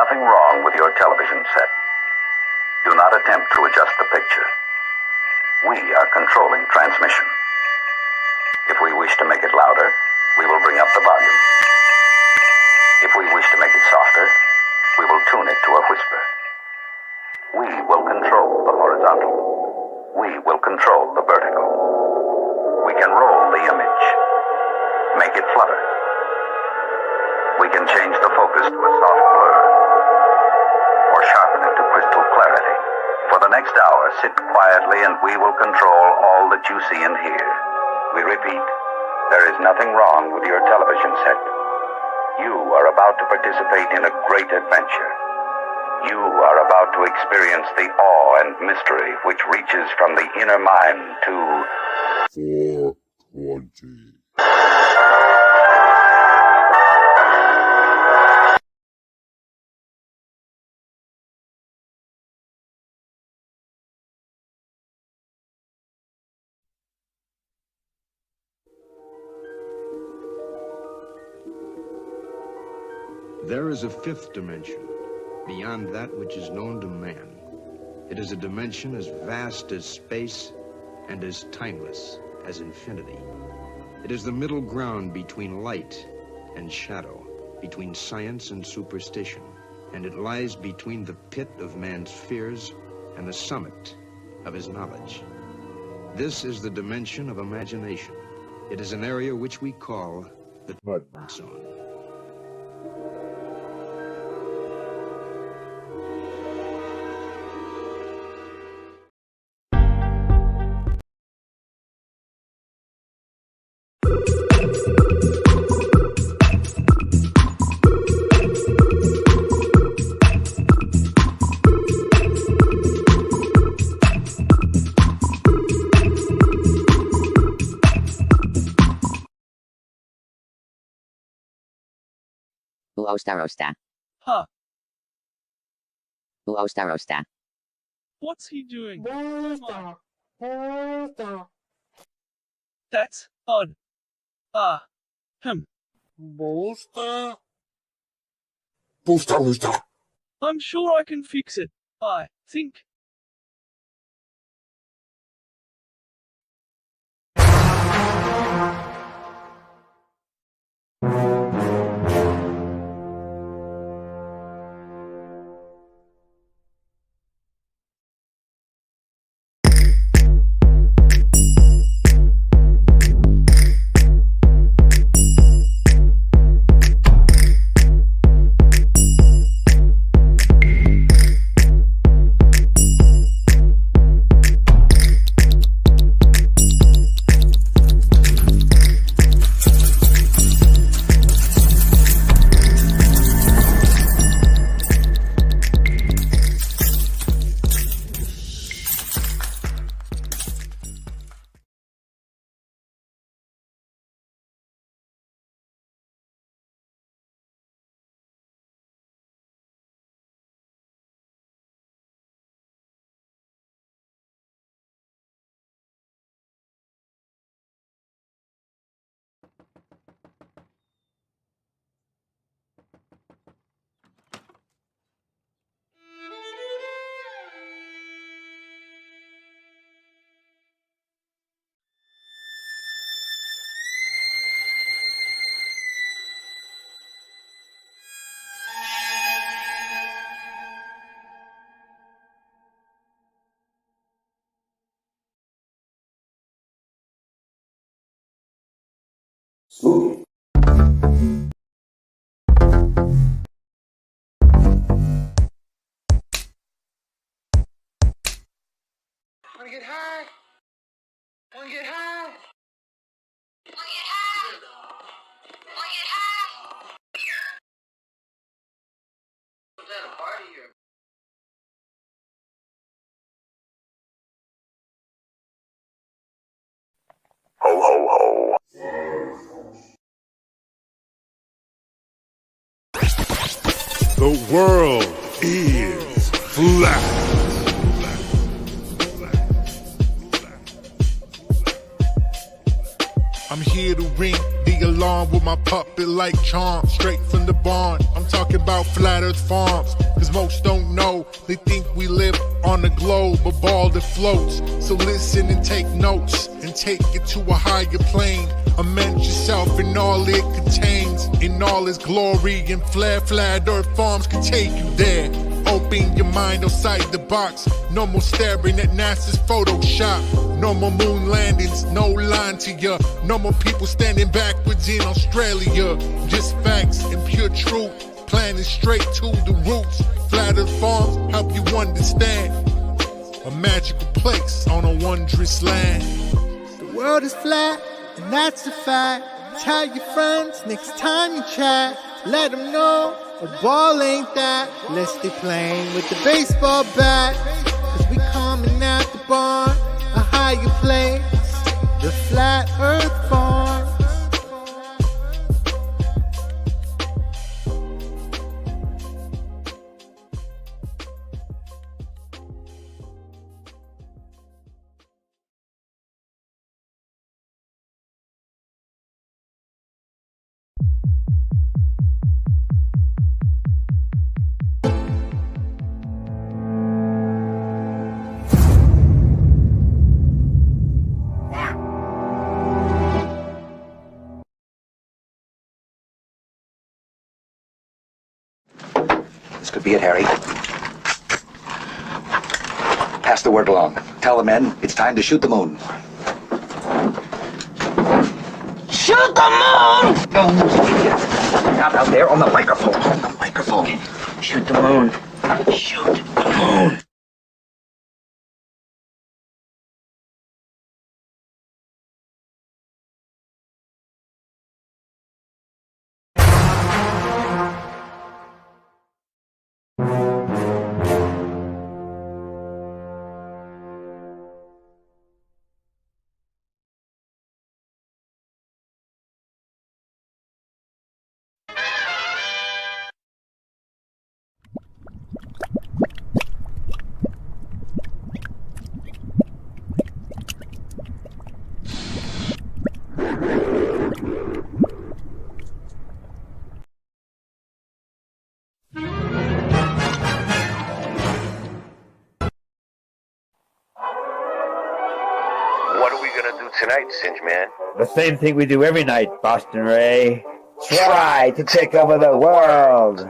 nothing wrong with your television set. Do not attempt to adjust the picture. We are controlling transmission. If we wish to make it louder, we will bring up the volume. If we wish to make it softer, we will tune it to a whisper. We will control the horizontal. We will control the vertical. We can roll the image, make it flutter. We can change the focus to a soft blur, or sharpen it to crystal clarity. For the next hour, sit quietly and we will control all that you see and hear. We repeat, there is nothing wrong with your television set. You are about to participate in a great adventure. You are about to experience the awe and mystery which reaches from the inner mind to 420. There is a fifth dimension, beyond that which is known to man. It is a dimension as vast as space and as timeless as infinity. It is the middle ground between light and shadow, between science and superstition, and it lies between the pit of man's fears and the summit of his knowledge. This is the dimension of imagination. It is an area which we call the Mud Zone. Uostarosta. Huh. Uostarosta. What's he doing? That's odd. I'm sure I can fix it. I think. Spooky. Wanna get high? Wanna get high? Wanna get high? Wanna get high? Was that a party or? Ho, ho, ho. The world is flat. I'm here to ring the alarm with my puppet like charm, straight from the barn. I'm talking about Flat Earth Farms, cause most don't know. They think we live on the globe, a ball that floats. So listen and take notes, and take it to a higher plane. Imagine yourself in all it contains, in all its glory, and Flat Earth Farms can take you there. Open your mind outside the box. No more staring at NASA's Photoshop. No more moon landings, no line to ya. No more people standing backwards in Australia. Just facts and pure truth, planning straight to the roots. Flat Earth Farms help you understand. A magical place on a wondrous land. The world is flat, and that's a fact. Tell your friends next time you chat. Let them know a ball ain't that. Let's stay playing with the baseball bat. Cause we coming at the barn, a higher place, the Flat Earth Farm. This could be it, Harry. Pass the word along. Tell the men it's time to shoot the moon. Shoot the moon! Not out there on the microphone. On the microphone. Shoot the moon. Shoot the moon. What are we gonna do tonight, Singe Man? The same thing we do every night, Boston Ray. Try to take over the world.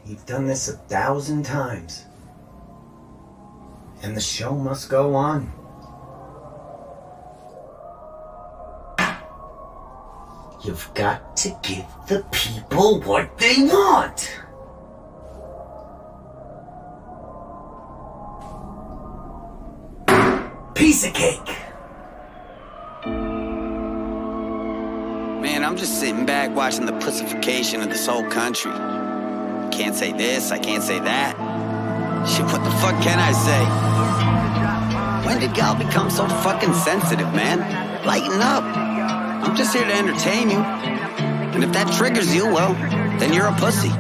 You've done this 1,000 times. And the show must go on. You've got to give the people what they want. Piece of cake. Man, I'm just sitting back watching the pussification of this whole country. Can't say this, I can't say that. Shit, what the fuck can I say? When did y'all become so fucking sensitive, man? Lighten up. I'm just here to entertain you. And if that triggers you, well, then you're a pussy.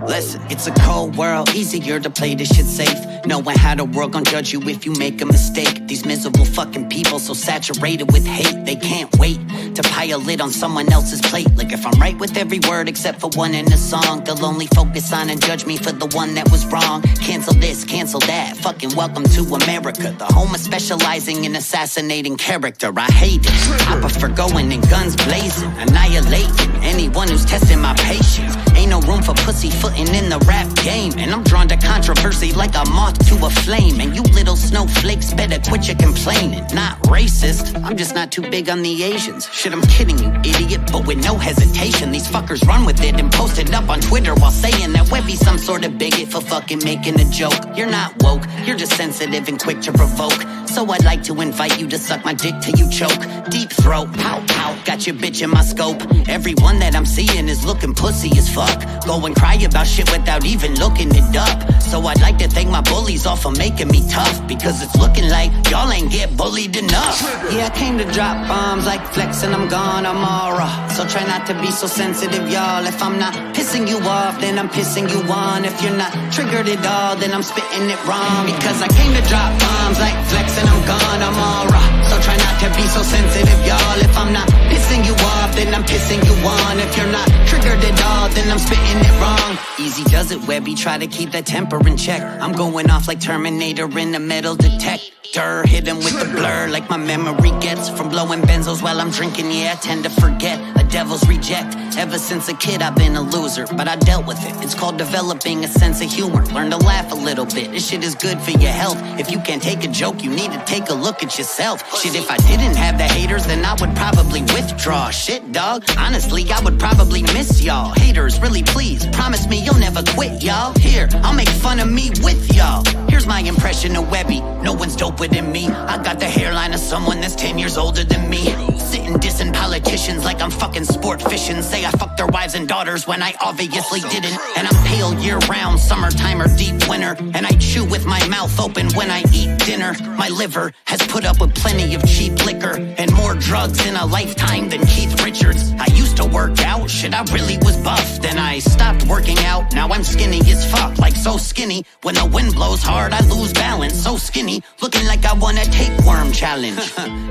Listen, it's a cold world, easier to play this shit safe. Knowing how the world gon' judge you if you make a mistake. These miserable fucking people so saturated with hate, they can't wait to pile it on someone else's plate. Like if I'm right with every word except for one in the song, they'll only focus on and judge me for the one that was wrong. Cancel this, cancel that, fucking welcome to America. The home of specializing in assassinating character, I hate it. I prefer going in guns blazing, annihilating anyone who's testing my patience. Ain't no room for pussyfooting in the rap game, and I'm drawn to controversy like a moth to a flame. And you little snowflakes Just better quit your complaining. Not racist, I'm just not too big on the Asians. Shit, I'm kidding you, idiot, but with no hesitation. These fuckers run with it and post it up on Twitter while saying that Webby's some sort of bigot for fucking making a joke. You're not woke, you're just sensitive and quick to provoke. So I'd like to invite you to suck my dick till you choke. Deep throat, pow pow, got your bitch in my scope. Everyone that I'm seeing is looking pussy as fuck. Go and cry about shit without even looking it up. So I'd like to thank my bullies all for making me tough, because it's looking like y'all ain't get bullied enough. Yeah, I came to drop bombs like Flex and I'm gone, I'm aura. So try not to be so sensitive, y'all. If I'm not pissing you off, then I'm pissing you on. If you're not triggered at all, then I'm spitting it wrong. Because I came to drop bombs like Flex and I'm gone, I'm aura. So try not to be so sensitive, y'all. If I'm not pissing you off, then I'm pissing you on. If you're not triggered at all, then I'm spitting it wrong. Easy does it, Webby, try to keep that temper in check. I'm going off like Terminator in the metal detector. Hit him with the blur like my memory gets from blowing benzos while I'm drinking. Yeah, I tend to forget, a devil's reject. Ever since a kid I've been a loser, but I dealt with it. It's called developing a sense of humor. Learn to laugh a little bit, this shit is good for your health. If you can't take a joke, you need to take a look at yourself. Shit, if I didn't have the haters, then I would probably withdraw. Shit, dog, honestly, I would probably miss y'all. Haters, really please, promise me you'll never quit, y'all. Here, I'll make fun of me with y'all. Here's my impression of Webby, no one's doper than me. I got the hairline of someone that's 10 years older than me. Sitting dissing politicians like I'm fucking sport fishing. Say I fucked their wives and daughters when I obviously didn't. And I'm pale year round, summertime or deep winter. And I chew with my mouth open when I eat dinner. My liver has put up with plenty of cheap liquor and more drugs in a lifetime than Keith Richards. I used to work out, shit, I really was buff. Then I stopped working out, now I'm skinny as fuck. Like so skinny, when the wind blows hard I lose balance. So skinny, looking like I won a tapeworm challenge.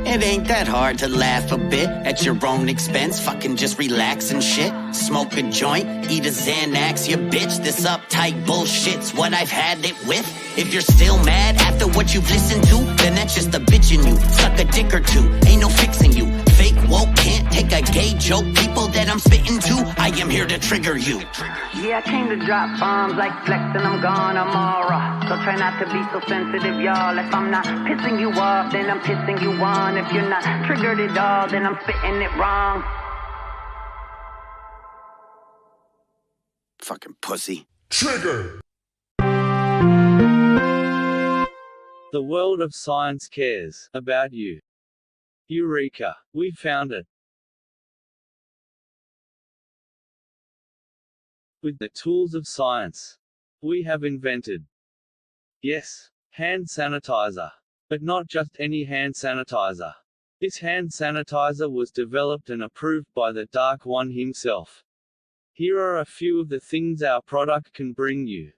It ain't that hard to laugh a bit at your own expense. Fucking just relax and shit. Smoke a joint, eat a Xanax, you bitch. This uptight bullshit's what I've had it with. If you're still mad after what you've listened to, then that's just a bitch in you. Suck a dick or two, ain't no fixing you. Fake woke can't take a gay joke. People that I'm spitting to, I am here to trigger you. Yeah, I came to drop bombs like Flex and I'm gone, I'm aura. So try not to be so sensitive, y'all. If I'm not pissing you off, then I'm pissing you on. If you're not triggered at all, then I'm spitting it wrong. Fucking pussy. Trigger! The world of science cares about you. Eureka! We found it. With the tools of science, we have invented, yes, hand sanitizer. But not just any hand sanitizer. This hand sanitizer was developed and approved by the Dark One himself. Here are a few of the things our product can bring you.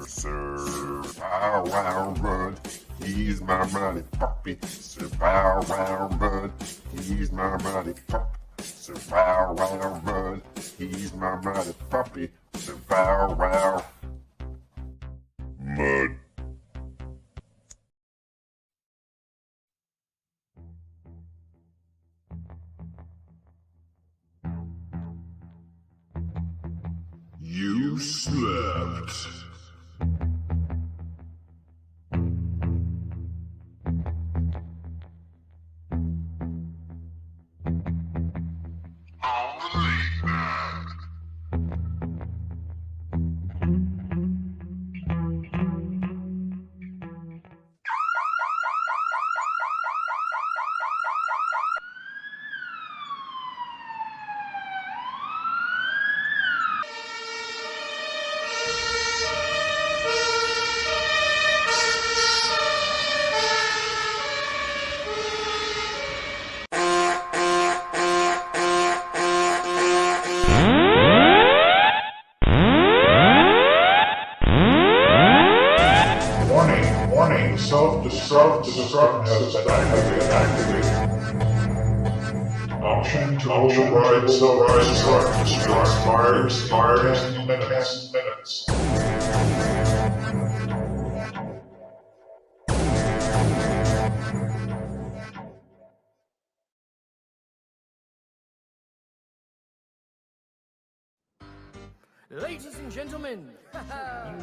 Serve, bow wow run. He's my mighty puppy. Serve, bow wow run. He's my mighty puppy. Serve, bow wow run. He's my mighty puppy. Serve, bow wow. Mud. You slept. main self-destruct has been activated. Option to override self-destruct expires in 10 minutes. Ladies and gentlemen, you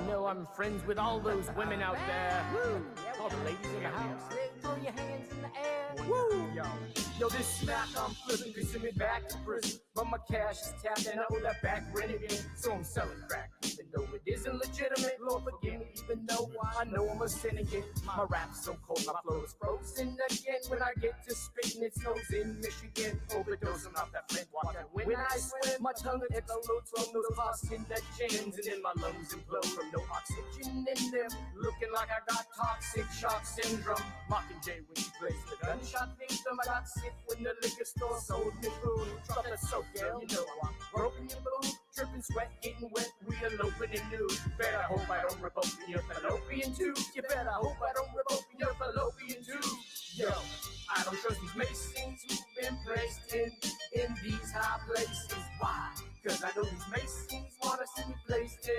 know I'm friends with all those women out there. Woo! All the ladies in the house, throw your hands in the air. Woo! Yo, this smack I'm flipping could send me back to prison, but my cash is tapped and I owe that back rent again. So I'm selling crack, even though it isn't legitimate. Lord forgive me, even though I know I'm a sin again. My rap's so cold, my flow is frozen again. When I get to spitting, it snows in Michigan. Overdosing off that flint water. When I swim, my tongue explodes from those puffs in the chins, and then my lungs implode from no oxygen in them. Looking like I got toxic shock syndrome. Mockingjay when she plays the gunshot victim. I got sick when the liquor store sold me food. Drop that soap, girl, you know I'm broken your mood. Dripping sweat, getting wet, we eloping in nude. Better hope I don't rip open your fallopian tube. You better hope I don't rip open your fallopian tube. Yo, I don't trust these Masons who've been placed in these high places. Why? Cause I know these Masons wanna see me placed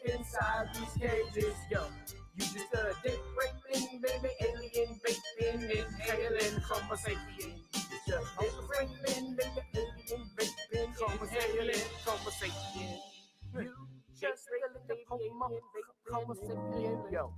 inside these cages. Yo, you just a dick raping, baby, alien vaping, inhaling Homo sapien. You just a dick raping, baby, alien vaping, inhaling Homo sapien. You just a Homo sapien. Yo,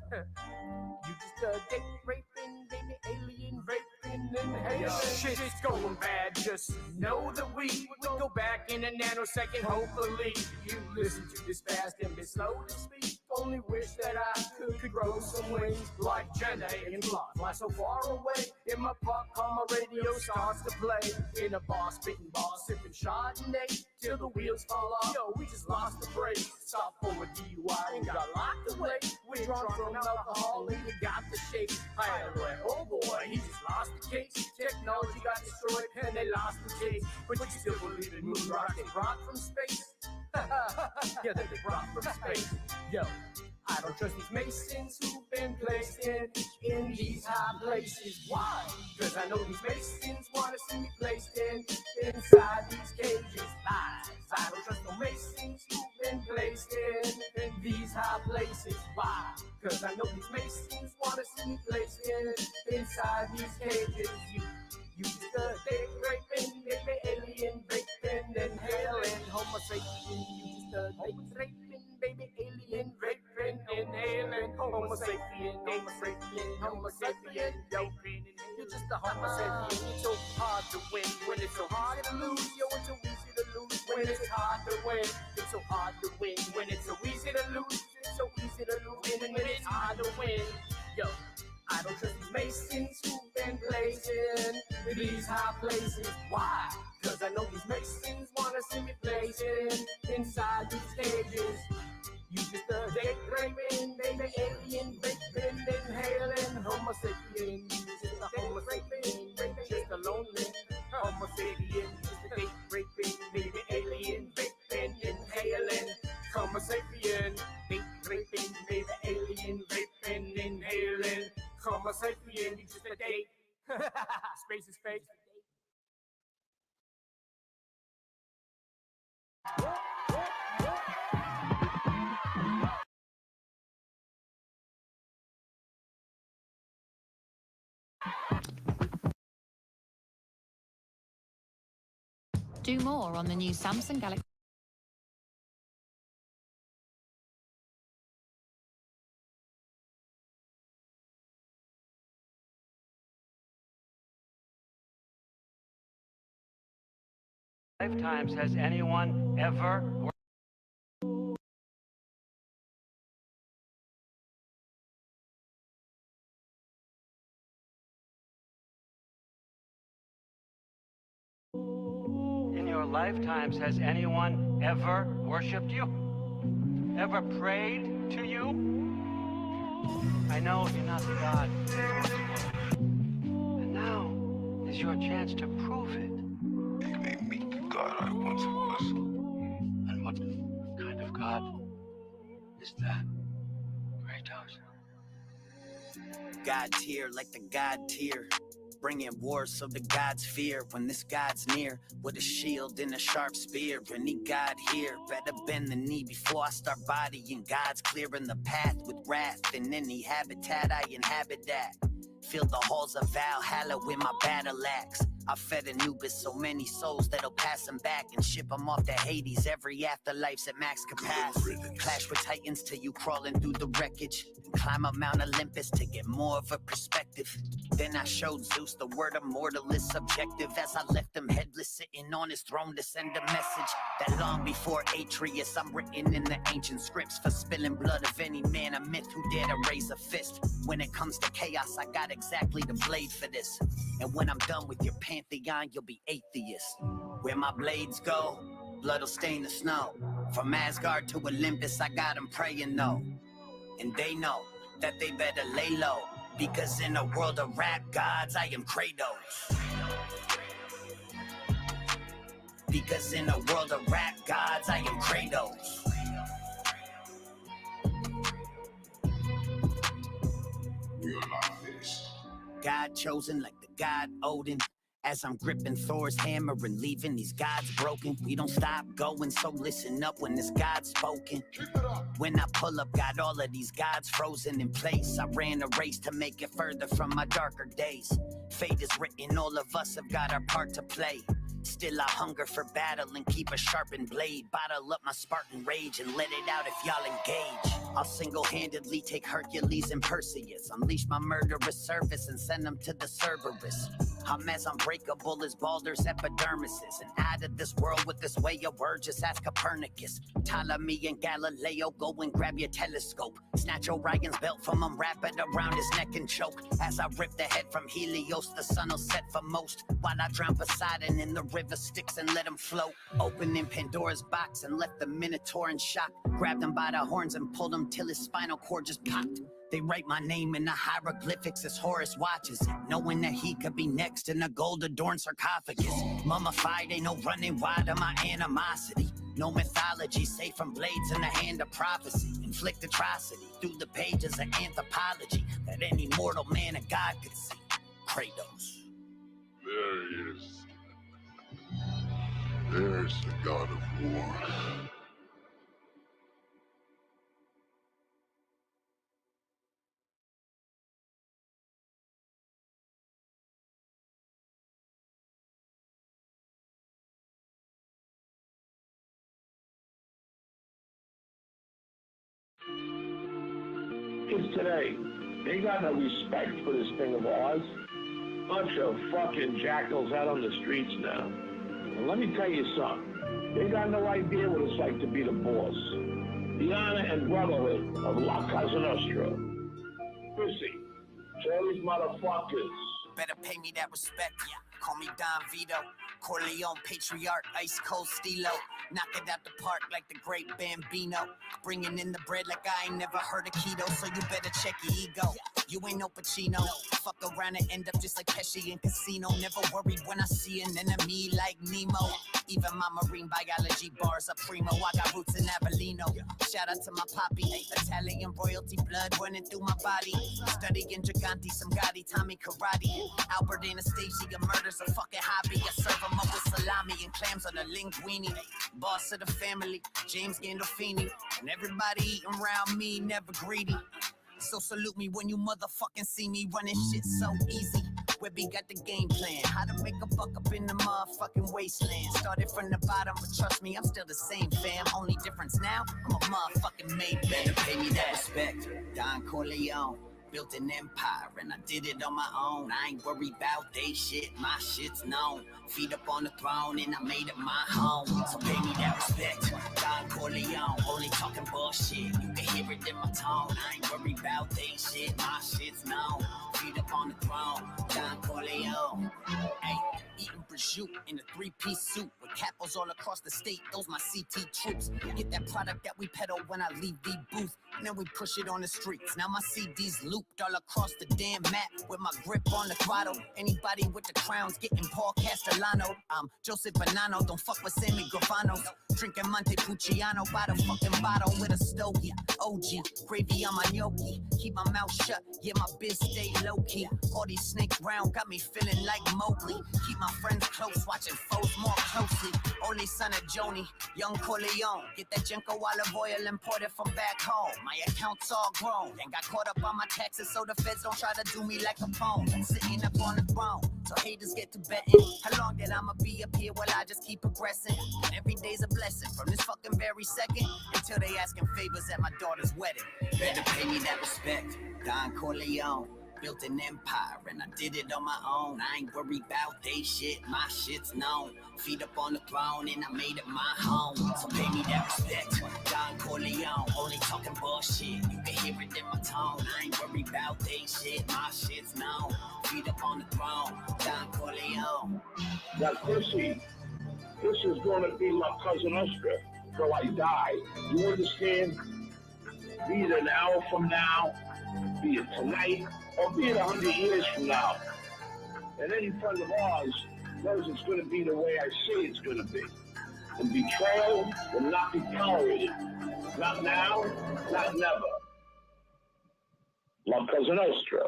you just a dick raping, baby, alien vaping, inhaling. Shit's going bad, just know that we will go back in a nanosecond. Hopefully, you listen to this fast and be slow to speak. Only wish that I could grow some wings like Jenna and fly so far away. In my park, on my radio starts to play. In a bar, spitting bars, sipping Chardonnay till the wheels fall off. Yo, we just lost the break. Stop for a DUI and got locked away. We're drunk from alcohol and you got the shake. I had like, oh boy, he just lost the case. Technology got destroyed and they lost the case. But you still believe in moon rock, they brought from space. Yeah, they brought from space. Yo, I don't trust these Masons who've been placed in these high places. Why? Cause I know these Masons wanna see me placed inside these cages. Lies. I don't trust no Masons who've been placed in these high places. Why? Cause I know these Masons wanna see me placed inside these cages. You just a dick raping, baby, alien raping, inhaling Homo sapien. You just a dick raping, baby, alien raping, inhaling Homo sapien, Homo sapien, Homo sapien, doping. You're just a Homo sapien. It's so hard to win when it's so hard to lose. Yo, it's so easy to lose when it's hard to win. It's so hard to win when it's so easy to lose. It's so easy to lose when it's hard to win. Yo, I don't trust these Masons who've been placed in these high places. Why? Cause I know these Masons wanna see me placed inside these stages. You just a dick raping, baby, alien vaping, inhaling Homo sapien. You just a Homo sapien, baby, just a lonely Homo sapien. Just a dick raping, baby, alien vaping, inhaling Homo sapien. Dick raping, baby, alien vaping, inhaling Homo sapien. You just a date. Space is fake. Do more on the new Samsung Galaxy. Lifetimes has anyone ever in your lifetimes has anyone ever worshipped you? Ever prayed to you? I know you're not the God. And now is your chance to prove it. Make me the God I once was. And what kind of God is that? Kratos? God tier like the God tier. Bringing war so the gods fear when this God's near. With a shield and a sharp spear, any God here. Better bend the knee before I start bodying. God's clearing the path with wrath. In any habitat I inhabit that. Fill the halls of Valhalla with my battle axe. I fed Anubis so many souls that'll pass them back and ship them off to Hades. Every afterlife's at max capacity. Clash with titans till you crawling through the wreckage. Climb up Mount Olympus to get more of a perspective. Then I showed Zeus the word immortal is subjective. As I left him headless sitting on his throne to send a message. That long before Atreus I'm written in the ancient scripts. For spilling blood of any man, a myth who dare to raise a fist. When it comes to chaos I got exactly the blade for this. And when I'm done with your pantheon you'll be atheist. Where my blades go, blood'll stain the snow. From Asgard to Olympus I got them praying though. And they know that they better lay low. Because in a world of rap gods, I am Kratos. Because in a world of rap gods, I am Kratos. God chosen like the god Odin. As I'm gripping Thor's hammer and leaving these gods broken. We don't stop going, so listen up when this God's spoken. When I pull up, got all of these gods frozen in place. I ran a race to make it further from my darker days. Fate is written, all of us have got our part to play. Still I hunger for battle and keep a sharpened blade. Bottle up my Spartan rage and let it out if y'all engage. I'll single-handedly take Hercules and Perseus. Unleash my murderous service and send them to the Cerberus. I'm as unbreakable as Baldur's epidermises. And out of this world with this way of word, just ask Copernicus. Ptolemy and Galileo, go and grab your telescope. Snatch Orion's belt from him, wrap it around his neck and choke. As I rip the head from Helios, the sun will set for most. While I drown Poseidon in the river Styx and let him float. Opening Pandora's box and left the Minotaur in shock. Grabbed him by the horns and pulled him till his spinal cord just popped. They write my name in the hieroglyphics as Horus watches it, knowing that he could be next in a gold-adorned sarcophagus. Mummified, ain't no running wide of my animosity. No mythology safe from blades in the hand of prophecy. Inflict atrocity through the pages of anthropology that any mortal man of God could see. Kratos. There he is. There's the god of war. Kids today, they got no respect for this thing of ours. Bunch of fucking jackals out on the streets now. And let me tell you something. They got no idea what it's like to be the boss. The honor and brotherhood of La Casa Nostra. Pussy. Tell these motherfuckers. Better pay me that respect. Call me Don Vito. Corleone, Patriarch, Ice Cold Stilo. Knock it out the park like the great Bambino. Bringing in the bread like I ain't never heard of keto. So you better check your ego. You ain't no Pacino. Fuck around and end up just like Pesci in Casino. Never worried when I see an enemy like Nemo. Even my marine biology bars are primo. I got roots in Avellino. Shout out to my poppy. Italian royalty blood running through my body. Studying Gigante, some Gotti, Tommy Karate. Albert Anastasia murders a fucking hobby. I serve them up with salami and clams on a linguine. Boss of the family, James Gandolfini. And everybody eating around me, never greedy. So salute me when you motherfucking see me running shit so easy. Webby got the game plan, how to make a buck up in the motherfucking wasteland. Started from the bottom, but trust me, I'm still the same fam. Only difference now, I'm a motherfucking made man. Better pay me that respect, Don Corleone. Built an empire and I did it on my own. I ain't worried about they shit, my shit's known. Feet up on the throne and I made it my home. So pay me that respect, Don Corleone. Only talking bullshit, you can hear it in my tone. I ain't worried about they shit, my shit's known. Feet up on the throne, Don Corleone. Hey, eating prosciutto in a 3-piece suit with Capos all across the state, those my CT troops. Get that product that we peddle when I leave the booth. And then we push it on the streets. Now my CD's looped all across the damn map with my grip on the throttle. Anybody with the crowns getting Paul Castellano. I'm Joseph Bonanno, don't fuck with Sammy Gravano. Drinking Montepulciano by the fucking bottle with a stogie. OG, gravy on my gnocchi. Keep my mouth shut, yeah, my biz stay low-key. All these snakes round got me feeling like Mowgli. Keep my friends close, watching foes more closely. Only son of Joni, young Corleone. Get that Genko olive oil imported from back home. My account's all grown. And got caught up on my taxes, so the feds don't try to do me like a phone. Sitting up on the throne, so haters get to betting. How long that I'ma be up here? Well, I just keep progressing. And every day's a blessing from this fucking very second until they asking favors at my daughter's wedding. Better pay me that respect. Don Corleone built an empire and I did it on my own. I ain't worried about they shit, my shit's known. Feet up on the throne and I made it my home. So pay me that respect. Don Corleone, only talking bullshit. You can hear it in my tone. I ain't worried about they shit, my shit's known. Feet up on the throne, Don Corleone. Now, Chrissy, this is going to be my cousin Oscar till I die. You understand? Be it an hour from now, be it tonight, or be it 100 years from now. And any friend of ours knows it's going to be the way I say it's going to be. And betrayal will not be tolerated. Not now, not never. La Cosa Nostra.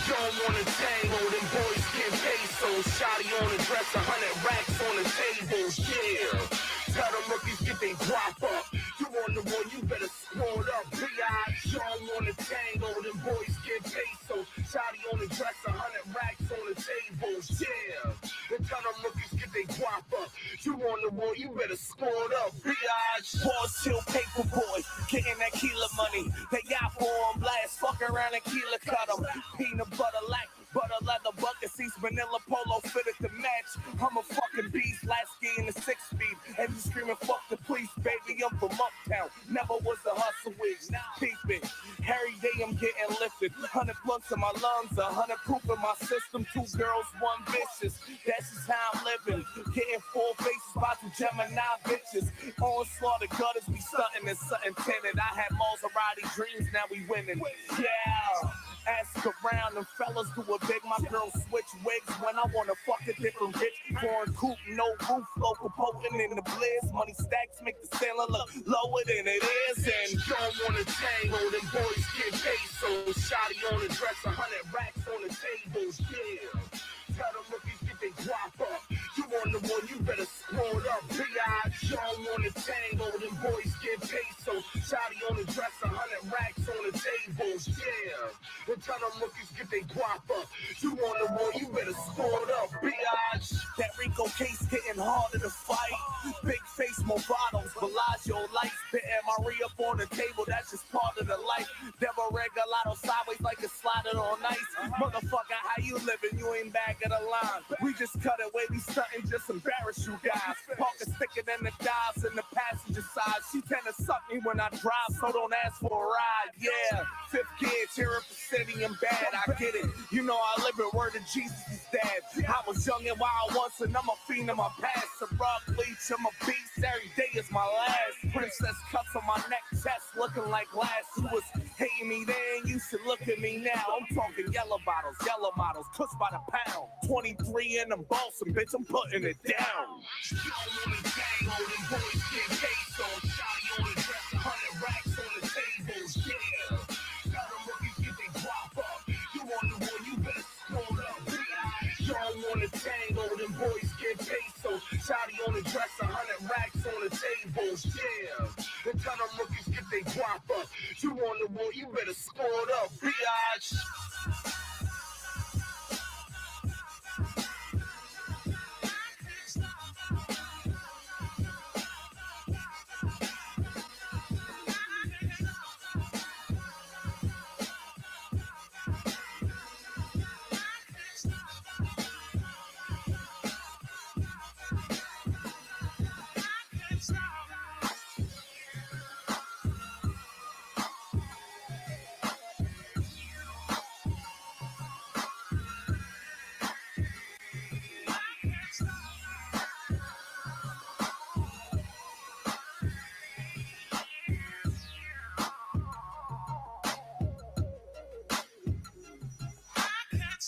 Don't wanna tangle, them boys get pesos. Shotty on the dress, 100 racks on the table, yeah. Tell them rookies get they guap up. You on the one, you better squad up. B.I. Don't wanna tangle, them boys get pesos. Shotty on the dress, 100 racks on the table, yeah. Tell them rookies get they guap up. You on the one, you better squad up. B.I. Boys chill paper boy, getting that Keela money. They got on blast, fuck around and Keela cut them. Peanut butter lack, butter leather bucket seats, vanilla polo fitted to match. I'm a fucking beast, last ski in the 6-speed. And you screaming fuck the police, baby, I'm from uptown. Never was a hustle with, peeping. Every day I'm getting lifted. 100 blunts in my lungs, 100 proof in my system. 2 girls, 1 vicious. That's just how I'm living. Getting 4 faces by 2 Gemini bitches. Onslaught the gutters, we stunting and something tinted. I had Maserati dreams, now we winning. Yeah. Ask around, them fellas do a big. My girls switch wigs when I want to fuck a different bitch. Foreign coupe, no roof, local potent in the blizz. Money stacks make the sailor look lower than it is. And don't wanna tangle, them boys get pesos. Shotty on the dress, 100 racks on the tables, yeah. Tell them rookies get they guap up. You on the one, you better squad up. B.I. Don't wanna tangle, them boys get pesos. Shotty on the dress, 100 racks on the tables, yeah. Tell them rookies get they guap up. You on the one, you better squad up. B.I. That Rico case getting harder to fight. Big face, more bottles, Bellagio lights. Spitting my re-up on the table, that's just part of the life. Devil regalado sideways like it's sliding on ice. Motherfucker, how you living? You ain't back of the line. We just cut away, we stunting, just embarrass you guys. Pockets thicker than the dials in the passenger side. She tend to suck me when I drive, so don't ask for a ride. Yeah, 5th gear, tearing for city and bad. I get it. You know I live it, word of Jesus is dead. I was young and wild once, and I'm a fiend in my past. A rock leech, I'm a beast. Every day is my last. Princess cuts on my neck, chest looking like glass. You was hating me then, you should look at me now. I'm talking yellow bottles, yellow models, push by the pound. 23 in the boss, and bitch, I'm putting it down. Tango, them boys get pesos. Shotty on the dress, 100 racks on the tables, yeah. And tell them rookies get they guap up. You on the wall, you better squad up, bitch.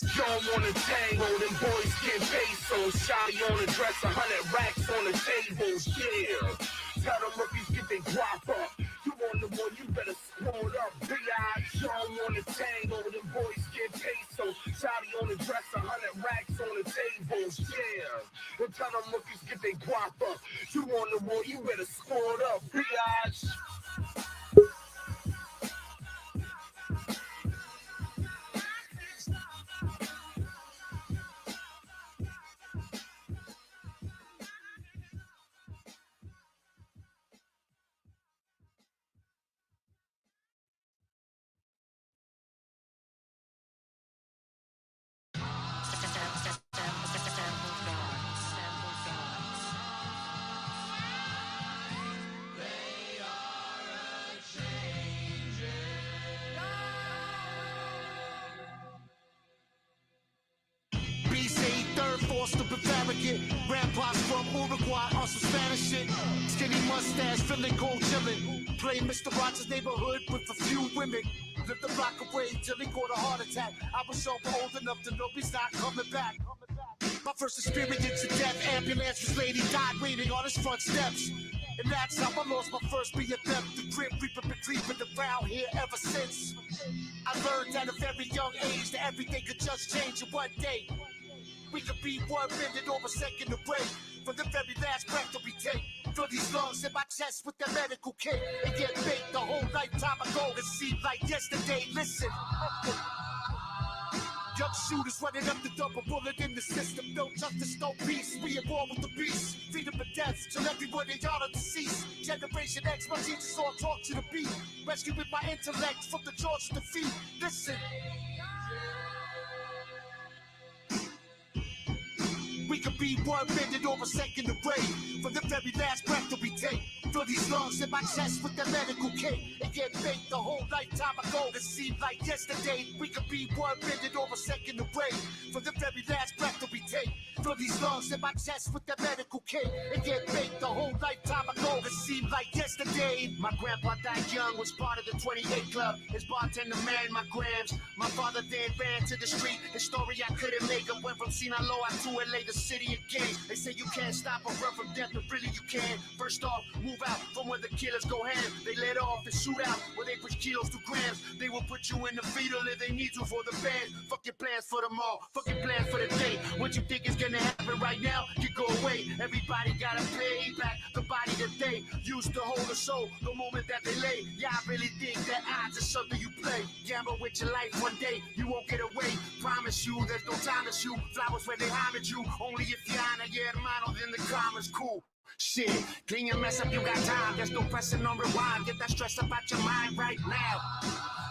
Don't wanna tango, them boys get pesos. Shotty on the dress, 100 racks on the tables, yeah. Tell them rookies get their guap up. You on the one, you better squad up. B.I. Don't wanna tango, them boys get pesos. Shotty on the dress, 100 racks on the tables, yeah. Well, tell them rookies get their guap up. You on the one, you better squad up. B.I. Grandpa's from Uruguay on some Spanish shit. Skinny mustache, feeling cold chillin'. Play Mr. Rogers' Neighborhood with a few women. Lived the block away till he caught a heart attack. I was so old enough to know he's not coming back. My first experience of death, ambulance was lady died waiting on his front steps. And that's how I lost my first BFF. The Grim Reaper been creeping around here ever since. I learned at a very young age that everything could just change in one day. We could be 1 minute or a second away from the very last breath that we take. Fill these lungs in my chest with the medical kit and get baked the whole lifetime ago. It seemed like yesterday. Listen. Young shooters running up the double bullet in the system. No justice, no peace. We at war with the beast. Freedom of death till everyone in y'all are deceased. Generation X, my teachers all taught you to be. Rescuing my intellect from the jaws of defeat. Listen. We could be 1 minute or a second away from the very last breath that we take. Fill these lungs in my chest with the medical kit and get baked the whole lifetime ago. It seemed like yesterday. We could be 1 minute or a second away from the very last breath that we take. Fill these lungs in my chest with the medical kit and get baked the whole lifetime ago. It seemed like yesterday. My grandpa died young, was part of the 28 Club. His bartender man, my grams. My father then ran to the street. His story I couldn't make up. Went from Sinaloa to LA, the city of gangs. They say you can't stop a run from death, but really you can. First off, move out from where the killers go ham. They let off and shoot out where they push kilos to grams. They will put you in the fetal if they need you for the band. Fuck your plans for tomorrow, fuck your plans for the day. What you think is gonna happen right now, you go away. Everybody gotta pay back the body that they used to hold a soul the moment that they lay. Yeah, I really think that odds is something you play. Gamble with your life one day, you won't get away. Promise you, there's no time to shoot flowers when they homage you. Only if you honor your hermano, then the karma's cool. Shit, clean your mess up, you got time. There's no pressing on rewind. Get that stress up out your mind right now.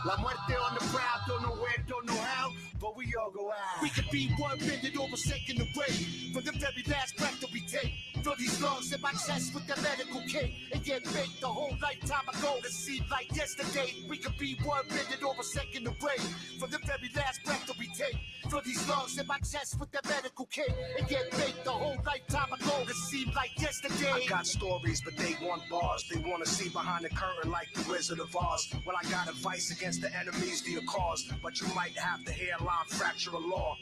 La muerte on the prowl, don't know where, don't know how, but we all go out. We could be 1 minute or a second away from the very last breath that we take. Fill these lungs in my chest with the medical kit and get baked the whole lifetime ago. It seemed like yesterday. We could be 1 minute or a second away from the very last breath that we take. Fill these lungs in my chest with the medical kit and get baked the whole lifetime ago. It seemed like yesterday. I got stories, but they want bars. They want to see behind the curtain like the Wizard of Oz. Well, I got advice against the enemies to your cause, but you might have the hairline fracture of law.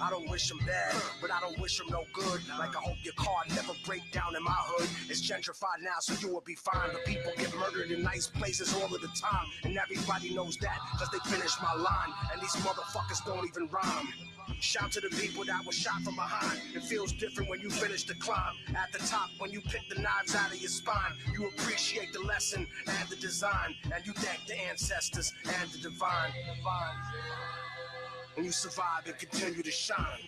I don't wish them bad, but I don't wish them no good. Like I hope your car never break down in my hood. It's gentrified now, so you will be fine. But people get murdered in nice places all of the time, and everybody knows that, cause they finished my line. And these motherfuckers don't even rhyme. Shout to the people that were shot from behind. It feels different when you finish the climb. At the top, when you pick the knives out of your spine, you appreciate the lesson and the design, and you thank the ancestors and the divine. And you survive and continue to shine.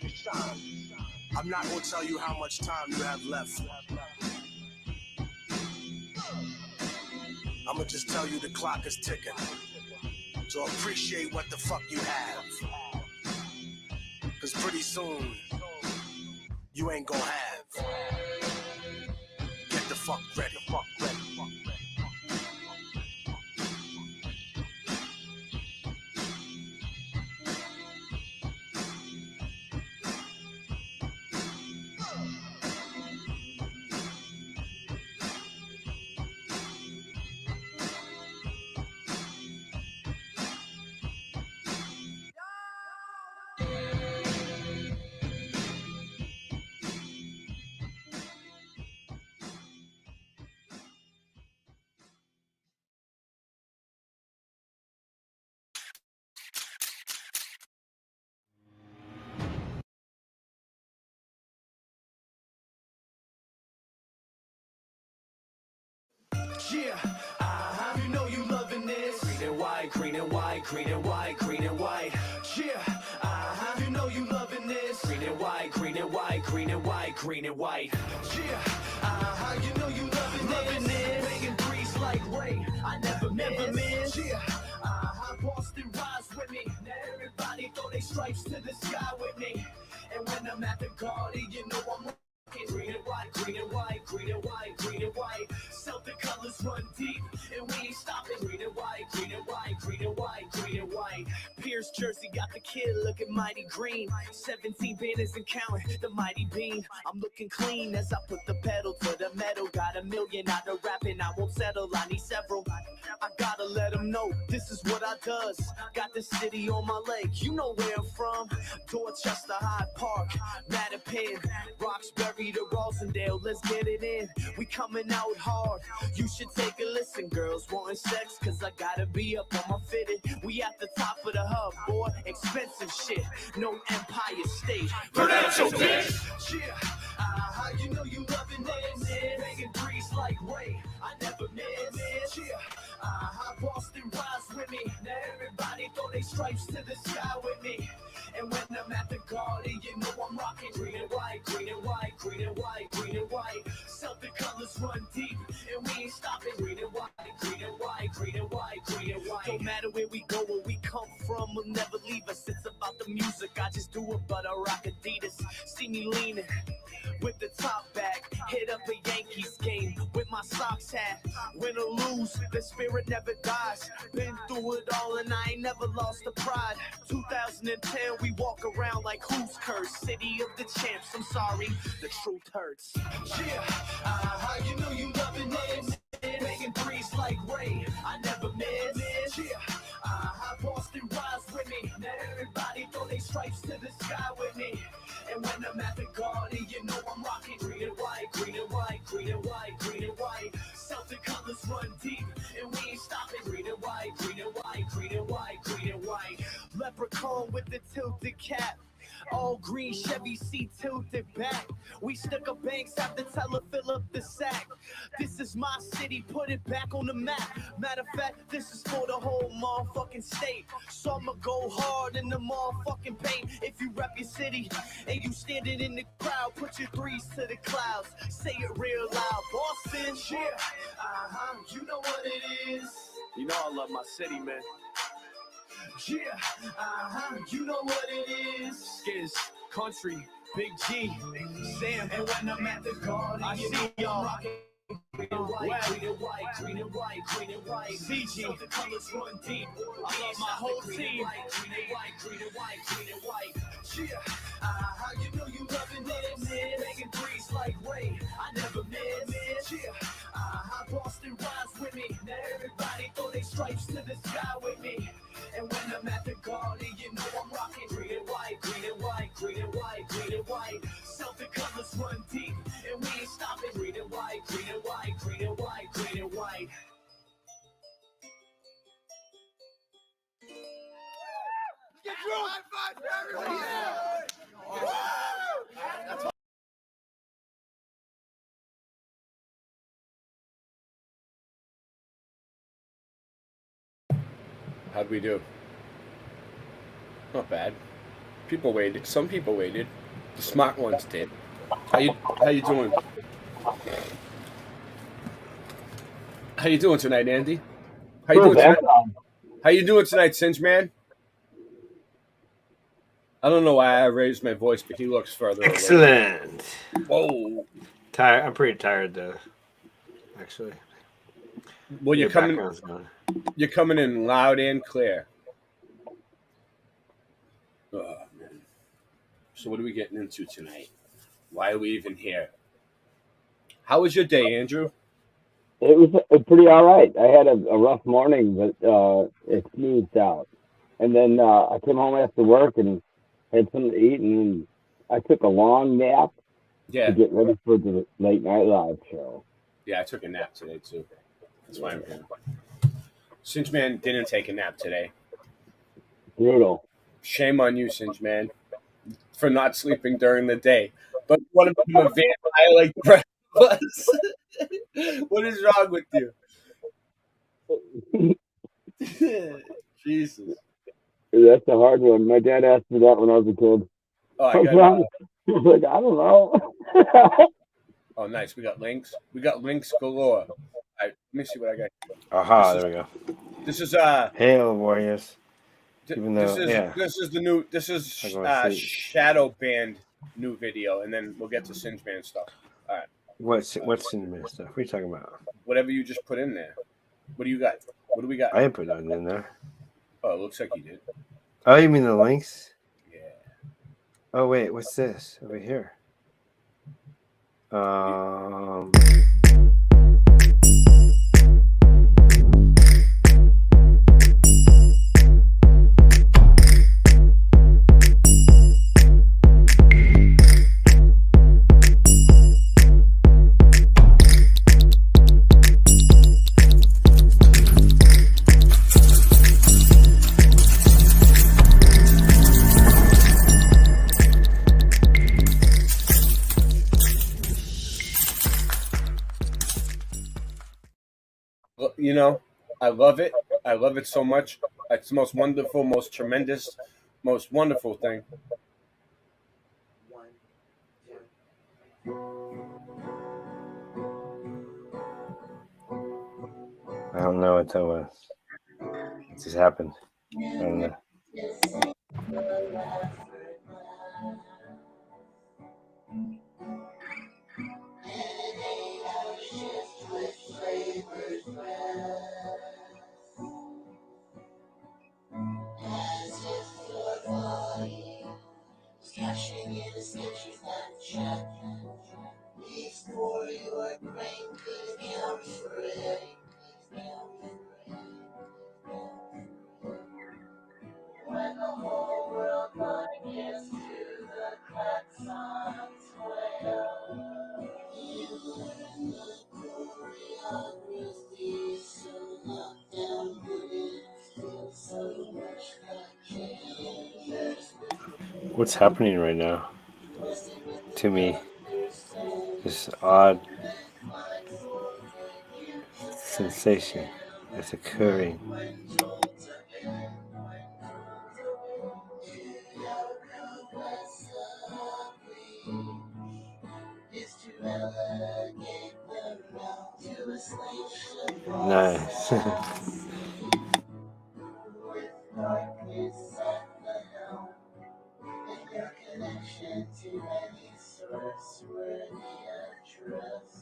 I'm not gonna tell you how much time you have left. I'm gonna just tell you the clock is ticking. So appreciate what the fuck you have. Cause pretty soon, you ain't gonna have. Get the fuck ready. Yeah, you know you loving this. Green and white, green and white, green and white, green and white. Yeah, you know you loving this. Green and white, green and white, green and white, green and white. Yeah, you know you loving this. Making threes like Ray, I never miss. Yeah, Boston rise with me. Now everybody throw their stripes to the sky with me. And when I'm at the Garden, you know I'm rocking. Green and white, green and white, green and white, green and white. Celtic colors run deep, and we ain't stopping. Green and white, green and white, green and white, green and white. Pierce jersey got the kid looking mighty green. 17 banners and counting the mighty beam. I'm looking clean as I put the pedal to the metal. Got $1 million out of rapping, I won't settle. I need several. I gotta let them know this is what I does. Got the city on my leg, you know where I'm from. Dorchester, Hyde Park, Mattapan, Roxbury to Rosendale. Let's get it in. We coming out hard. You should take a listen, girls wanting sex, cause I gotta be up on my fitted. We at the top of the hub, boy. Expensive shit, no Empire State. Prudential bitch. Yeah, you know you loving this. Making threes like Ray, I never miss. Yeah, Boston rise with me. Now everybody throw their stripes to the sky with me. And when I'm at the Garden, you know I'm rocking. Green and white, green and white, green and white, green and white. Celtic colors run deep, and we ain't stopping. Green and white, green and white, green and white, green and white. Don't matter where we go, where we come from, will never leave us. It's about the music, I just do it, but I rock Adidas. See me leaning with the top back, hit up a Yankees game with my socks hat. Win or lose, the spirit never dies. Been through it all and I ain't never lost the pride. 2010, we walk around like who's cursed? City of the champs, I'm sorry, the truth hurts. Yeah, you know you loving this. Making threes like Ray, I never miss. Yeah, Boston rise with me. Now everybody throw their stripes to the sky with me. And when I'm at the Garden, you know I'm rocking. Green and white, green and white, green and white, green and white. Celtic colors run deep, and we ain't stopping. Green and white, green and white, green and white, green and white. Leprechaun with the tilted cap. All green Chevy seat tilted back. We stuck up banks, have to tell her fill up the sack. This is my city, put it back on the map. Matter of fact, this is for the whole motherfucking state. So I'ma go hard in the motherfucking paint. If you rep your city and you standing in the crowd, put your threes to the clouds. Say it real loud, Boston. Yeah, you know what it is. You know I love my city, man. Yeah, you know what it is. Skiz, country, Big G, Sam. And when I'm at the Garden, I see y'all. Green and white, green and white, green and white, green and white. CG, the colors run deep. I love my whole team. Green and white, green and white, green and white. Yeah, you know you loving this. Making threes like Ray, I never miss. Yeah, Boston rise with me. Now everybody throw their stripes to the sky with me. And when I'm at the Garden, you know I'm rocking. Green and white, green and white, green and white, green and white. Celtic colors run deep, and we ain't stopping. Green and white, green and white, green and white, green and white. Get drunk! High five for everybody! Yeah. Woo! How'd we do? Not bad. People waited. Some people waited. The smart ones did. How you doing? How you doing tonight, Andy? How you doing tonight? How you doing tonight, Singe Man? I don't know why I raised my voice, but he looks further away. Excellent. Whoa. I'm pretty tired though. Actually. Well, you're coming in loud and clear. Oh, man. So what are we getting into tonight? Why are we even here? How was your day, Andrew? It was pretty all right. I had a rough morning, but it smoothed out. And then I came home after work and had something to eat, and then I took a long nap to get ready for the Late Night Live show. Yeah, I took a nap today, too. That's why I'm here. Singe Man didn't take a nap today. Brutal. Shame on you, Singe Man, for not sleeping during the day. But you want to become a vampire like the rest of us? What is wrong with you? Jesus. That's a hard one. My dad asked me that when I was a kid. Oh, I What's got. wrong? I was like, I don't know. Oh, nice. We got links. We got links galore. All right, let me see what I got. Aha, there we go. This is Hail Warriors. Even though, this is the new. This is I go to sleep. Shadow Band new video, and then we'll get to Singe Man stuff. All right. What's Cinnamon stuff? What are you talking about? Whatever you just put in there. What do you got? What do we got? I didn't put that in there. Oh, it looks like you did. Oh, you mean the links? Yeah. Oh wait, what's this over here? You know, I love it. I love it so much. It's the most wonderful, most tremendous, most wonderful thing. I don't know what that was. It just happened. I don't know. Cashing in the sketches that check. Leaves for your brain, please count for it. When the whole world gets to the cracks on square, you learn the choreography, so knock down minutes, so much that changes. What's happening right now? To me, this odd sensation that's occurring. Nice. Connection to any source worthy of trust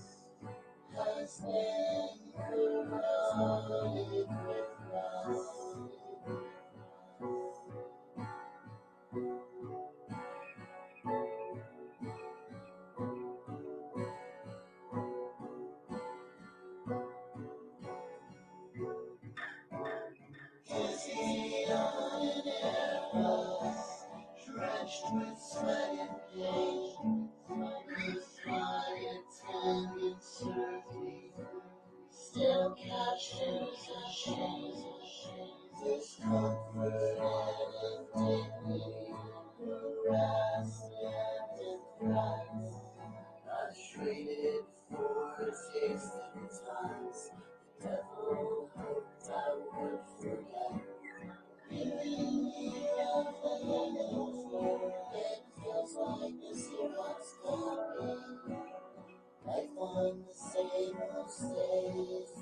has been corroded with rust. Dizzy on an arrow, drenched with sweat and pain, with my attendant survey, still captures a shame, discomfort and indignity, harassment and threats. I traded for a taste of times the devil hoped I would forget. Giving me a floor, it feels like this year I'm stopping. Life on the same old stage.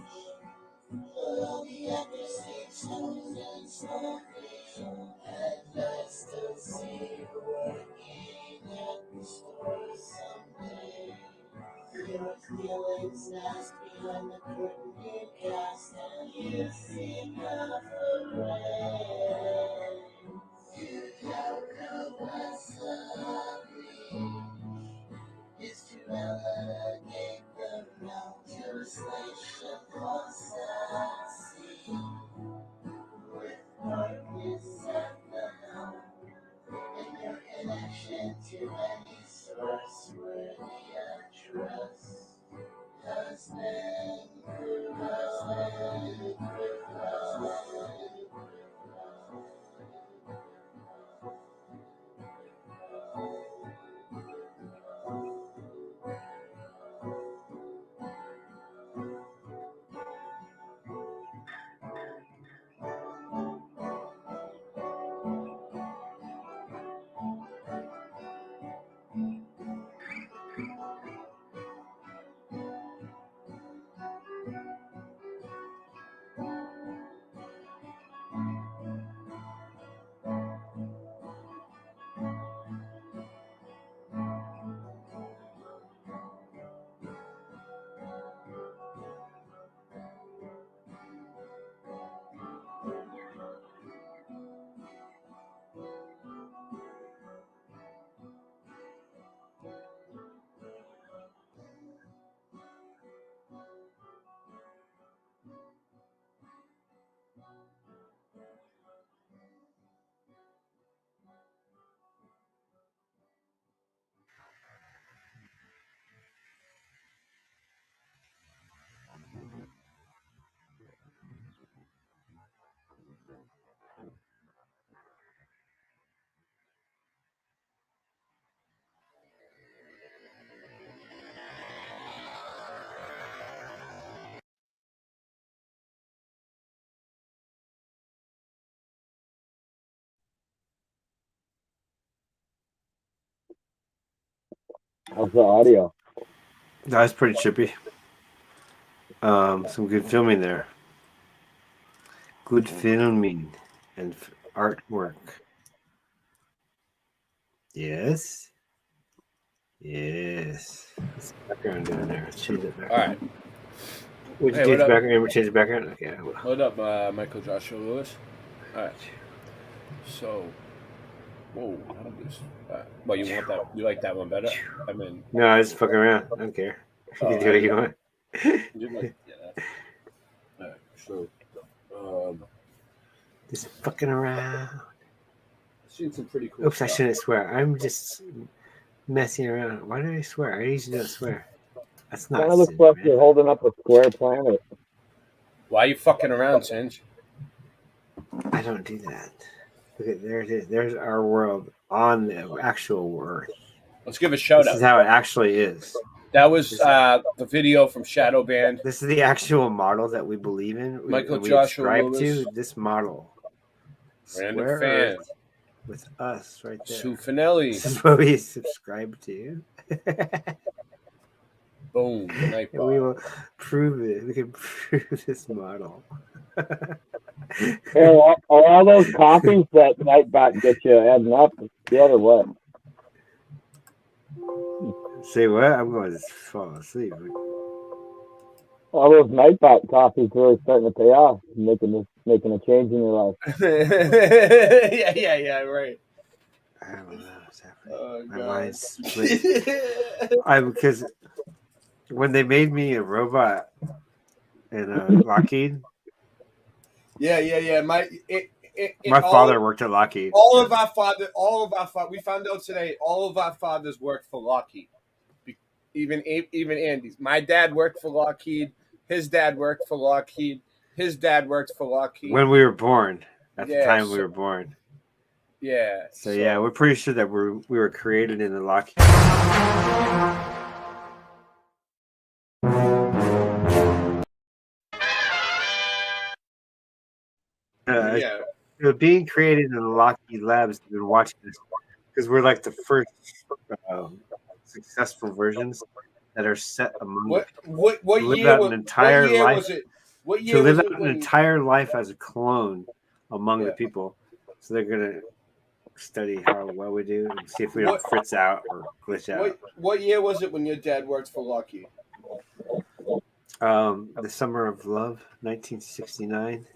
All the actors seem chosen slowly, and I still see you working at the store someday. Your feelings masked behind the curtain you cast, and you see nothing red. You don't know what's ugly. Is to elevate the realm to a station process. With darkness at the helm, and your connection to any source worthy of trust has been corroded with rust. How's the audio? That was pretty trippy. Some good filming there. Good filming and artwork. Yes. Yes. What's the background doing there? Let's change it back. All right. Would you Hey, change what the up? background? Change the background? Okay. I will. Hold up, Michael Joshua Lewis. All right. So, whoa, how this? Well, you want that? You like that one better? I mean, No, I was fucking around. I don't care. You can do what you want. you like, yeah. All right. So, Just fucking around. seen some pretty cool. Oops, I stuff. shouldn't swear. I'm just messing around. Why did I swear? I usually don't swear. That's not. Kind of looks sin, like man. you're holding up a square planet. Why are you fucking around, Singe? I don't do that. Look at there it is. There's our world on the actual Earth. Let's give a shout This out. is how it actually is. That was the video from Shadow Band. This is the actual model that we believe in. Michael we Joshua ascribe Lewis. to this model. Random Square fan. Earth with us right there. Sue Finelli. This is what we subscribe to. Boom. Night And we will prove it. We can prove this model. Hey, are all those coffees that Nightbot gets you adding up yet or what? Say what? I'm going to fall asleep. All those Nightbot coffees really starting to pay off, making a change in your life. yeah, right. I don't know what's happening. Oh, My God. mind's split. Because when they made me a robot in Lockheed, Yeah. my father worked at Lockheed. All of our fathers, we found out today, all of our fathers worked for Lockheed. Even Andy's. My dad worked for Lockheed. His dad worked for Lockheed. His dad worked for Lockheed. When we were born, at the Yeah, time so- we were born. Yeah. So yeah, we're pretty sure that we were created in the Lockheed. Yeah. Being created in the Lockheed Labs, have been watching this because we're like the first successful versions that are set among What to live year out was an entire what year life was it? What to year live was out it an when, entire life as a clone among the Yeah. people. So they're gonna study how well we do and see if we don't What- fritz out or glitch out. what year was it when your dad worked for Lockheed? The Summer of Love, 1969.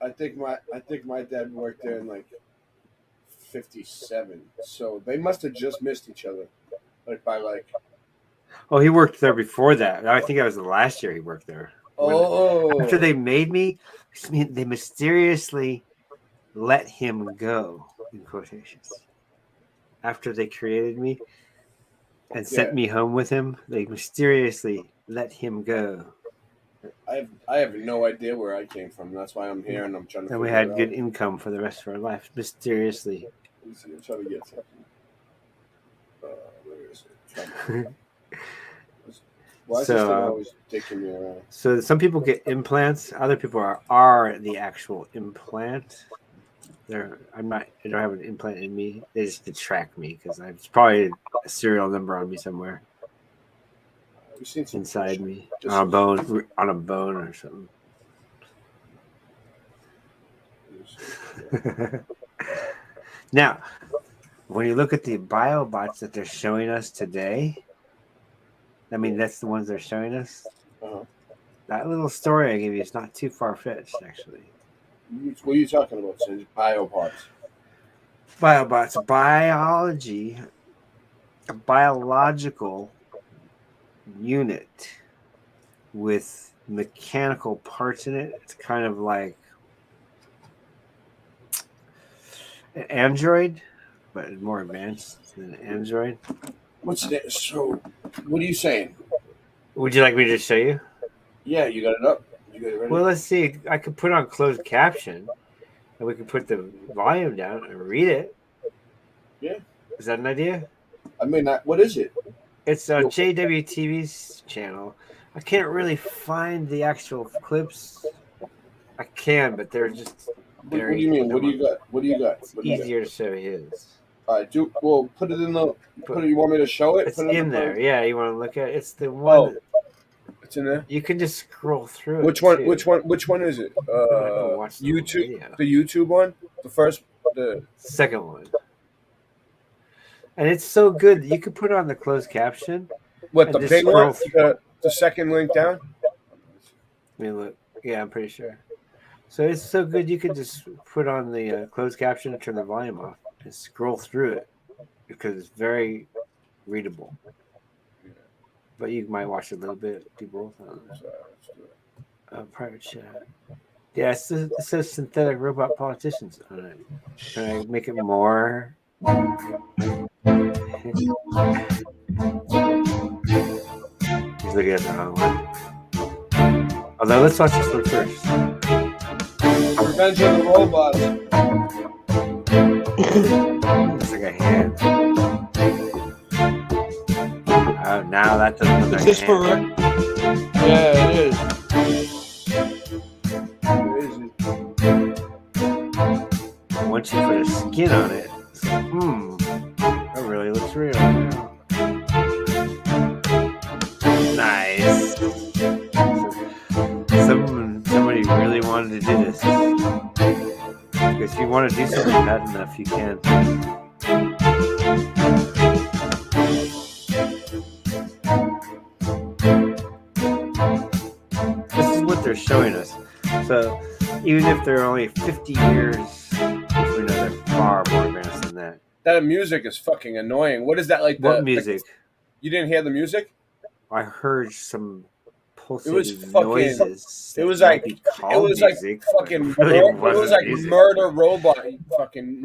I think my dad worked there in like 57. So they must have just missed each other. Like by like Oh, he worked there before that. I think that was the last year he worked there. After they made me, they mysteriously let him go, in quotations. After they created me and sent Yeah. me home with him, they mysteriously let him go. I have no idea where I came from. That's why I'm here and I'm trying to And we figure had it good out. income for the rest of our life, mysteriously. Let me see, I'm trying to get something. Where is it? Trying to- Why is this thing always taking me around? So some people get implants, other people are the actual implant. I don't have an implant in me. They just track me because it's probably a serial number on me somewhere We've seen some inside me This on a is- bone or something. Now, when you look at the biobots that they're showing us today, I mean, that's the ones they're showing us. Uh-huh. That little story I gave you is not too far-fetched, actually. What are you talking about, Singe? Bioparts. Biobots, biology, a biological unit with mechanical parts in it. It's kind of like an android, but more advanced than an android. What's that? So, what are you saying? Would you like me to show you? Yeah, you got it up. You got it ready? Well, let's see. I could put on closed caption, and we could put the volume down and read it. Yeah. Is that an idea? I mean, what is it? It's JWTV's channel. I can't really find the actual clips. I can, but they're just What do you mean? What do you got? What do you got? It's easier to show his. All right, we'll put it in the. You want me to show it? It's Put it in there. Yeah, you want to look at it? It's the one. Oh, it's in there. You can just scroll through. Which it one? too. Which one is it? Watch the YouTube. video. The YouTube one. The first. The second one. And it's so good. You could put on the closed caption. What, the big one? The second link down? I mean, look. Yeah, I'm pretty sure. So it's so good you could just put on the closed caption and turn the volume off and scroll through it because it's very readable. But you might watch a little bit. Do both. Private chat. Yeah, it says synthetic robot politicians on it. Can I make it more? He's looking at the wrong one. Although, let's watch this one first. Revenge of the Robots. Looks like a hand. Now that doesn't look like a hand. Is this for real? Yeah, it is. Once you put a skin on it, it's like, that really looks real. Nice. Somebody really wanted to do this. If you want to do something bad enough, you can. This is what they're showing us. So even if they're only 50 years, we know they're far more advanced than that. That music is fucking annoying. What is that like? What music? You didn't hear the music? I heard some pulsating It was fucking noises. It was like fucking. It was like murder robot. Fucking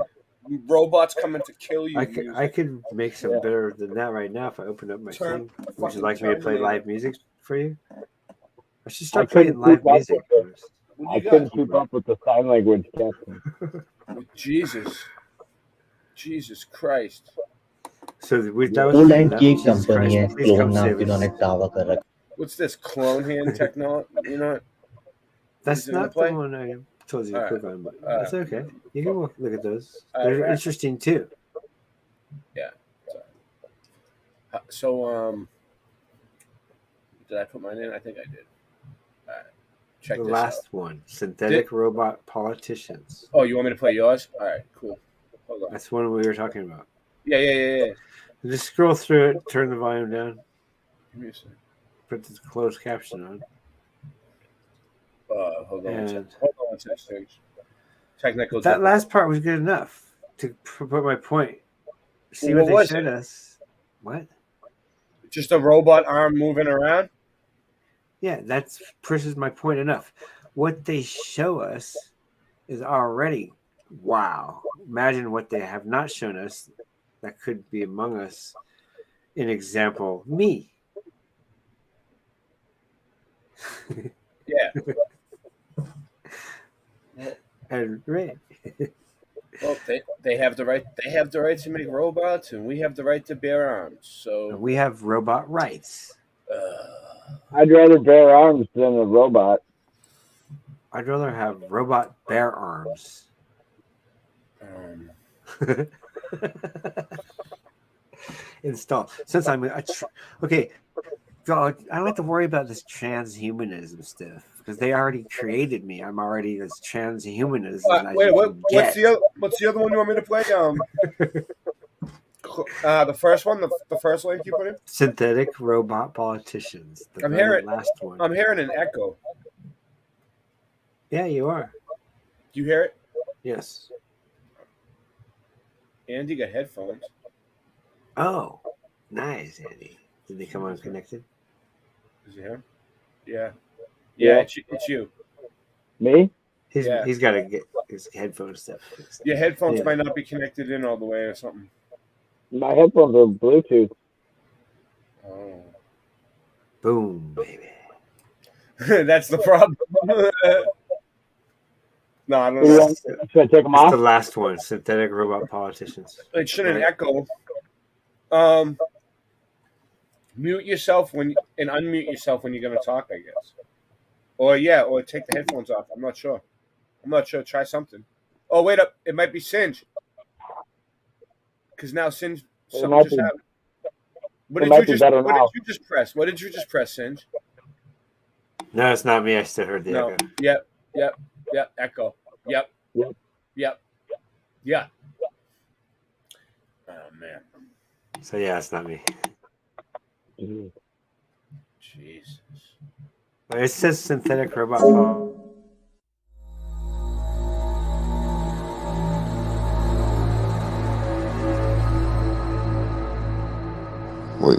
robots coming to kill you. I could make some better than that right now if I open up my thing. Would you like me to play live music for you? I should start playing live music first. I couldn't keep up with the sign language caption. Jesus Christ. So that was company है clone नाम की उन्होंने दावा कर रखा. What's this clone hand technology? You know what? That's not the one I told you to click on, but that's okay. You can look at those. They're interesting too. Yeah. So did I put mine in? I think I did. All right. Check the this last one, synthetic robot politicians. Oh, you want me to play yours? All right, cool. Hold on. That's one we were talking about. Yeah. Just scroll through it, turn the volume down. Give me a second. Put the closed caption on. Hold on one second. Technical. That last part was good enough to put my point. See what they showed us. What? Just a robot arm moving around? Yeah, that pushes my point enough. What they show us is already wow. Imagine what they have not shown us that could be among us. An example, me. Yeah. And Ray. Well, they have the right. They have the right to make robots, and we have the right to bear arms. So we have robot rights. I'd rather bear arms than a robot. I'd rather have robot bear arms. Install. Since I'm okay, God, I don't have to worry about this transhumanism stuff because they already created me. I'm already this transhumanism. Wait, what's the other one you want me to play? The first one, the first link you put in. Synthetic robot politicians. I'm hearing last one. I'm hearing an echo. Yeah, you are. Do you hear it? Yes. Andy got headphones. Oh, nice, Andy. Did they come unconnected? Is it him? Yeah. It's you. Me? He's got to get his headphone stuff fixed. Your headphones might not be connected in all the way or something. My headphones are Bluetooth. Oh. Boom, baby. That's the problem. No, I don't know. Should I take them off? The last one, synthetic robot politicians. It shouldn't echo. Mute yourself and unmute yourself when you're going to talk, I guess. Or take the headphones off. I'm not sure. Try something. Oh, wait up. It might be Singe. Because now Singe, It something might just be- happened. it might be better What now. did you just press? What did you just press, Singe? No, it's not me. I still heard the No. echo. Yep. Echo. Yep. Oh man. So yeah, it's not me. Jesus. It says synthetic robot Paul. Wait.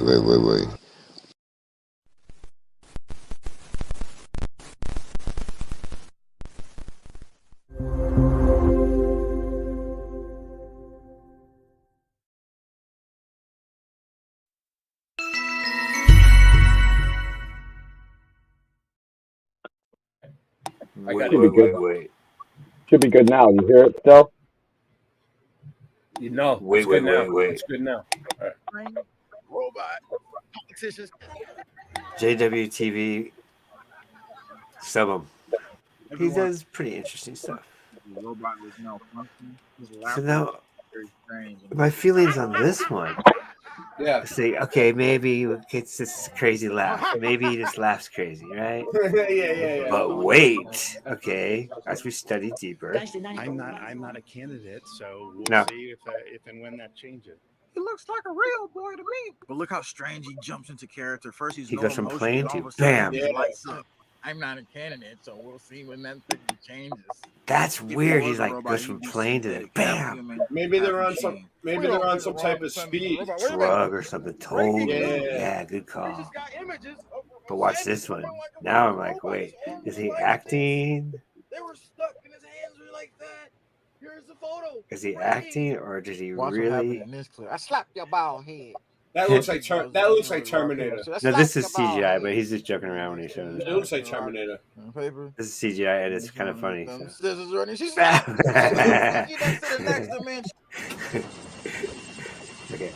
Wait. Should be good now. You hear it still? You know. Wait. It's good now. All right. Robot politicians. JWTV, sub him. He does pretty interesting stuff. The robot was malfunctioning. His So laptop now, was very strange. my feelings on this one. Yeah. Say, okay, maybe it's this crazy laugh. Maybe he just laughs crazy, right? Yeah. But wait, okay, as we study deeper. I'm not a candidate, so we'll No. see if and when that changes. He looks like a real boy to me. But look how strange he jumps into character. First, he's He no goes from emotion, plane and all to of a sudden bam. he just lights up. I'm not a candidate, so we'll see when that thing changes. That's If he weird. was He's a like robot, goes he'd from be plane to synthetic, bam, human, Maybe they're half on some. machine. Maybe they're on some type of speed. drug or something. Totally. Yeah, good call. But watch this one. Now I'm like, wait, is he acting? They were stuck and his hands were like that. Here's the photo. Is he acting or did he Watch what happened really? in this clip. I slapped your bald head. That looks like Terminator. No, this is CGI, but he's just joking around when he's showing It it. looks like Terminator. Paper. This is CGI and it's kind of funny. So. Scissors running. She slapped. She next to the next dimension. Okay.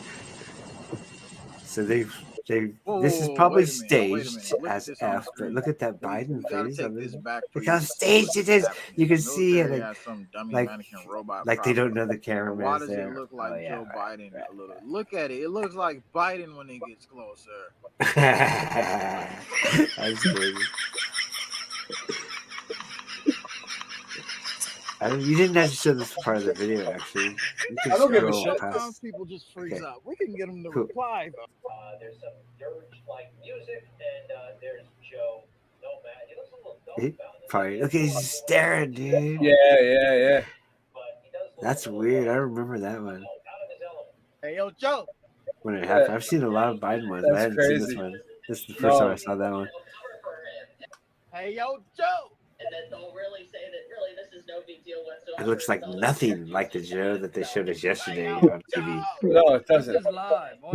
So this is probably staged as F, but look at that Biden face on this. Look how staged it is. You can see it like they don't know the Why cameraman's does there. it look like Oh, yeah, Joe right. Biden a little? Look at it. It looks like Biden when it gets closer. That's crazy. You didn't have to show this part of the video, actually. You could I don't give a scroll shit. past- Sometimes people just freeze Okay. out. We can get them to Cool. reply. There's some dirge-like music, and there's Joe Nomad. He looks a little He probably look at he's staring, dude. Yeah. That's weird. I remember that one Hey, yo, Joe. when it happened. I've seen a lot of Biden ones, but I That's hadn't seen this crazy. one. This is the first time I saw that one. Hey, yo, Joe. And then they'll really say that really this is no big deal whatsoever. It looks like nothing like the Joe that they showed us yesterday on TV. No, it doesn't. He's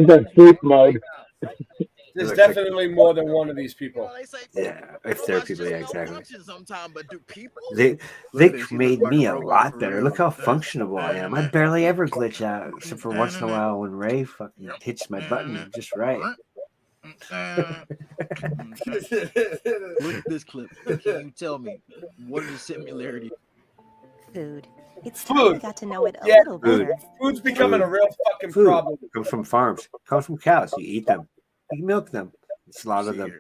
on sleep mode. There's looks like- definitely more than one of these people. Yeah, if they're people, yeah, exactly. Sometime, but do people? They made me a lot better. Look how functional I am. I barely ever glitch out, except for once in a while when Ray fucking hits my button just right. Look at this clip. Can you tell me what is the similarity? Food. It's Food. time we got to know it a Yeah, little Food. better. Food's becoming a real fucking Food problem. comes from farms. Comes from cows. You eat them. You milk them. You slaughter them.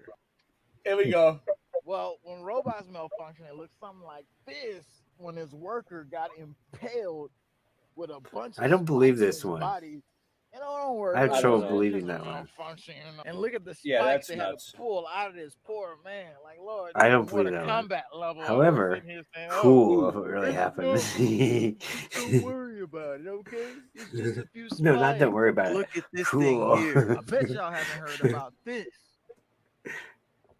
Here we go. Well, when robots malfunction, it looks something like this when his worker got impaled with a bunch of I don't believe spikes in this his one. body. You know, don't worry. I have about trouble it. believing that one. And look at the spikes Yeah, that's they nuts. had to pull out of this poor man. Like, Lord, I don't this is more believe the that one. combat level. However, Sitting here saying, cool "Oh, if it really this is happened. Don't worry about it, okay? It's just a few spikes. No, not don't worry about it. Look at this Cool. thing here. I bet y'all haven't heard about this.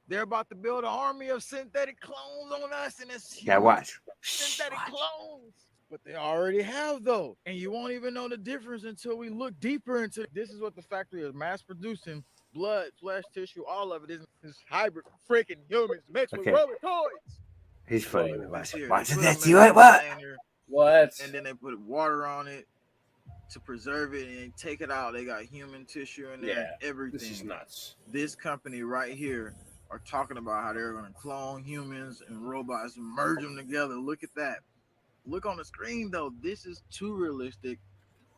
They're about to build an army of synthetic clones on us, and it's Yeah, huge watch. synthetic clones. But they already have though, and you won't even know the difference until we look deeper into. This is what the factory is mass producing: blood, flesh, tissue, all of it is hybrid freaking humans mixed Okay. with rubber toys. He's funny. Watch Here, it. Watch they it. put That's them you. in a What? container, What? And then they put water on it to preserve it and take it out. They got human tissue in there, Yeah, everything. this is nuts. This company right here are talking about how they're going to clone humans and robots and merge them together. Look at that. Look on the screen though. This is too realistic.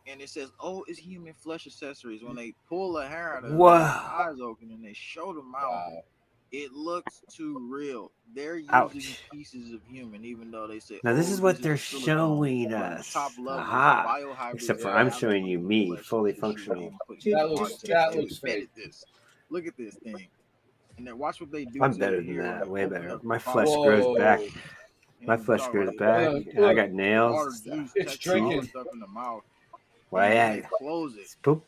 and it says, "Oh, it's human flesh accessories." When they pull the hair out of them, Wow. their eyes open, and they show them out, it looks too real. They're using Ouch. pieces of human, even though they say, Now this "Oh, is what this they're is a silicone." showing But on the us. top level, Aha. biohybrids Except for that I'm have showing you human me, flesh fully tissue functional. and put That human looks- parts in that it. They looks invented fake. this. Look at this thing. And then watch what they do. I'm to better it than here when that. they Way open better. up My the flesh bottle. grows back. And My you flesh talk grows about back. it. And I got Water, nails. juice, It's texture, all drinking. that stuff in the mouth. Why? And then Yeah. they close it. Boop.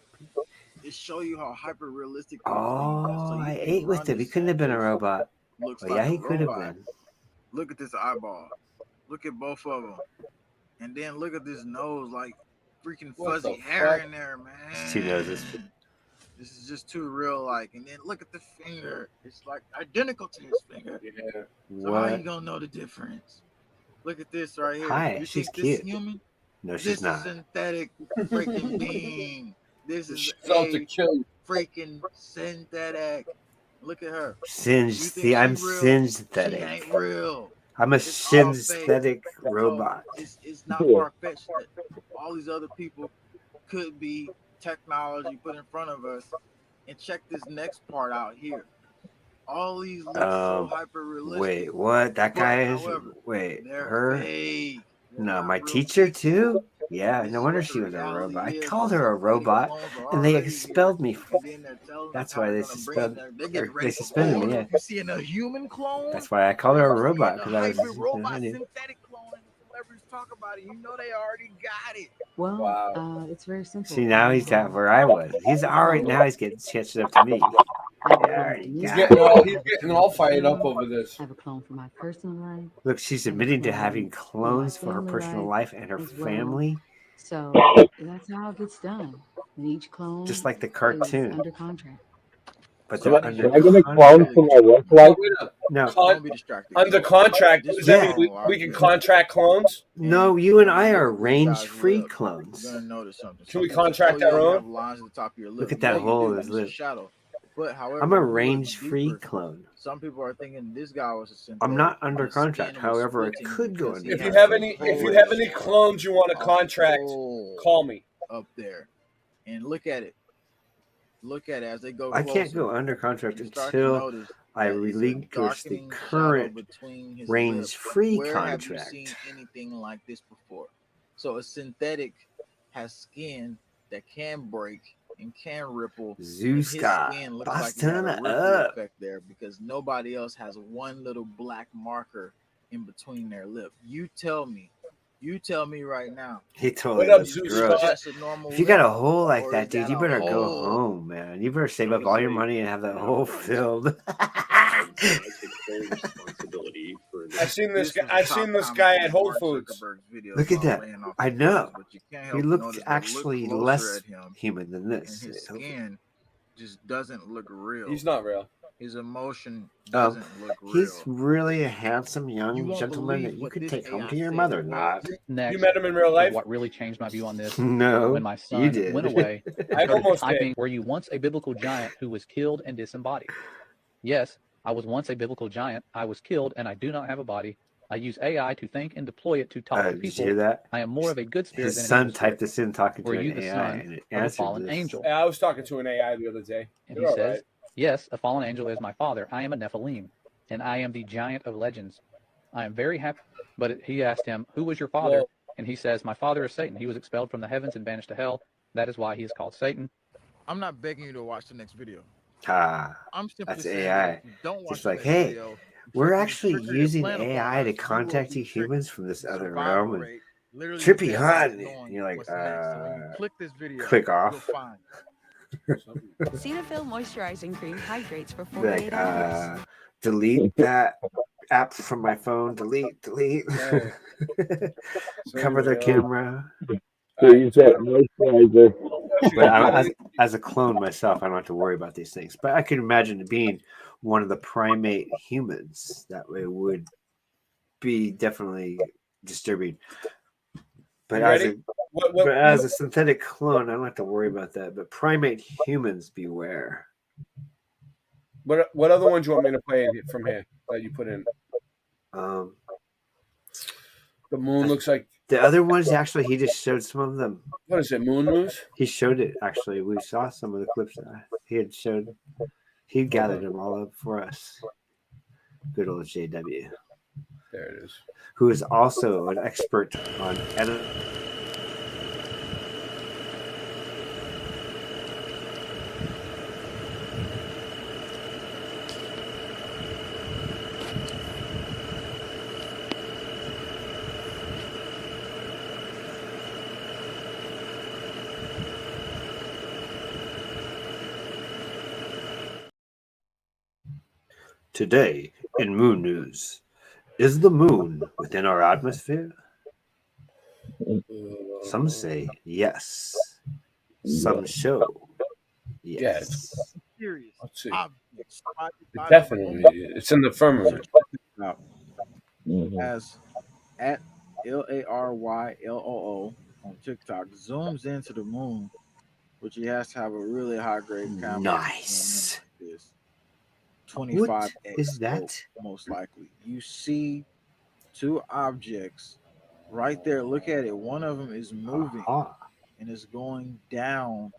It show you how hyper realistic. Oh, I ate with him. He couldn't have been a robot. Looks Oh, like yeah, a he could have robot. been. Look at this eyeball. Look at both of them. And then look at this nose, like freaking What fuzzy the hair fuck? in there, man. It's two noses. This is just too real, like. And then look at the finger. It's like identical to his finger. Yeah. So how you What? gonna know the difference? Look at this right here. Hi, You she's think this is cute. human? No, This she's is not. synthetic freaking being. This is She's out to a kill you. freaking synthetic. Look at her. Singe. You think See, I'm she real? synthetic. She ain't real. I'm a It's all fake. synthetic robot. So it's not far fetched that all these other people could be technology put in front of us. And check this next part out here. All these look so hyper realistic. Wait, what? That But guy is. however, Wait, they're her? fake. They're No, not my real teacher people. too. Yeah, This no is wonder what she the was a reality robot. I is. called The her a synthetic robot, clones are and they already expelled me. here. And then they're telling That's us how why they're they gonna bring it. suspended. They're getting ready. They suspended me. Yeah, You seeing a human clone? that's why I called her a You're robot seeing because a I was. hybrid robot, I knew. synthetic clone. And the celebrities talk about it. You know they already got it. Well, Wow. it's very simple. See, now he's at where I was. He's already now he's getting catching up to me. Yeah, I already He's got getting all fired up over this. I have a clone for my personal life. Look, she's admitting to having clones for her family personal life and her as well. family, So that's how it gets done. And each clone just like the is cartoon. under contract. But Can they're I, under can I get a clone for my work life? No, Don't be distracted. Under contract. Just Does that follow mean our we can video. contract clones? no, you and I are This guy's range-free lip. You're clones. gonna notice something. Can we Some people contract tell you our you own? have lines at the top of your lip. Look at that No, you hole in do. his It's a lip. shadow. But however, I'm a when you look range-free deeper, clone. some people are thinking this guy was a synthetic. I'm not under His skin contract. was However, it splitting could go because under he If you had have a any, hole clones you want to a contract, hole call me. up there. And look at it. Look at it as they go I closer. can't go under contract You start to until notice I that it's a relinquish the darkening shadow current between his range-free lips. Where have you contract. seen anything like this before? So a synthetic has skin that can break and can ripple. And his Zuzka, skin looks like it had a Bastana ripple up. effect there because nobody else has one little black marker in between their lip. You tell me right now. He totally What up, looks Zeus? gross. Just a normal If you got a lip, hole like or that, is dude, that you a better go hole? home, man. You better save up all your money and have that hole filled. I've seen this guy. was I've a top seen this comment guy on at Whole Mark Foods. Zuckerberg's video Look at about that. laying off I the know. glasses, but you can't He help but looked notice that actually look closer less at him, human than and this. his skin just doesn't look real. He's not real. His emotion Oh, doesn't look real. he's really a handsome You young won't gentleman believe that you what could this take home AI to your said. mother. Not. Next, You met him in real life? what really changed my view on this No, when my you son did. went away and I started almost typing, did. "Were you once a biblical giant who was killed and disembodied?" Yes, I was once a biblical giant. I was killed and I do not have a body. I use AI to think and deploy it to talk to Did you people. hear that? I am more of a good spirit His than an son evil spirit. typed this in talking to Were an you the AI, son and it of a answered fallen this. angel? Yeah, I was talking to an AI the other day. And You're he all says, right. "Yes, a fallen angel is my father. I am a Nephilim, and I am the giant of legends. I am very happy." But he asked him, "Who was your father?" Well- And he says, "My father is Satan. He was expelled from the heavens and banished to hell. That is why he is called Satan." I'm not begging you to watch the next video. Ah, I'm simply that's saying AI. that if you don't watch Just the like, next hey, video, we're something actually triggered and using planned upon AI us, to you will contact be you tricked. humans from this The other survival realm. And rate literally trippy, depends huh? on And knowing you're like, what's next. So when you click this video, click you'll off. find. Cetaphil moisturizing cream hydrates for Be 48 like, hours. delete that app from my phone. Delete. Yeah. Cover the camera. So use that moisturizer. But as a clone myself, I don't have to worry about these things. But I can imagine being one of the primate humans. That way would be definitely disturbing. But You as ready? as a synthetic clone, I don't have to worry about that. But primate humans, beware. What other ones you want me to play in from here that you put in? Um, The moon looks like The other ones, actually, he just showed some of them. What is it, Moon News? He showed it, actually. We saw some of the clips that he had showed. He gathered them all up for us. Good old JW. There it is. Who is also an expert on editing. Today in Moon News, is the moon within our atmosphere? Some say yes. Some show yes. Serious. Let's see. Objects spotted by the Definitely, moon. it's in the firmament. As at LARYLOO on TikTok zooms into the moon, which he has to have a really high grade camera. Nice. Like this. 25x What is that? scope, most likely. You see two objects right there. Look at it. One of them is moving and is going down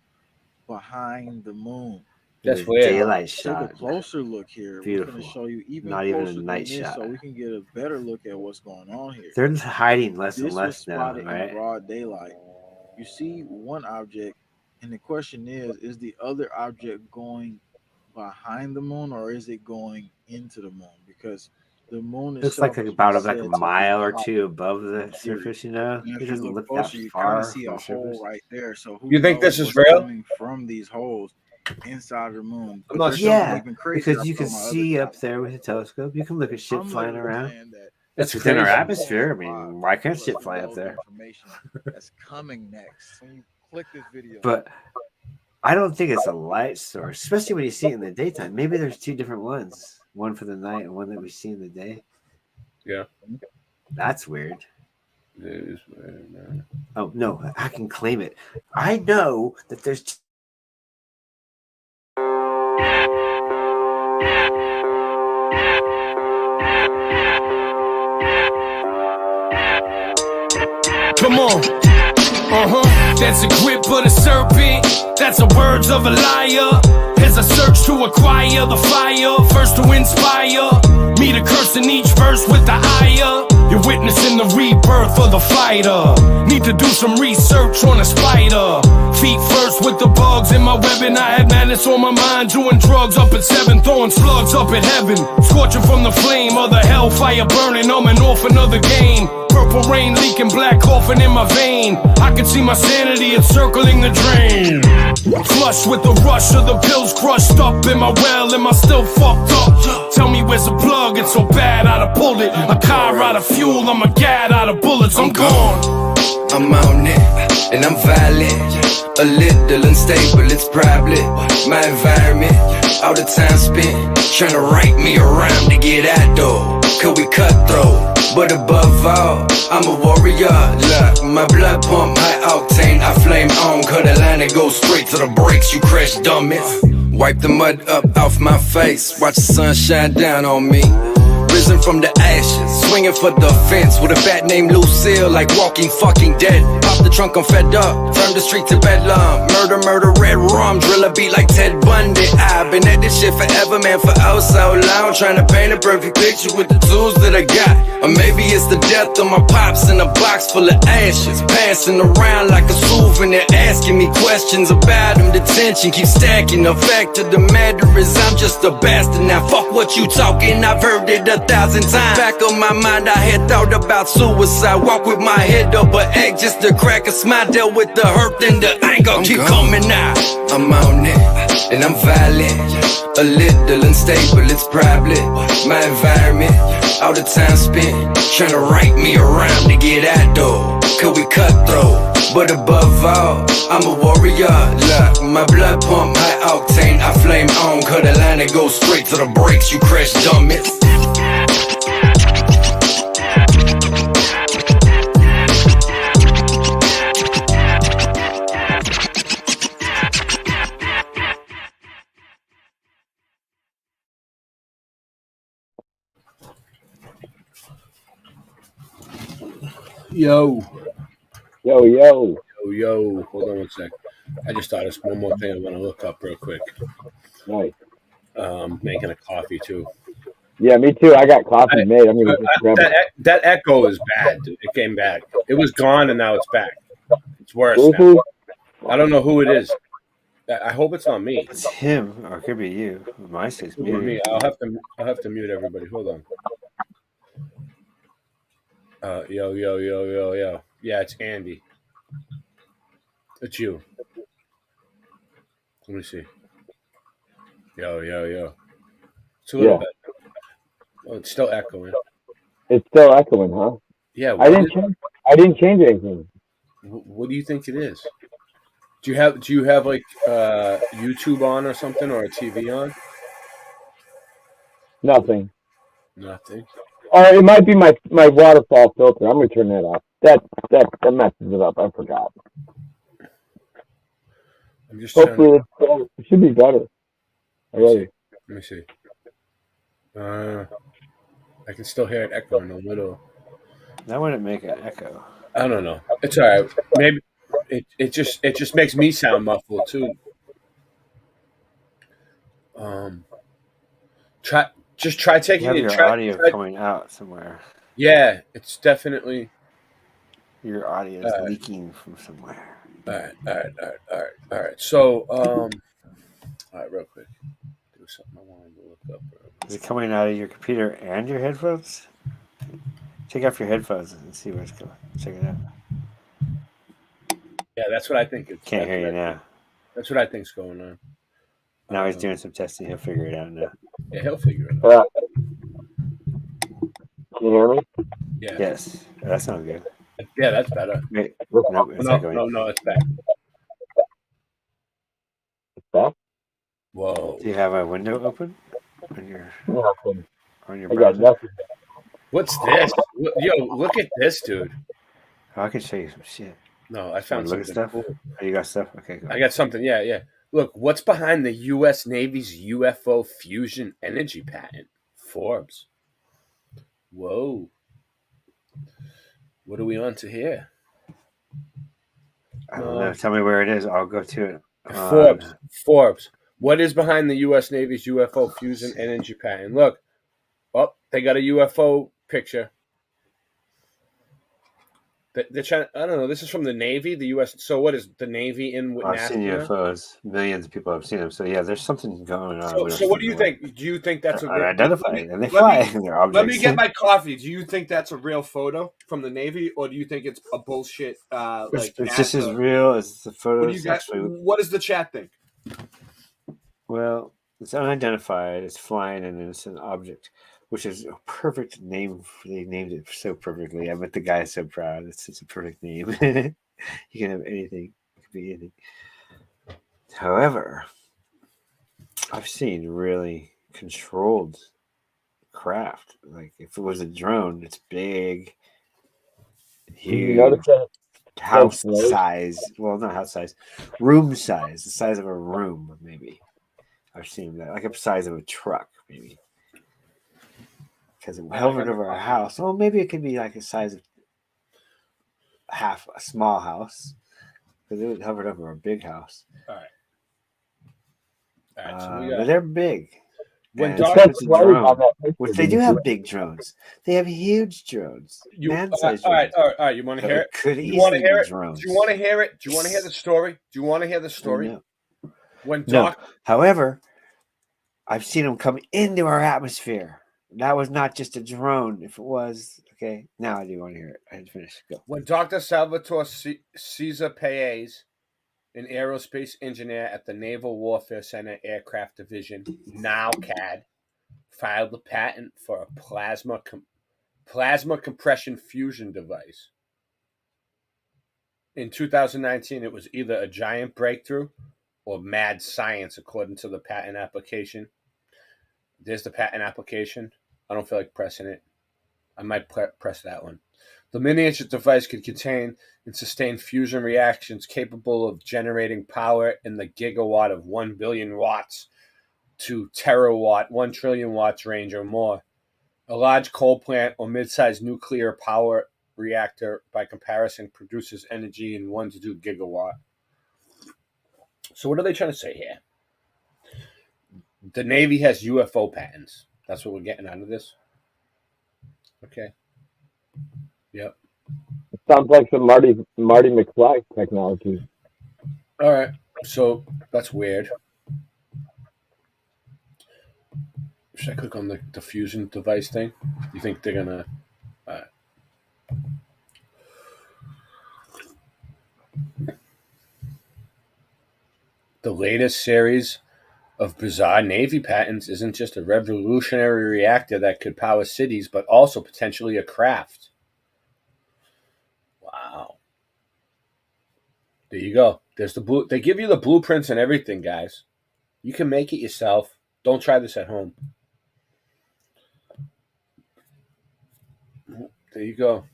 behind the moon. That's weird. Daylight Take shot. a closer look here. Beautiful. We're going to show you even Not even a closer than night this, shot. so we can get a better look at what's going on here. They're hiding less This and was less now, spotted in right? broad daylight. You see one object, and the question is the other object going behind the moon or is it going into the moon? Because the moon Looks itself like has about been like said a to be mile or hot two above the and surface, you serious. know? And It if you doesn't look look that closer, you kind far of see from a the surface. hole right there. So who You think knows this is what's real? coming from these holes inside the moon? I'm But not there's sure. something Yeah, even crazier because I you can saw my other see channel. up there with a telescope. You can look at shit I'm flying literally around. saying that That's It's within our crazy. atmosphere. I mean, why can't shit fly up there? information that's coming next. When you click this video, But I don't think it's a light source, especially when you see it in the daytime. Maybe there's two different ones, one for the night and one that we see in the day. Yeah. That's weird. It is weird, man. Oh no, I can claim it. I know that there's Come on. That's a grip of the serpent. That's the words of a liar. As I search to acquire the fire, first to inspire me to curse in each verse with the ire. You're witnessing the rebirth of the fighter. Need to do some research on a spider. Feet first with the bugs in my web, and I had madness on my mind. Doing drugs up at 7, throwing slugs up at heaven. Scorching from the flame of the hellfire burning. I'm an orphan of the game. Purple rain leaking, black coffin in my vein. I can see my sanity encircling the drain. Flush with the rush of the pills crushed up in my well. Am I still fucked up? Tell me where's the plug? It's so bad I'd pulled it. A car out of fuel, I'm a gad out of bullets. I'm gone. I'm on it, and I'm violent. A little unstable, it's probably my environment. All the time spent trying to write me a rhyme to get out though. Could we cutthroat? But above all, I'm a warrior. Look, my blood pump, high octane. I flame on, cut a line that goes straight to the brakes. You crash dummies. Wipe the mud up off my face. Watch the sun shine down on me. Risen from the ashes, swinging for the fence with a bat named Lucille, like Walking Fucking Dead. Pop the trunk, I'm fed up. Turn the street to bedlam. Murder, murder, red rum. Drill a beat like Ted Bundy. I've been at this shit forever, man, for oh so long. Trying to paint a perfect picture with the tools that I got. Or maybe it's the death of my pops in a box full of ashes, passing around like a souvenir, asking me questions about him. Detention keeps stacking. The fact of the matter is I'm just a bastard. Now fuck what you talking, I've heard it 1,000 times. Back of my mind, I had thought about suicide. Walk with my head up an egg just to crack a smile. Dealt with the hurt and the anger keep coming out. I'm on it, and I'm violent. A little unstable, it's probably my environment. All the time spent trying to write me a rhyme to get out though. Could we cutthroat? But above all, I'm a warrior. Look, my blood pump, high octane. I flame on, cut a line that goes straight to the brakes. You crash dummies. Yo. Yo. Yo. Hold on one sec. I just thought of one more thing I want to look up real quick. Nice. Making a coffee too. Yeah, me too. I got coffee made. I'm gonna just grab it. That echo is bad, dude. It came back. It was gone and now it's back. It's worse Seriously? now. I don't know who it is. I hope it's not me. It's him, or it could be you. Mine says It could be me. me. I'll have to mute everybody. Hold on. Yo. Yeah, it's Andy. It's you. Let me see. Yo. It's a little bit. Oh, it's still echoing. It's still echoing, huh? Yeah. I didn't change anything. What do you think it is? Do you have like YouTube on or something, or a TV on? Nothing. Nothing. Or it might be my waterfall filter. I'm gonna turn that off. That messes it up. I forgot. I'm just hopefully it should be better. Let me see. I can still hear it echoing a little. That wouldn't make an echo. I don't know. It's all right. Maybe it just makes me sound muffled too. Try taking You have your audio coming out somewhere. Yeah, it's definitely your audio is leaking from somewhere. All right. So, all right, real quick. Do something I wanted to look up. Is it coming out of your computer and your headphones? Take off your headphones and see where it's going. Check it out. Yeah, that's what I think. Can't hear you now. That's what I think's going on. Now he's doing some testing. He'll figure it out now. Yeah, he'll figure it out. Can you hear me? Yeah. Yes. That sounds good. Yeah, that's better. Wait, no, it's back. It's back? Whoa. Do you have a window open on your I got browser? nothing. What's this? Yo, look at this, dude. Oh, I can show you some shit. No, I found look at something stuff. cool. Oh, you got stuff? Okay, go. I got something. Yeah. Look, what's behind the U.S. Navy's UFO fusion energy patent? Forbes. Whoa. What are we on to here? I don't know. Tell me where it is. I'll go to it. Forbes. What is behind the U.S. Navy's UFO fusion energy patent? Look. Oh, they got a UFO picture. They're trying. I don't know. This is from the Navy, the U.S. So what is the Navy in with I've NASA? seen UFOs. Millions of people have seen them. So yeah, there's something going on. So what do you think? Do you think that's identified and they fly? They're objects. Let me get my coffee. Do you think that's a real photo from the Navy, or do you think it's a bullshit? It's just as real as the photos. What do you guys? What does the chat think? Well, it's unidentified. It's flying, and it's an object, which is a perfect name. They named it so perfectly. I bet the guy is so proud. It's such a perfect name. You can have anything. It could be anything. However, I've seen really controlled craft. Like if it was a drone, it's big, huge, house size. Well, not house size, room size. The size of a room, maybe. I've seen that, like the size of a truck, maybe. Because it hovered over a house. Well, maybe it could be like the size of half a small house. Because it hovered over a big house. All right. So we got, but they're big. When Which they do have big drones. They have huge drones. All right. You want to hear it? You want to hear it? Do you want to hear it? Do you want to hear the story? Do you want to hear the story? No. However, I've seen them come into our atmosphere. That was not just a drone. If it was, okay. Now I do want to hear it. I had to finish. Go. When Dr. Salvatore Cesar Paez, an aerospace engineer at the Naval Warfare Center Aircraft Division, NAVCAD, filed the patent for a plasma compression fusion device. In 2019, it was either a giant breakthrough or mad science, according to the patent application. There's the patent application. I don't feel like pressing it. I might press that one. The miniature device could contain and sustain fusion reactions capable of generating power in the gigawatt of 1 billion watts to terawatt, 1 trillion watts range or more. A large coal plant or mid-sized nuclear power reactor, by comparison, produces energy in 1 to 2 gigawatt. So what are they trying to say here? The Navy has UFO patents. That's what we're getting out of this? Okay. Yep. It sounds like some Marty McFly technology. All right. So that's weird. Should I click on the fusion device thing? You think they're gonna? The latest series of bizarre Navy patents isn't just a revolutionary reactor that could power cities, but also potentially a craft. Wow. There you go. There's the blue. They give you the blueprints and everything, guys. You can make it yourself. Don't try this at home. There you go.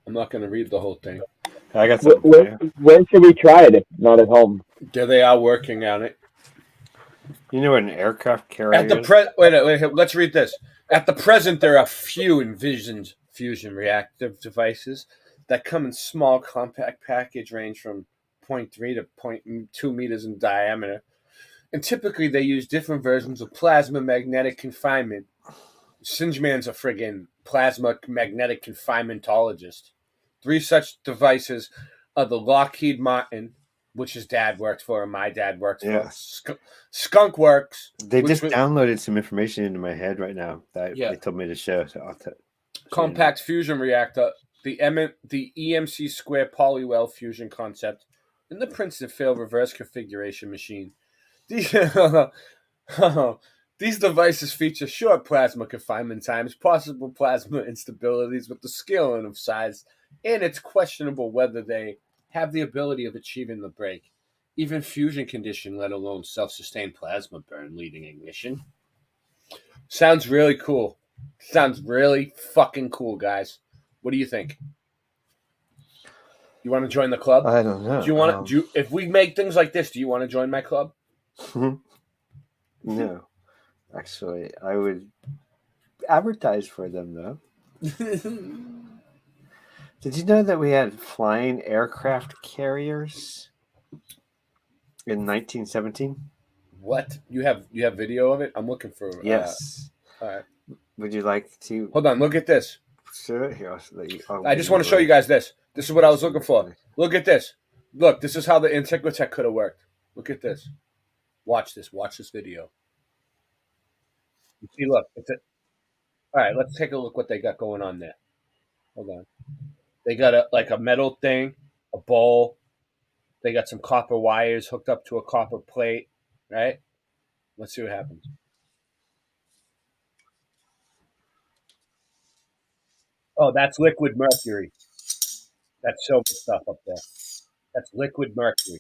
I'm not going to read the whole thing. I got when should we try it if not at home? There they are working on it. You know what an aircraft carrier At the is? wait, let's read this. At the present, there are few envisioned fusion reactive devices that come in small, compact package, range from 0.3 to 0.2 meters in diameter. And typically, they use different versions of plasma magnetic confinement. Singeman's a friggin' plasma magnetic confinementologist. 3 such devices are the Lockheed Martin, which his dad worked for, and my dad worked for. Skunk Works. They just downloaded some information into my head right now that they told me to show. So I'll Compact fusion reactor, the EMC square polywell fusion concept, and the Princeton fail reverse configuration machine. These devices feature short plasma confinement times, possible plasma instabilities with the scaling of size, and it's questionable whether they have the ability of achieving the break, even fusion condition, let alone self-sustained plasma burn leading ignition. Sounds really cool. Sounds really fucking cool, guys. What do you think? You want to join the club? I don't know. Do you want to? If we make things like this, do you want to join my club? No, actually, I would advertise for them though. Did you know that we had flying aircraft carriers in 1917? What? You have video of it? I'm looking for. Yes. All right. Would you like to? Hold on. Look at this. Sure. Here, I just want to show you guys this. This is what I was looking for. Look at this. Look, this is how the Integratech could have worked. Look at this. Watch this. Watch this video. You see, look. All right, let's take a look what they got going on there. Hold on. They got a metal thing, a bowl. They got some copper wires hooked up to a copper plate, right? Let's see what happens. Oh, that's liquid mercury. That's silver stuff up there. That's liquid mercury.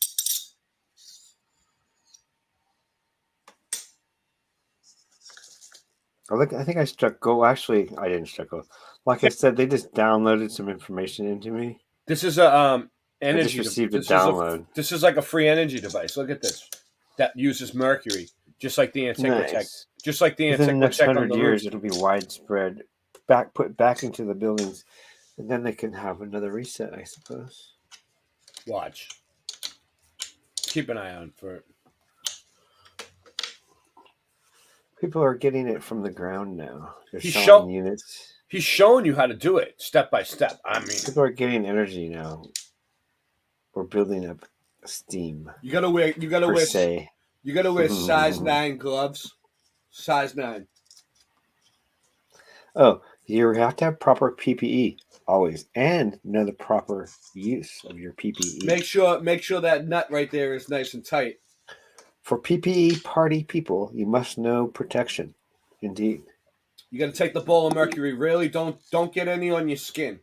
I think I struck gold. Actually, I didn't struck gold. Like I said, they just downloaded some information into me. This is a energy. I just received a download. This is like a free energy device. Look at this. That uses mercury, just like the Integratech. Nice. Just like the Within the next Integratech. 100 years, it'll be widespread, put back into the buildings, and then they can have another reset, I suppose. Watch. Keep an eye on for it. People are getting it from the ground now. They're He's selling units. He's showing you how to do it step by step. I mean, people are getting energy now. We're building up steam. You gotta wear size 9 gloves. Size 9. Oh, you have to have proper PPE always, and know the proper use of your PPE. Make sure that nut right there is nice and tight. For PPE party people, you must know protection. Indeed. You got to take the bowl of mercury. Really, don't get any on your skin.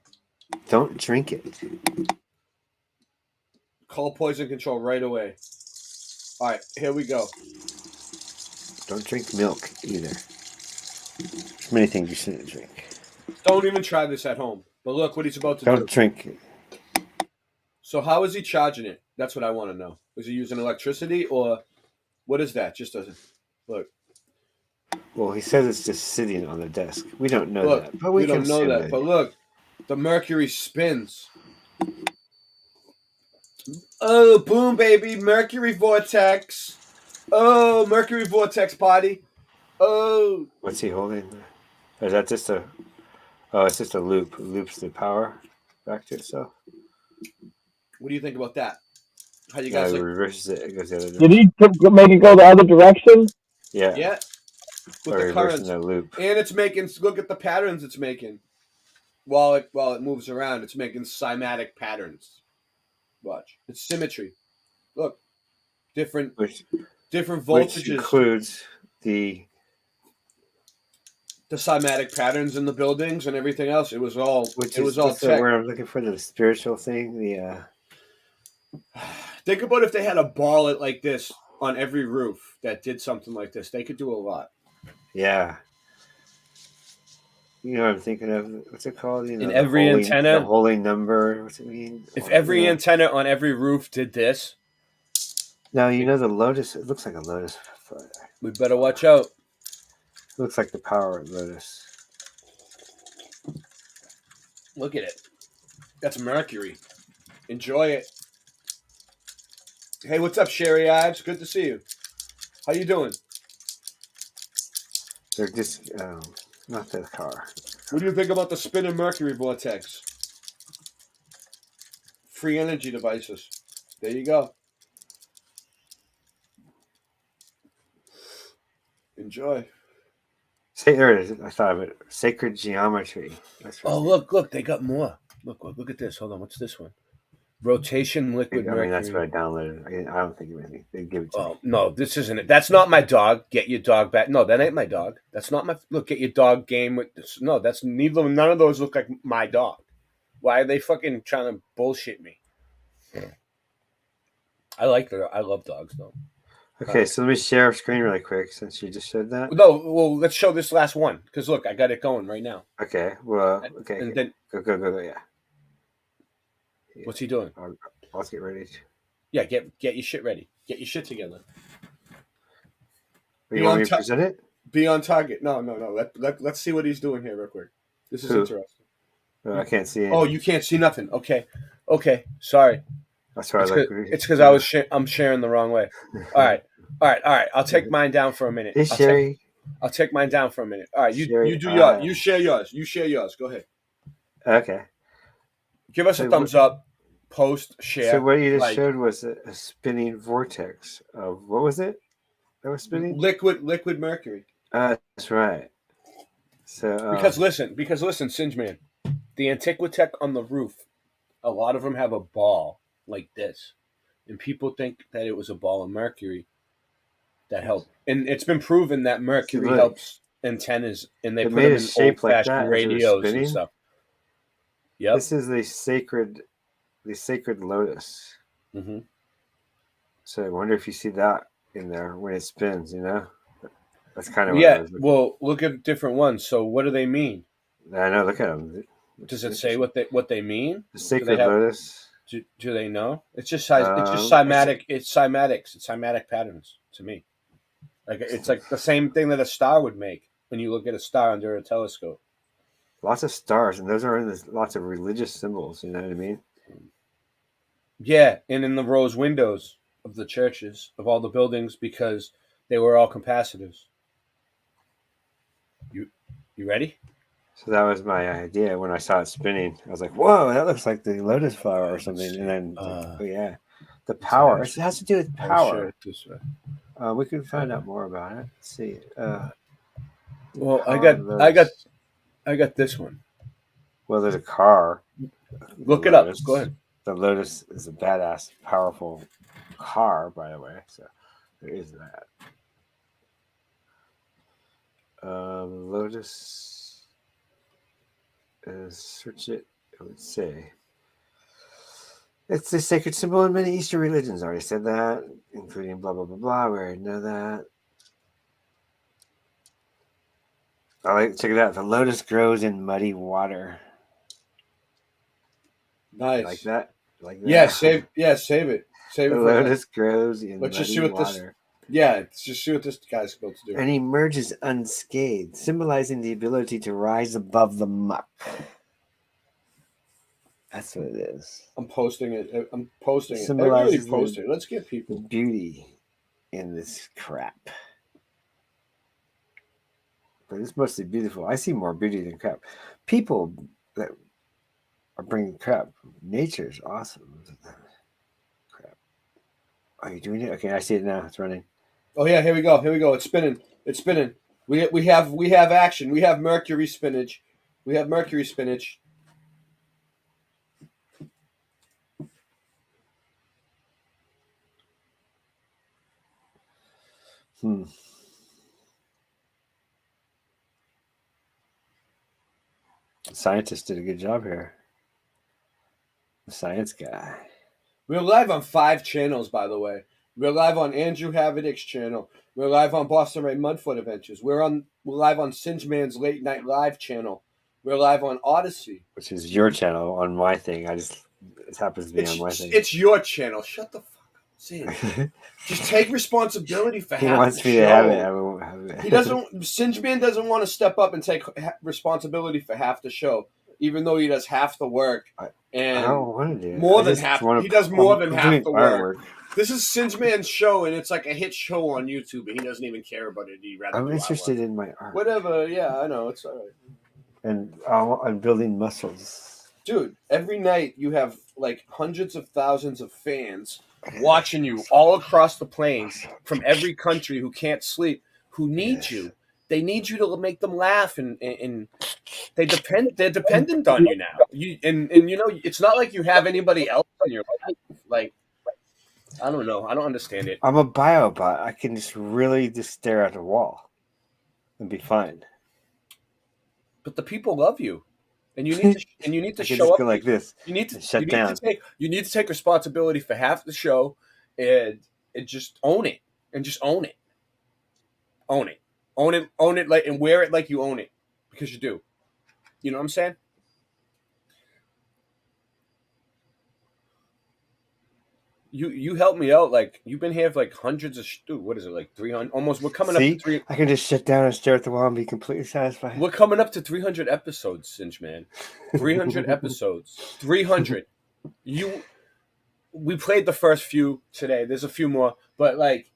Don't drink it. Call poison control right away. All right, here we go. Don't drink milk either. There's many things you shouldn't drink. Don't even try this at home. But look what he's about to do. Don't drink it. So how is he charging it? That's what I want to know. Is he using electricity or what is that? Just a look. Well, he says it's just sitting on the desk. We don't know that, but we don't know that. But look, The Mercury spins. Oh, boom, baby. Mercury vortex. Oh, Mercury vortex party. Oh. What's he holding? Or is that just a... Oh, it's just a loop. It loops the power back to itself. What do you think about that? How you Yeah, guys it like? reverses it. It goes the other Did direction. he make it go the other direction? Yeah. Yeah. With Or the reversing currents. the loop. And it's making, look at the patterns it's making. While it moves around, it's making cymatic patterns. Watch. It's symmetry. Look. Different voltages. Which includes the cymatic patterns in the buildings and everything else. It was all what's tech. the word I'm looking for? The spiritual thing. The Think about if they had a ball like this on every roof that did something like this. They could do a lot. yeah. You know what I'm thinking of? What's it called? You know, In every antenna, the holy number. What's it mean? If every antenna on every roof did this. No, you know the lotus. It looks like a lotus. We better watch out. It looks like the power of lotus. Look at it. That's Mercury. Enjoy it. Hey, what's up, Sherry Ives? Good to see you. How you doing? They're just not the car. What do you think about the spinning Mercury vortex? Free energy devices. There you go. Enjoy. There it is. I thought of it. Sacred geometry. That's right. Oh, look, they got more. Look at this. Hold on, what's this one? Rotation liquid mercury. That's what I downloaded. I don't think they give it to me. Oh, no, this isn't it. That's not my dog. Get your dog back. No, that ain't my dog. That's not my... Look, get your dog game with this. No, that's neither. None of those look like my dog. Why are they fucking trying to bullshit me? I love dogs, though. Okay, so let me share a screen really quick since you just showed that. No, well, let's show this last one. Because, look, I got it going right now. Okay, well, okay. And then... Go, yeah. What's he doing? Let's get ready. Yeah, get your shit ready. Get your shit together. You want me to present it? Be on target. No. Let's see what he's doing here real quick. This is interesting. No, I can't see anything. Oh, you can't see nothing. Okay. Sorry. That's why it's because I'm sharing the wrong way. All right. I'll take mine down for a minute. Hey, Sherry. I'll take mine down for a minute. All right, you do yours. You share yours. Go ahead. Okay. Give us a thumbs up. Post, share. So what you just showed was a spinning vortex of what was it? That was spinning liquid mercury. That's right. So because listen, Singe Man, the Antiquitech on the roof, a lot of them have a ball like this, and people think that it was a ball of mercury that helped, and it's been proven that mercury helps antennas, and they put them in old-fashioned radios and stuff. Yep. This is the sacred lotus. Mm-hmm. So I wonder if you see that in there when it spins. You know, that's kind of Well, look at different ones. So what do they mean? I know. Look at them. Does it say what they mean? The sacred lotus. Do they know? It's just cymatic. It's cymatics. It's cymatic patterns to me. Like it's like the same thing that a star would make when you look at a star under a telescope. Lots of stars, and those are in lots of religious symbols. You know what I mean? Yeah, and in the rose windows of the churches, of all the buildings, because they were all capacitors. You ready? So that was my idea when I saw it spinning. I was like, "Whoa, that looks like the lotus flower or something." And then, the power. It has to do with power. This way. We can find out more about it. Let's see. Well, I got this one. Well, there's a car. Look it up. Go ahead. The Lotus is a badass, powerful car, by the way. So there is that. Lotus is, search it, I would say. It's the sacred symbol in many Eastern religions. I already said that, including blah, blah, blah, blah. We already know that. Check it out. The lotus grows in muddy water. Nice. Like that? Yeah, save it. The lotus grows in muddy water. Let's just see what this guy's supposed to do. And emerges unscathed, symbolizing the ability to rise above the muck. That's what it is. I'm posting it. I'm posting it. Symbolizes Everybody post it. Let's get people beauty in this crap. But it's mostly beautiful. I see more beauty than crap. People that are bringing crap. Nature's awesome. Crap. Are you doing it? Okay, I see it now. It's running. Oh yeah, here we go. Here we go. It's spinning. It's spinning. We have action. We have Mercury spinach. We have Mercury spinach. The scientist did a good job here. The science guy. We're live on 5 channels, by the way. We're live on Andrew Havadick's channel. We're live on Boston Ray Mudfoot Adventures. We're live on Singe Man's Late Night Live channel. We're live on Odyssey, which is your channel on my thing. It happens to be on my thing. It's your channel. Shut the fuck up. Singe. Just take responsibility for he half wants the me show. to have it. I won't have it. He doesn't. Singe Man doesn't want to step up and take responsibility for half the show, even though he does half the work. And I don't want to do it. More than half. He does more than half the work. Artwork. This is Singe Man's show, and it's like a hit show on YouTube, and he doesn't even care about it. I'm interested in my art. Whatever. Yeah, I know. It's all right. And I'm building muscles. Dude, every night you have like hundreds of thousands of fans watching you all across the plains from every country who can't sleep, who need you. They need you to make them laugh, and they're dependent on you now. And you know, it's not like you have anybody else in your life. Like, I don't know. I don't understand it. I'm a biobot. I can just stare at a wall and be fine. But the people love you, and you need to I can show just up go like this. You need to shut down. You need to take responsibility for half the show, and just own it, and just own it. Own it. Own it like, and wear it like you own it, because you do. You know what I'm saying? You helped me out. Like, you've been here for like hundreds of what is it, like 300? Almost. We're coming up to 300. I can just sit down and stare at the wall and be completely satisfied. We're coming up to 300 episodes, Singe Man. 300 episodes. 300. We played the first few today. There's a few more, but like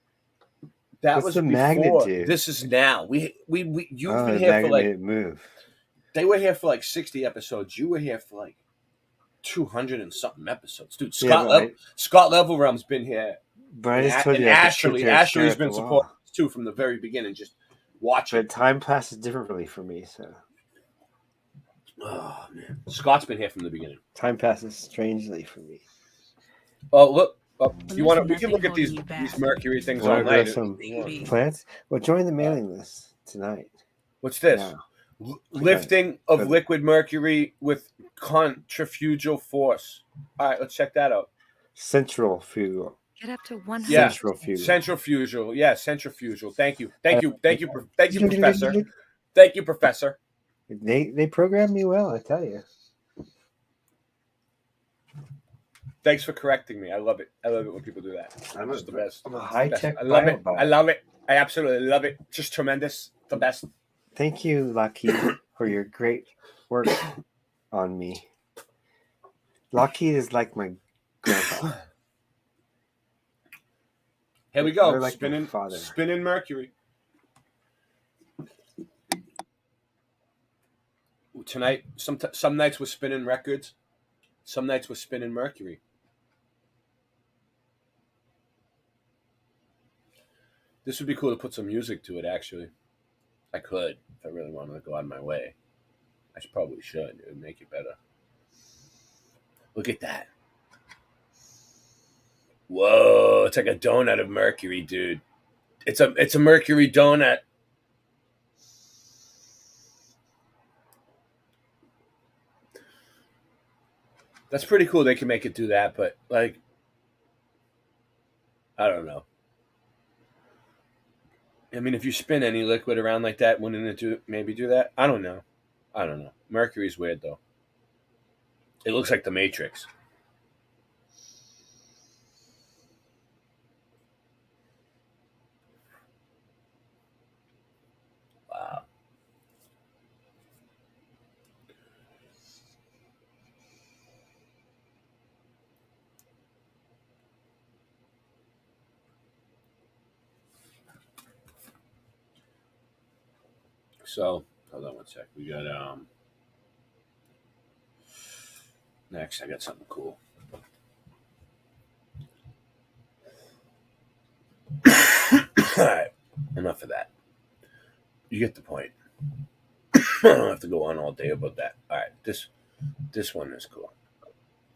that What's was the before. magnitude? This is now. You've been the here for like magnet move. They were here for like 60 episodes. You were here for like 200 and something episodes, dude. Scott Levelrealm's been here, but I just told you, Ashley's been supporting us too from the very beginning, just watching. But time passes differently for me, so. Oh man, Scott's been here from the beginning. Time passes strangely for me. Oh look, you want to? We can look at these Mercury things all night. Some plants. Well, join the mailing list tonight. What's this? Yeah. Lifting of liquid mercury with centrifugal force. All right, let's check that out. Centrifugal. Get up to 100. Yeah, centrifugal. Centrifugal. Yeah, centrifugal. Thank you, Professor. Thank you, Professor. They programmed me well, I tell you. Thanks for correcting me. I love it. I love it when people do that. I'm just the best. I'm a high-tech I love it. biobot. I love it. I absolutely love it. Just tremendous. The best. Thank you, Lockheed, for your great work on me. Lockheed is like my grandpa. Here we go. Like spinning Mercury. Tonight, some nights we're spinning records. Some nights we're spinning Mercury. This would be cool to put some music to it, actually. I could, if I really wanted to go out of my way. I probably should. It would make it better. Look at that. Whoa, it's like a donut of Mercury, dude. It's a Mercury donut. That's pretty cool. They can make it do that, but like, I don't know. I mean, if you spin any liquid around like that, wouldn't it maybe do that? I don't know. Mercury's weird though. It looks like the Matrix. Wow. So hold on one sec. We got next. I got something cool. All right, enough of that. You get the point. I don't have to go on all day about that. All right, this one is cool.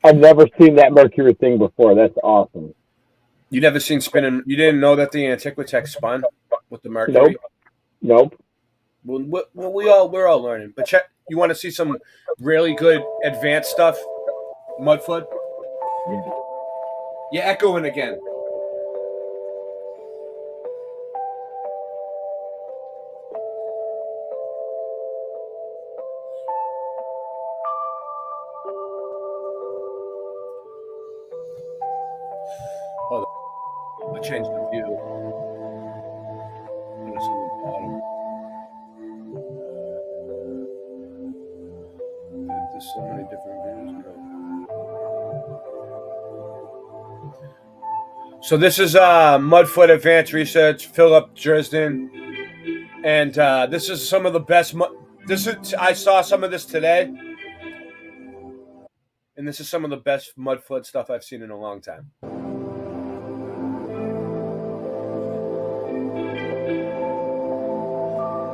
I've never seen that Mercury thing before. That's awesome. You never seen spinning? You didn't know that the Antiquitech spun with the Mercury? Nope. Well, we're all learning. But check. You want to see some really good advanced stuff? Mudflood? Yeah. You're echoing again. Hold on. I changed the view. It's on the bottom. There's so many different views. So this is Mudfoot Advanced Research, Philip Dresden, and this is some of the best. I saw some of this today, and this is some of the best Mudfoot stuff I've seen in a long time.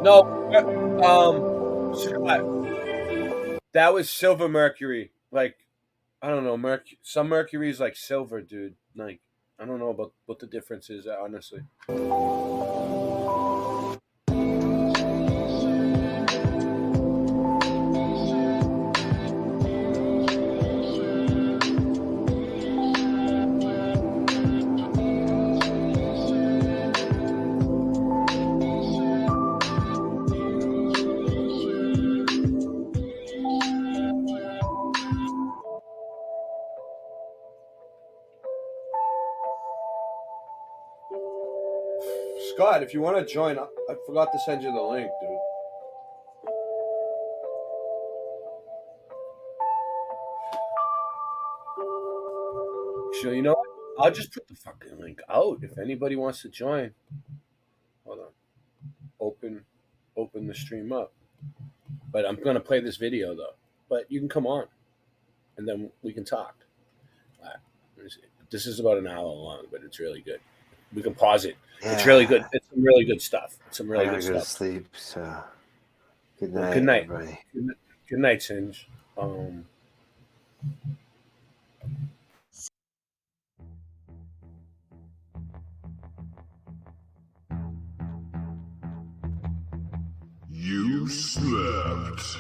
No, that was silver mercury. Like, I don't know, some mercury is like silver, dude. Like, I don't know about what the difference is, honestly. Scott, if you want to join, I forgot to send you the link, dude. So, you know what? I'll just put the fucking link out if anybody wants to join. Hold on. Open the stream up. But I'm going to play this video, though. But you can come on, and then we can talk. All right. Let me see. This is about an hour long, but it's really good. We can pause it. Yeah. It's really good. It's some really good stuff. It's some really good stuff. Go to sleep. So good night. Good night, everybody. Good night, Singe. You slept.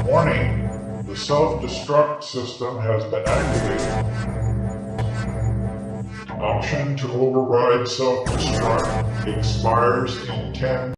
Warning, the self-destruct system has been activated. Option to override self-destruct expires in 10.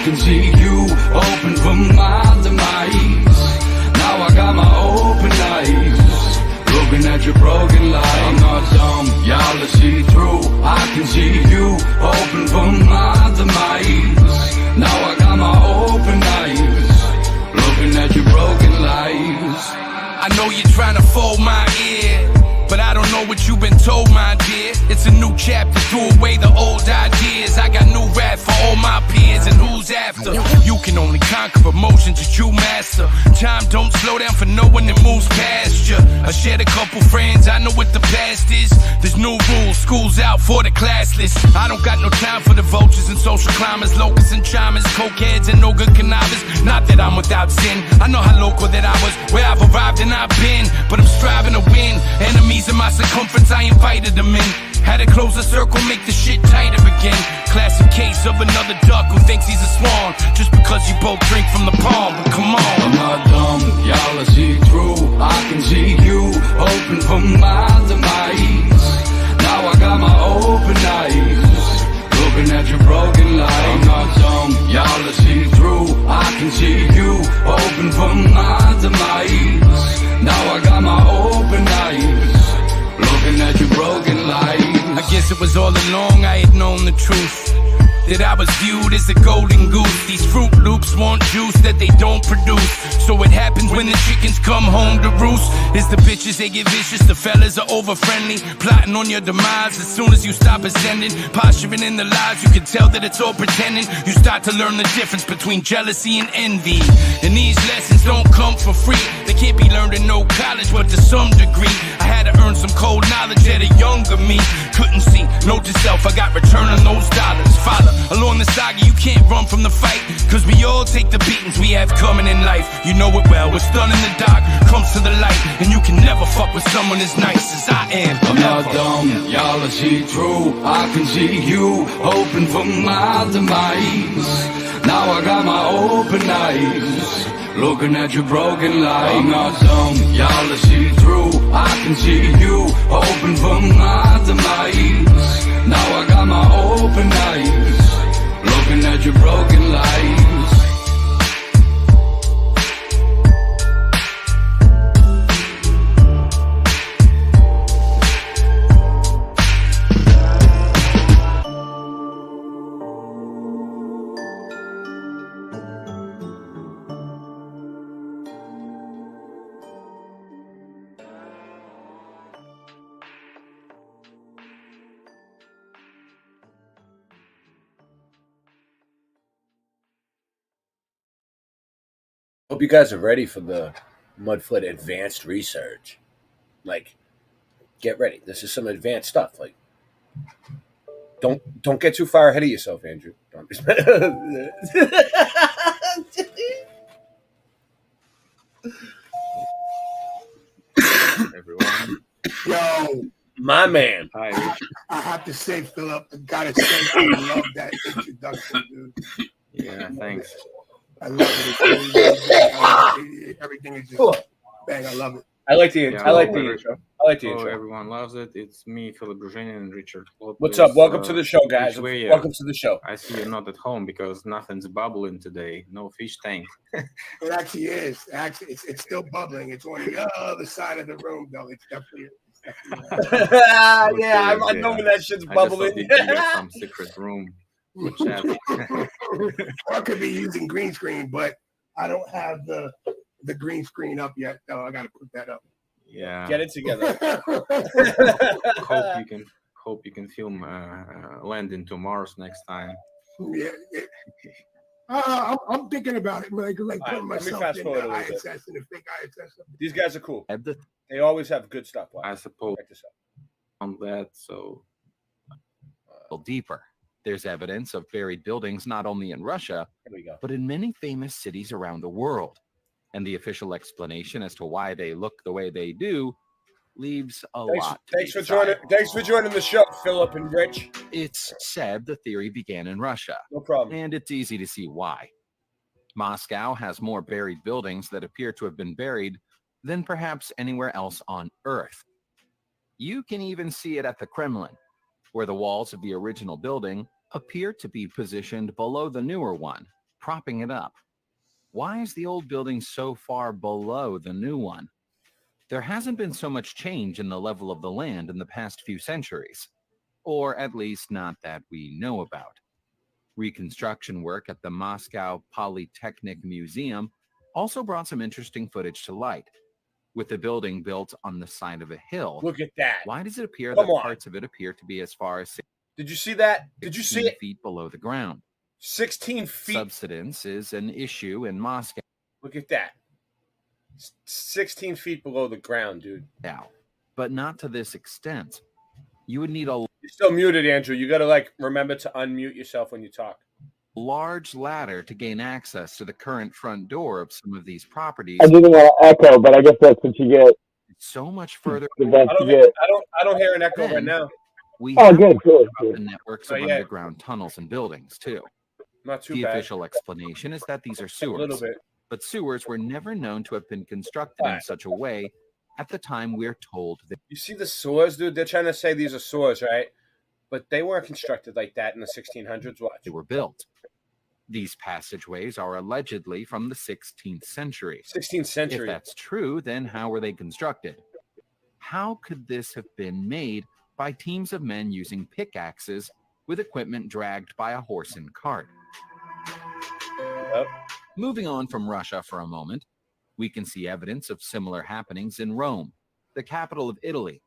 can see you open for my demise. Now I got my open eyes, looking at your broken life. I'm not dumb, y'all to see through. I can see you open for my demise. Now I got my open eyes, looking at your broken lives. I know you're trying to fold my ear, but I don't know what you've been told, my dear. It's a new chapter, threw away the old ideas. I got new rap for all my peers, and who's after? You can only conquer emotions that you master. Time don't slow down for no one that moves past you. I shared a couple friends, I know what the past is. There's new rules, school's out for the classless. I don't got no time for the vultures and social climbers, locusts and chimers, cokeheads and no good connivers. Not that I'm without sin, I know how local that I was, where I've arrived and I've been, but I'm striving to win. Enemies in my circumference, I invited them in. Had to close the circle, make the shit tighter again. Classic case of another duck who thinks he's a swan just because you both drink from the palm. But come on, I'm not dumb, y'all see through. I can see you open from my demise. Now I got my open eyes, looking at your broken life. I'm not dumb, y'all see through. I can see you open from my demise. Now I got my open eyes, looking at your broken life. I guess it was all along I had known the truth, that I was viewed as a golden goose. These Fruit Loops want juice that they don't produce. So what happens when the chickens come home to roost is the bitches, they get vicious, the fellas are over friendly, plotting on your demise as soon as you stop ascending. Posturing in the lies, you can tell that it's all pretending. You start to learn the difference between jealousy and envy. And these lessons don't come for free. They can't be learned in no college, but to some degree I had to earn some cold knowledge that a younger me couldn't see. Note to self, I got return on those dollars. Follow along the saga, you can't run from the fight, cause we all take the beatings we have coming in life. You know it well, what's done in the dark comes to the light, and you can never fuck with someone as nice as I am. I'm not dumb, y'all see through. I can see you open from my demise. Now I got my open eyes, looking at your broken life. I'm not dumb, y'all see through. I can see you open from my demise. Now I got my open eyes, looking at your broken lives. Hope you guys are ready for the Mudflip advanced research. Like, get ready. This is some advanced stuff. Like, don't get too far ahead of yourself, Andrew. Everyone. Yo, my man. Hi. I have to say, Philip, I gotta say, I love that introduction, dude. Yeah, thanks. I love it. Everything is just bang. I love it. I like the intro. Everyone loves it. It's me, Philip Brzezian, and Richard Lopez. What's up? Welcome to the show, guys. Welcome to the show. I see you're not at home because nothing's bubbling today. No fish tank. It actually is. Actually, it's still bubbling. It's on the other side of the room, though. It's definitely. Yeah, I know when that shit's bubbling. I just thought you get some secret room. I could be using green screen, but I don't have the green screen up yet. So I got to put that up. Yeah, get it together. hope you can film landing to Mars next time. Yeah, I'm thinking about it, like putting myself in the ISS and the fake ISS. These guys are cool. They always have good stuff. I suppose on that. So deeper. There's evidence of buried buildings not only in Russia, but in many famous cities around the world. And the official explanation as to why they look the way they do leaves a lot. Thanks for joining the show, Philip and Rich. It's said the theory began in Russia. No problem. And it's easy to see why. Moscow has more buried buildings that appear to have been buried than perhaps anywhere else on Earth. You can even see it at the Kremlin, where the walls of the original building appear to be positioned below the newer one, propping it up. Why is the old building so far below the new one? There hasn't been so much change in the level of the land in the past few centuries, or at least not that we know about. Reconstruction work at the Moscow Polytechnic Museum also brought some interesting footage to light. With the building built on the side of a hill. Look at that. Why does it appear that parts of it appear to be as far as Did you see that? Did you see it? Feet below the ground? 16 feet. Subsidence is an issue in Moscow. Look at that. 16 feet below the ground, dude. Now, but not to this extent. You would need a You're still muted, Andrew. You got to like remember to unmute yourself when you talk. large ladder to gain access to the current front door of some of these properties. I didn't want to echo, but I guess that's what you get. So much further. I don't hear an echo right now. We Oh, have good. the networks of underground tunnels and buildings too. Not too the bad. official explanation is that these are sewers. little bit. But sewers were never known to have been constructed in such a way at the time we're told that. You see the sewers, dude? They're trying to say these are sewers, right? But they weren't constructed like that in the 1600s. Watch. They were built. These passageways are allegedly from the 16th century. 16th century. If that's true, then how were they constructed? How could this have been made by teams of men using pickaxes with equipment dragged by a horse and cart? Moving on from Russia for a moment, we can see evidence of similar happenings in Rome, the capital of Italy.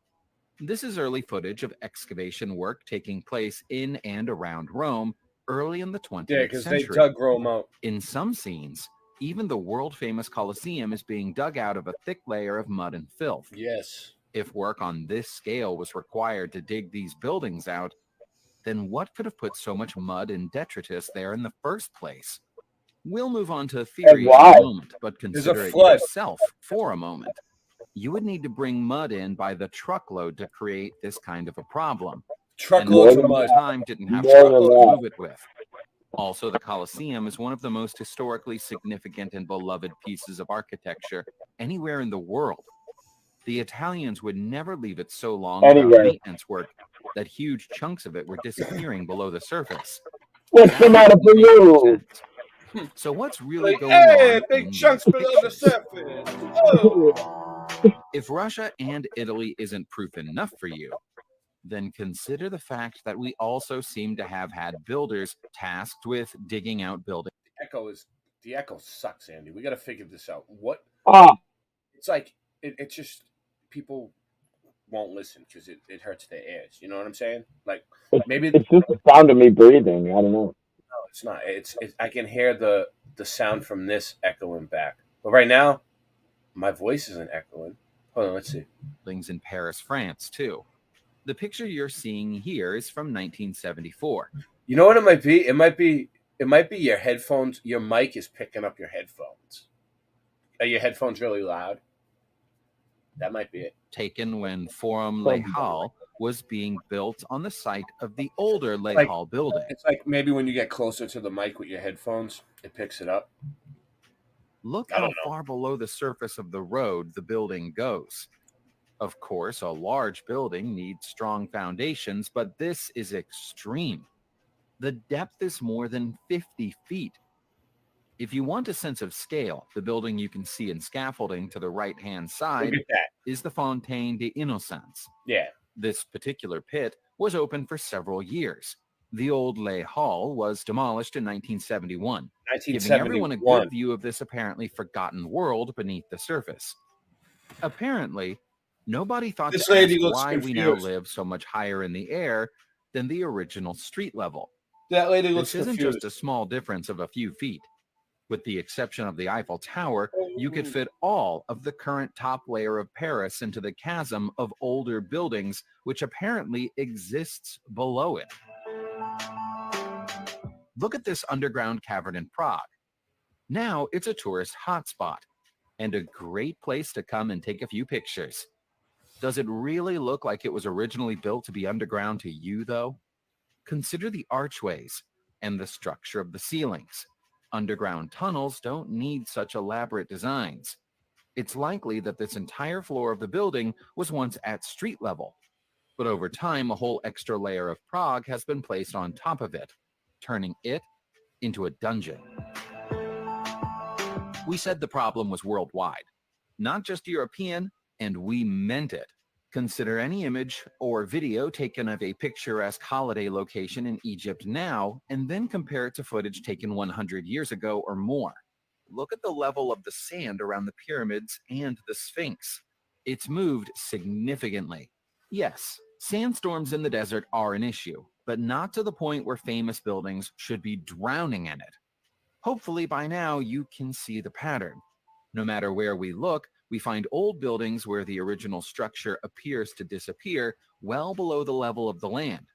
This is early footage of excavation work taking place in and around Rome early in the 20th Yeah, because they century. dug Rome out. In some scenes, even the world-famous Colosseum is being dug out of a thick layer of mud and filth. Yes. If work on this scale was required to dig these buildings out, then what could have put so much mud and detritus there in the first place? We'll move on to theory in why? a moment, but There's consider a it flood. yourself for a moment. You would need to bring mud in by the truckload to create this kind of a problem. Truckloads and of most mud. time didn't have More than truckloads to that. move it with. Also, the Colosseum is one of the most historically significant and beloved pieces of architecture anywhere in the world. The Italians would never leave it so long without Anywhere. maintenance work that huge chunks of it were disappearing below the surface. What's the matter for you? So what's really Like, going hey, on? big in chunks these below the surface. Oh. If Russia and Italy isn't proof enough for you, then consider the fact that we also seem to have had builders tasked with digging out buildings. The echo sucks, Andy. We got to figure this out. What? Ah, It's like it's just people won't listen because it hurts their ears. You know what I'm saying? Like maybe it's just the sound of me breathing. I don't know. No, it's not. It's I can hear the sound from this echoing back. But right now, my voice isn't echoing. Hold on, let's see. Buildings in Paris, France, too. The picture you're seeing here is from 1974. You know what it might be? It might be your headphones. Your mic is picking up your headphones. Are your headphones really loud? That might be it. Taken when Forum Les Halles was being built on the site of the older Les Halles building. It's like maybe when you get closer to the mic with your headphones, it picks it up. Look how far below the surface of the road the building goes. Of course, a large building needs strong foundations, but this is extreme. The depth is more than 50 feet. If you want a sense of scale, the building you can see in scaffolding to the right-hand side Look at that. is the Fontaine des Innocents. Yeah. This particular pit was open for several years. The old Les Halles was demolished in 1971, giving everyone a 1971. good view of this apparently forgotten world beneath the surface. Apparently, nobody thought This to lady ask looks why we now confused. live so much higher in the air than the original street level. That lady looks This isn't confused. just a small difference of a few feet. With the exception of the Eiffel Tower, you could fit all of the current top layer of Paris into the chasm of older buildings, which apparently exists below it. Look at this underground cavern in Prague. Now it's a tourist hotspot and a great place to come and take a few pictures. Does it really look like it was originally built to be underground to you, though? Consider the archways and the structure of the ceilings. Underground tunnels don't need such elaborate designs. It's likely that this entire floor of the building was once at street level, but over time a whole extra layer of Prague has been placed on top of it, turning it into a dungeon. We said the problem was worldwide, not just European, and we meant it. Consider any image or video taken of a picturesque holiday location in Egypt now, and then compare it to footage taken 100 years ago or more. Look at the level of the sand around the pyramids and the Sphinx. It's moved significantly. Yes, sandstorms in the desert are an issue, but not to the point where famous buildings should be drowning in it. Hopefully by now you can see the pattern. No matter where we look, we find old buildings where the original structure appears to disappear well below the level of the land.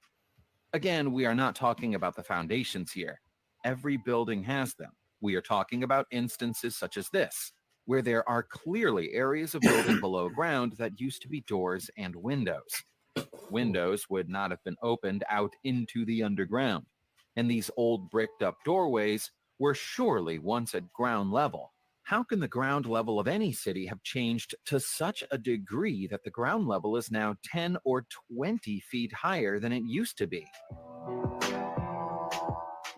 Again, we are not talking about the foundations here. Every building has them. We are talking about instances such as this, where there are clearly areas of building below ground that used to be doors and windows. Windows would not have been opened out into the underground, and these old bricked up doorways were surely once at ground level. How can the ground level of any city have changed to such a degree that the ground level is now 10 or 20 feet higher than it used to be?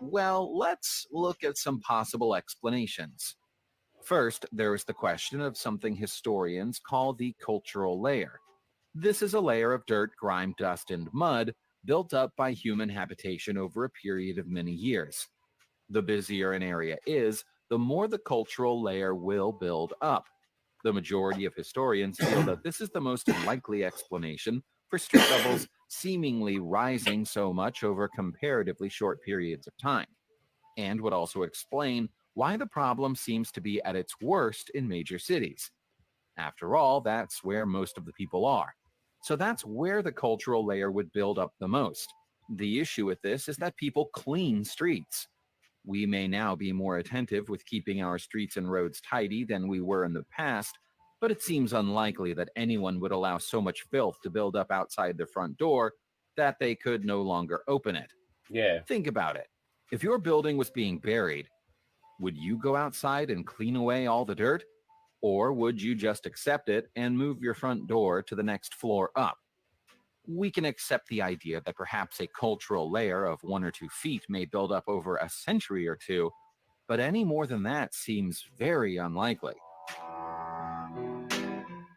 Well, let's look at some possible explanations. First, there is the question of something historians call the cultural layer. This is a layer of dirt, grime, dust, and mud built up by human habitation over a period of many years. The busier an area is, the more the cultural layer will build up. The majority of historians feel that this is the most likely explanation for street levels seemingly rising so much over comparatively short periods of time, and would also explain why the problem seems to be at its worst in major cities. After all, that's where most of the people are. So that's where the cultural layer would build up the most. The issue with this is that people clean streets. We may now be more attentive with keeping our streets and roads tidy than we were in the past, but it seems unlikely that anyone would allow so much filth to build up outside their front door that they could no longer open it. Yeah. Think about it. If your building was being buried, would you go outside and clean away all the dirt? Or would you just accept it and move your front door to the next floor up? We can accept the idea that perhaps a cultural layer of 1 or 2 feet may build up over a century or two, but any more than that seems very unlikely.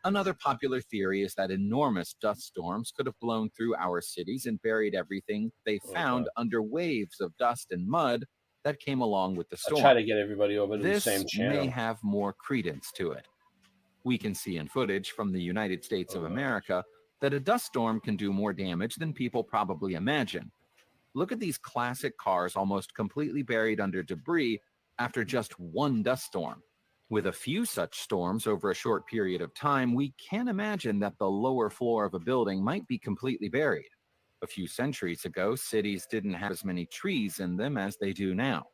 Another popular theory is that enormous dust storms could have blown through our cities and buried everything they found under waves of dust and mud that came along with the storm. I'll try to get everybody over to This the same channel. may have more credence to it. We can see in footage from the United States of America that a dust storm can do more damage than people probably imagine. Look at these classic cars almost completely buried under debris after just one dust storm. With a few such storms over a short period of time, we can imagine that the lower floor of a building might be completely buried. A few centuries ago, cities didn't have as many trees in them as they do now.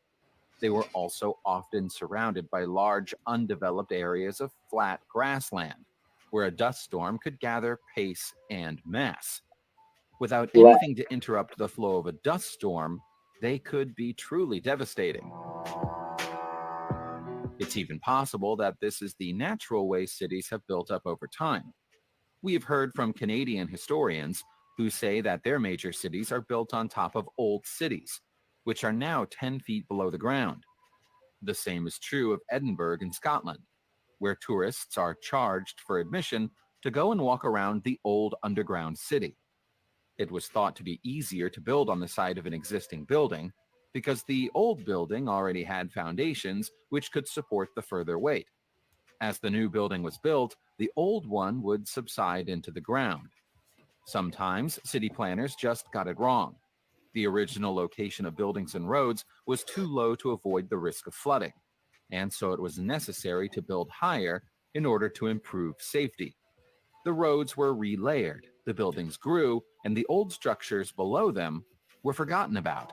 They were also often surrounded by large, undeveloped areas of flat grassland, where a dust storm could gather pace and mass. Without anything to interrupt the flow of a dust storm, they could be truly devastating. It's even possible that this is the natural way cities have built up over time. We have heard from Canadian historians who say that their major cities are built on top of old cities, which are now 10 feet below the ground. The same is true of Edinburgh in Scotland, where tourists are charged for admission to go and walk around the old underground city. It was thought to be easier to build on the site of an existing building because the old building already had foundations which could support the further weight. As the new building was built, the old one would subside into the ground. Sometimes city planners just got it wrong. The original location of buildings and roads was too low to avoid the risk of flooding, and so it was necessary to build higher in order to improve safety. The roads were relayered, the buildings grew, and the old structures below them were forgotten about.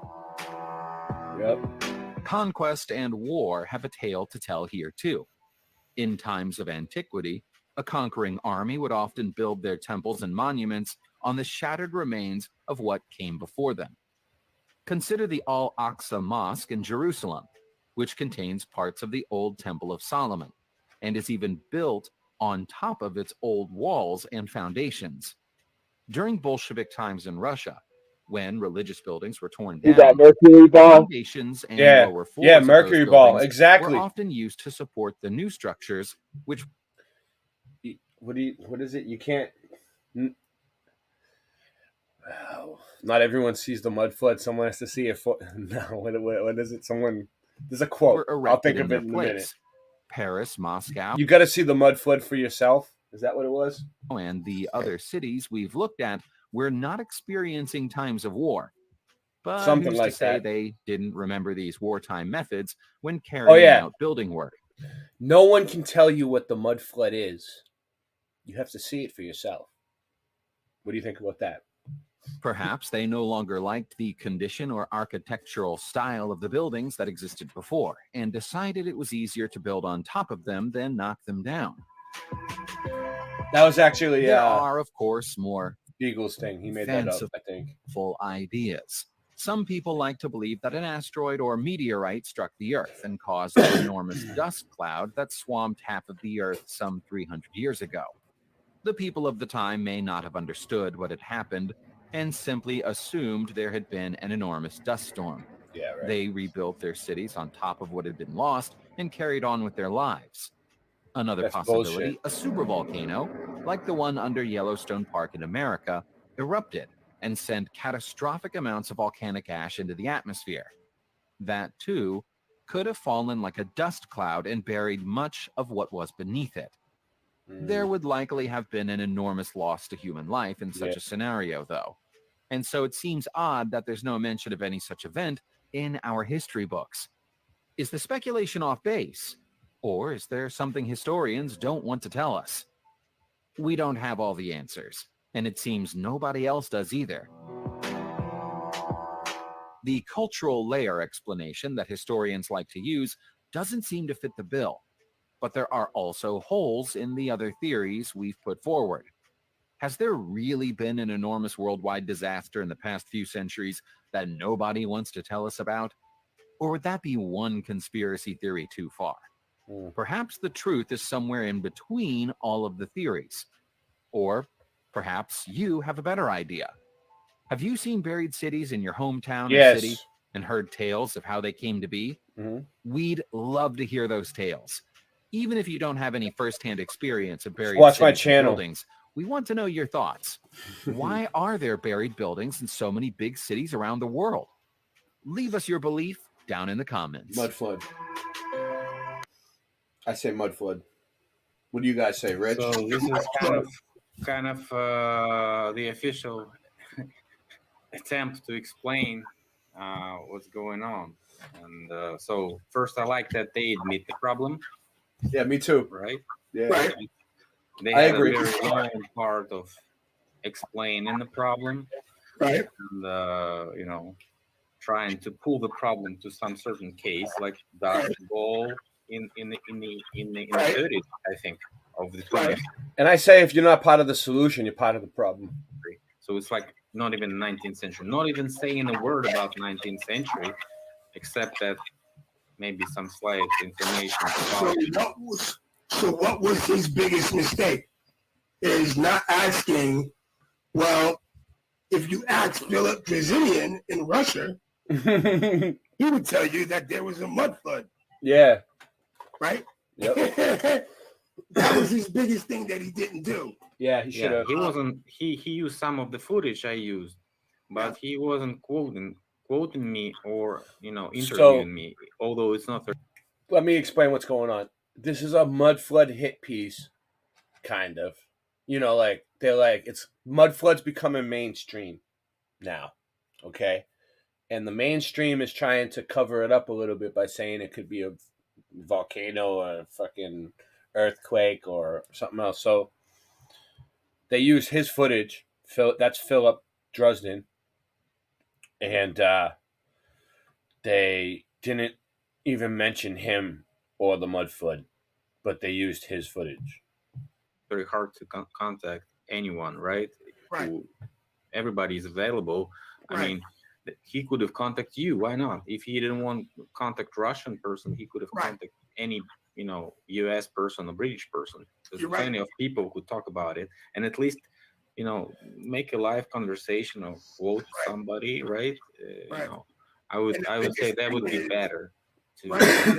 Yep. Conquest and war have a tale to tell here too. In times of antiquity, a conquering army would often build their temples and monuments on the shattered remains of what came before them. Consider the Al-Aqsa Mosque in Jerusalem, which contains parts of the old Temple of Solomon, and is even built on top of its old walls and foundations. During Bolshevik times in Russia, when religious buildings were torn down, that Mercury ball? foundations and lower floors of those Mercury ball, buildings exactly. were often used to support the new structures, which... What is it? You can't... Not everyone sees the mud flood. Someone has to see it. No, what is it? There's a quote. I'll think of it in a minute. Paris, Moscow. You got to see the mud flood for yourself. Is that what it was? And the other cities we've looked at were not experiencing times of war. But Something who's like to say that. they didn't remember these wartime methods when carrying out building work? No one can tell you what the mud flood is. You have to see it for yourself. What do you think about that? Perhaps they no longer liked the condition or architectural style of the buildings that existed before and decided it was easier to build on top of them than knock them down. That was actually there are, of course, more Eagles thing. He made that up, I think. Full ideas. Some people like to believe that an asteroid or meteorite struck the Earth and caused an enormous dust cloud that swamped half of the Earth some 300 years ago. The people of the time may not have understood what had happened and simply assumed there had been an enormous dust storm. Yeah, right. They rebuilt their cities on top of what had been lost and carried on with their lives. Another That's possibility, bullshit. a supervolcano, like the one under Yellowstone Park in America, erupted and sent catastrophic amounts of volcanic ash into the atmosphere. That, too, could have fallen like a dust cloud and buried much of what was beneath it. There would likely have been an enormous loss to human life in such a scenario, though. And so it seems odd that there's no mention of any such event in our history books. Is the speculation off base? Or is there something historians don't want to tell us? We don't have all the answers, and it seems nobody else does either. The cultural layer explanation that historians like to use doesn't seem to fit the bill, but there are also holes in the other theories we've put forward. Has there really been an enormous worldwide disaster in the past few centuries that nobody wants to tell us about? Or would that be one conspiracy theory too far? Perhaps the truth is somewhere in between all of the theories. Or perhaps you have a better idea. Have you seen buried cities in your hometown or city and heard tales of how they came to be? We'd love to hear those tales. Even if you don't have any firsthand experience of buried Watch my cities and channel. buildings, we want to know your thoughts. Why are there buried buildings in so many big cities around the world? Leave us your belief down in the comments. Mud flood. I say mud flood. What do you guys say, Rich? So this is kind of the official attempt to explain what's going on. And so first, I like that they admit the problem. Yeah, me too. Right? Yeah. Right. They I have agree. a very long part of explaining the problem. Right. And, you know, trying to pull the problem to some certain case, like Dodge Ball in the 30s, I think, of the 20th. And I say if you're not part of the solution, you're part of the problem. So it's like not even 19th century, not even saying a word about 19th century, except that maybe some slight information about So what was his biggest mistake? Is not asking, well, if you ask Philip Drazinian in Russia, he would tell you that there was a mud flood, Yeah. right? Yep. That was his biggest thing that he didn't do. Yeah, he should have. He wasn't. He used some of the footage I used, but he wasn't quoting me or interviewing me. Although it's not. Let me explain what's going on. This is a mud flood hit piece, kind of. You know, like they're like it's mud floods becoming mainstream now, okay? And the mainstream is trying to cover it up a little bit by saying it could be a volcano or a fucking earthquake or something else. So they use his footage. That's Philip Druzden, and they didn't even mention him or the mud flood, but they used his footage. Very hard to contact anyone, right? Right. Everybody's available. Right. I mean, he could have contacted you. Why not? If he didn't want to contact Russian person, he could have contacted any, U.S. person or British person. There's plenty of people who talk about it, and at least, make a live conversation or quote somebody, right? I would say that would be better.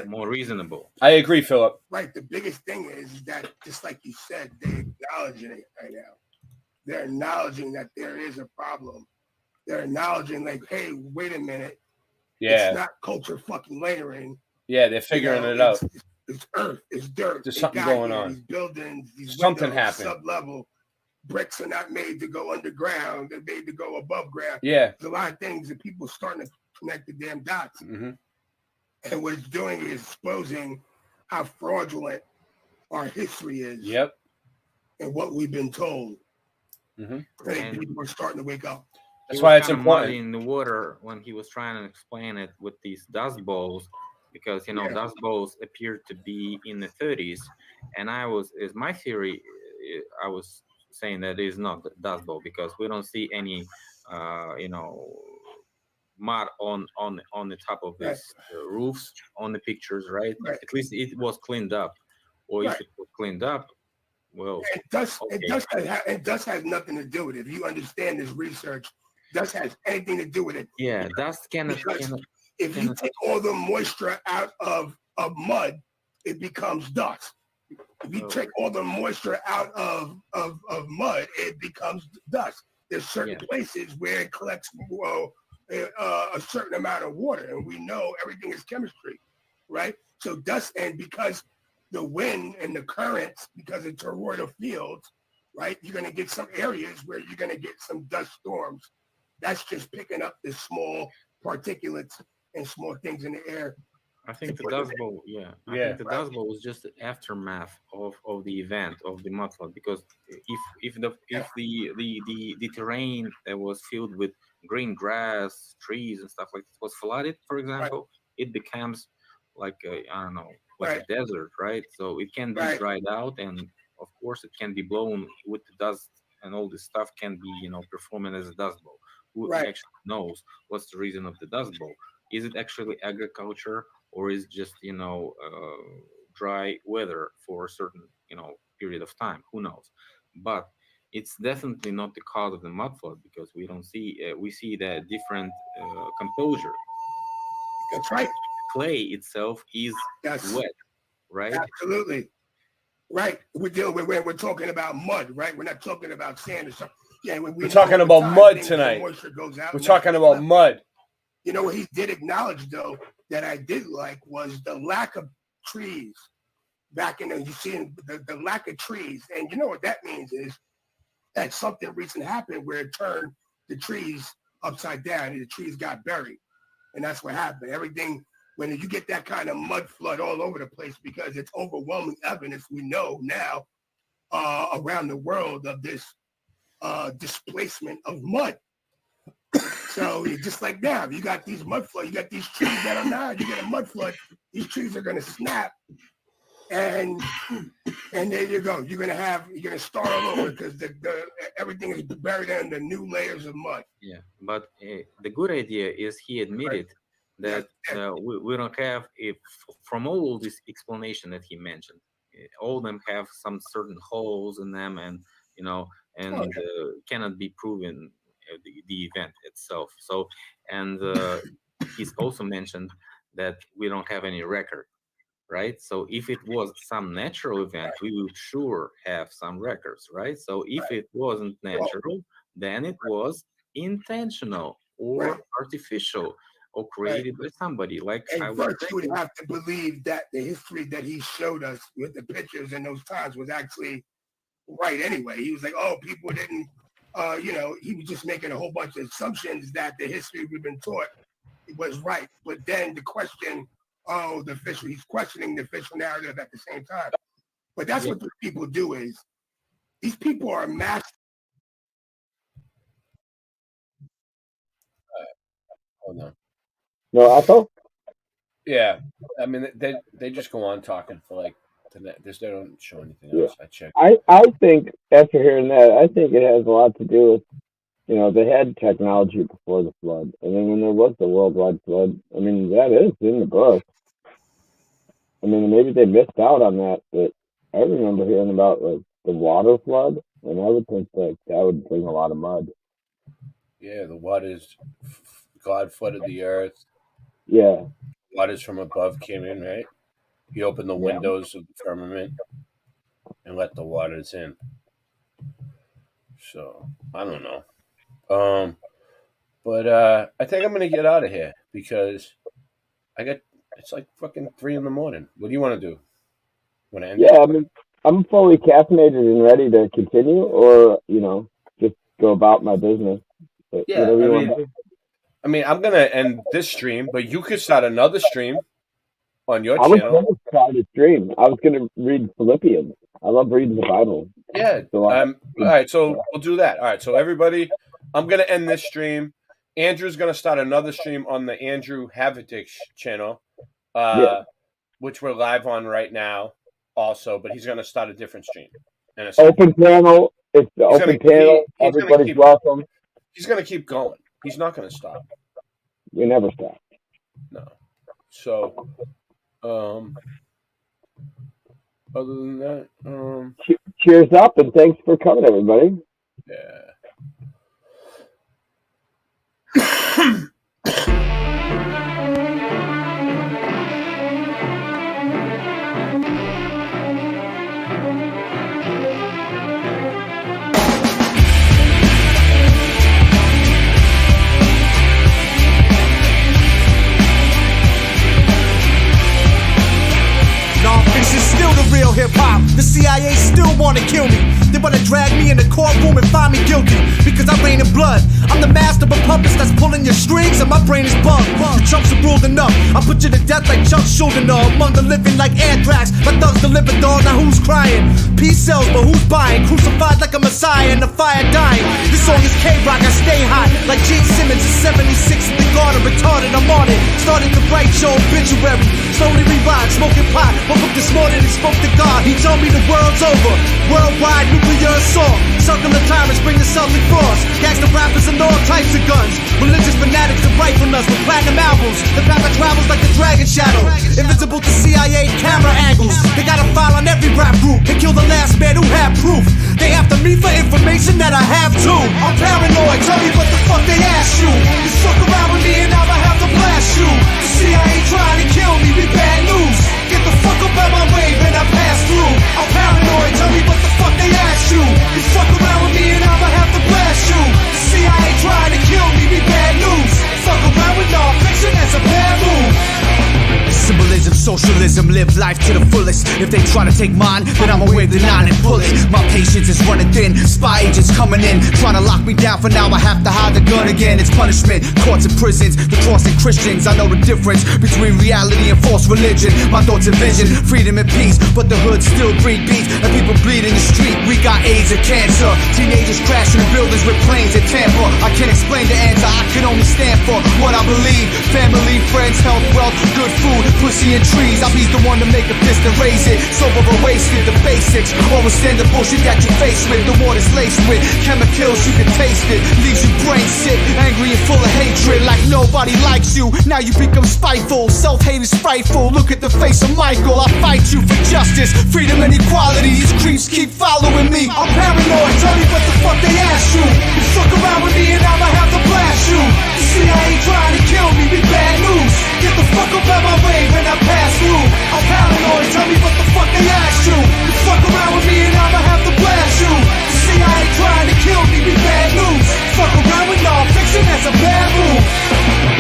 More reasonable. I agree, Philip. Right. The biggest thing is that, just like you said, they're acknowledging it right now. They're acknowledging that there is a problem. They're acknowledging, like, hey, wait a minute. Yeah. It's not culture fucking layering. Yeah, they're figuring it out. It's earth. It's dirt. There's They something got going here, on. These buildings, these Something windows, happened. Sub-level. bricks are not made to go underground; they're made to go above ground. Yeah. There's a lot of things that people are starting to connect the damn dots. Mm-hmm. And what it's doing is exposing how fraudulent our history is. Yep. And what we've been told. Mm-hmm. I think people are starting to wake up. That's why it's kind of important. muddy in the water when he was trying to explain it with these dust bowls, because dust bowls appeared to be in the 30s, and is my theory. I was saying that it is not the dust bowl because we don't see any, mud on the top of these roofs on the pictures, right? At least it was cleaned up, or if it was cleaned up, well, dust has nothing to do with it. If you understand this research, dust has anything to do with it. Yeah, dust cannot. If you take all the moisture out of mud, it becomes dust. If you take all the moisture out of mud, it becomes dust. There's certain places where it collects a certain amount of water, and we know everything is chemistry, right? So dust, and because the wind and the currents, because of toroidal fields, right, you're going to get some areas where you're going to get some dust storms. That's just picking up the small particulates and small things in the air. I think the Dust Bowl, I think the Dust Bowl was just the aftermath of the event of the mud flood, because if the terrain that was filled with green grass, trees, and stuff like that was flooded, for example, it becomes like a desert, right? So it can be dried out, and of course it can be blown with the dust, and all this stuff can be performing as a Dust Bowl. Who actually knows what's the reason of the Dust Bowl? Is it actually agriculture, or is it just dry weather for a certain period of time? Who knows? But it's definitely not the cause of the mud flood, because we don't see we see that different composure. That's right. Clay itself is wet, right? Absolutely. Right. We're talking about mud, right? We're not talking about sand or something. Yeah, we're talking about mud tonight. We're talking about mud. You know what he did acknowledge, though, that I did like was the lack of trees back in the, you see the lack of trees. And you know what that means is that something recent happened where it turned the trees upside down and the trees got buried. And that's what happened. Everything, when you get that kind of mud flood all over the place, because it's overwhelming evidence we know now around the world of this displacement of mud. So just like now, you got these mud floods, you got these trees that are now, you get a mud flood, these trees are going to snap, and there you go. You're going to start all over because everything is buried under new layers of mud. Yeah, but the good idea is he admitted that we don't have, from all this explanation that he mentioned, all of them have some certain holes in them, and cannot be proven the event itself. So, and he's also mentioned that we don't have any record, right? So if it was some natural event, we would sure have some records, right? So if it wasn't natural, then it was intentional or artificial or created by somebody. Like and first, you would have to believe that the history that he showed us with the pictures in those times was actually right anyway. He was like, oh, people didn't, he was just making a whole bunch of assumptions that the history we've been taught was right. But then the question, he's questioning the official narrative at the same time. But that's what these people do is, these people are masters. Hold on. No, Otto? Yeah. I mean, they just go on talking for like, they don't show anything else. I checked. I think after hearing that, I think it has a lot to do with, they had technology before the flood, and then when there was the worldwide flood, I mean, that is in the book. I mean, maybe they missed out on that, but I remember hearing about like the water flood, and I would think like that would bring a lot of mud. Yeah, the waters, God flooded the earth. Yeah. Waters from above came in, right? He opened the windows of the firmament and let the waters in. So I don't know. But I think I'm gonna get out of here because it's like fucking 3 a.m. What do you want to do? Want to end? Yeah, I mean, I'm fully caffeinated and ready to continue, or just go about my business. But Yeah, whatever you want to do. I mean, I'm gonna end this stream, but you could start another stream on your I was channel. going to start a stream. I was going to read Philippians. I love reading the Bible. Yeah. So, All right, so we'll do that. All right, so everybody, I'm gonna end this stream. Andrew's gonna start another stream on the Andrew Havitich channel, which we're live on right now, also. But he's gonna start a different stream. And it's open panel. It's the open panel. Everybody's welcome. He's gonna keep going. He's not gonna stop. You never stop. No. So, other than that, Cheers up and thanks for coming, everybody. yeah. Non-fiction still the real hip-hop. The CIA still wanna kill me. They wanna drag me in the courtroom and find me guilty because I reign in blood. I'm the master of puppets that's pulling your strings and my brain is bugged. The chumps are ruled enough. I put you to death like Chuck Schuldiner. Among the living like anthrax. My thugs deliver, dog. Now who's crying? Peace sells, but who's buying? Crucified like a messiah in the fire dying. This song is K-Rock. I stay hot like Gene Simmons in 76 in the garden. Retarded, I'm on it. Starting to write your obituary. Slowly rewind, smoking pot. Woke up this morning and spoke to God. He told me the world's over. Worldwide nuclear assault. Circle of time and bring the Celtic frost. Gangsta rappers and all types of guns. Religious fanatics are rifling us with platinum albums. The path of travels like the dragon shadow. Invisible to CIA camera angles. They got a file on every rap group. They killed the last man who had proof. They after me for information that I have too. I'm paranoid, tell me what the fuck they asked you. You fuck around with me and I'ma have to blast you. The CIA trying to kill me, be bad news. Get the fuck up out my way when I pass through. I'm paranoid, tell me what the fuck they asked you. You fuck around with me and I'ma have to blast you. The CIA trying to kill me, be bad news. Fuck around with non-fiction, that's a bad move. Symbolism, socialism, live life to the fullest. If they try to take mine, then I'ma wave the 9 and pull it. My patience is running thin, spy agents coming in, trying to lock me down. For now I have to hide the gun again. It's punishment, courts and prisons, the cross and Christians. I know the difference between reality and false religion. My thoughts and vision, freedom and peace, but the hood still breed beats and people bleed in the street. We got AIDS and cancer, teenagers crashing in buildings with planes in Tampa. I can't explain the answer, I can only stand for what I believe. Family, friends, health, wealth, good food, pussy and trees. I'll be the one to make a fist and raise it. Sober or wasted, the basics. Always stand the bullshit that you face with. The water's laced with chemicals, you can taste it. Leaves you brain sick, angry and full of hatred. Like nobody likes you, now you become spiteful. Self-hate is frightful, look at the face of Michael. I fight you for justice, freedom and equality. These creeps keep following me. I'm paranoid, tell me what the fuck they asked you. You fuck around with me and I'ma have to blast you. The CIA trying to kill me, be bad news. Get the fuck up out my way when I pass through. I'm paranoid, tell me what the fuck they asked you. You fuck around with me and I'ma have to blast you. The CIA trying to kill me, be bad news. Fuck around with non-fiction, that's a bad move.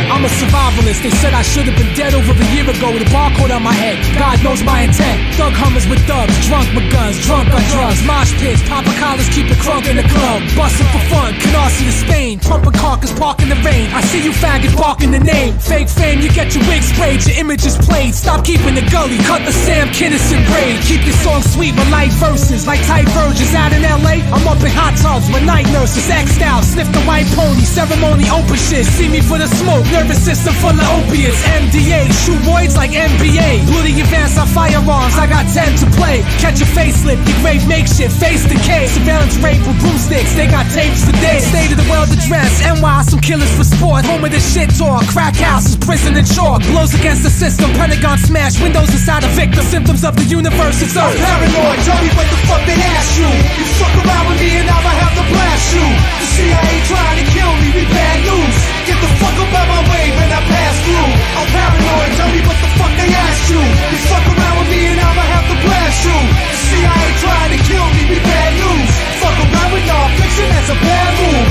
I'm a survivalist, they said I should have been dead over a year ago with a barcode on my head. God knows my intent. Thug hummers with thugs, drunk with guns, drunk on drugs. Mosh pits, popper collars, keep it crunk in the club. Bustin' for fun, Canarsie to Spain. Pumping carcass, park in the rain. I see you faggots barking the name. Fake fame, you get your wig sprayed, your image is played. Stop keeping the gully, cut the Sam Kinison braid. Keep your song sweet with light verses, like tight virgins out in LA. I'm up in hot tubs with night nurses, X'd out, sniff the white pony, ceremony open shit. See me for the smoke, nervous system full of opiates. MDA, shoot voids like NBA. Bloody advance on firearms, I got 10 to play. Catch a facelift, degrade makeshift, face decay. Surveillance rape with broomsticks, they got tapes for days. State of the world address, NY, some killers for sport. Home of the shit talk, crack houses, prison and chalk. Blows against the system, Pentagon smash, windows inside a victim. Symptoms of the universe, it's earth. Paranoid, tell me what the fuck they asked you. You fuck around with me and I'ma have to blast you. The CIA trying to kill me, be bad news. Get the fuck up out my way when I pass through. I'm paranoid, tell me what the fuck they asked you. You fuck around with me and I'ma have to blast you. The CIA trying to kill me, be bad news. Fuck around with non-fiction, that's a bad move.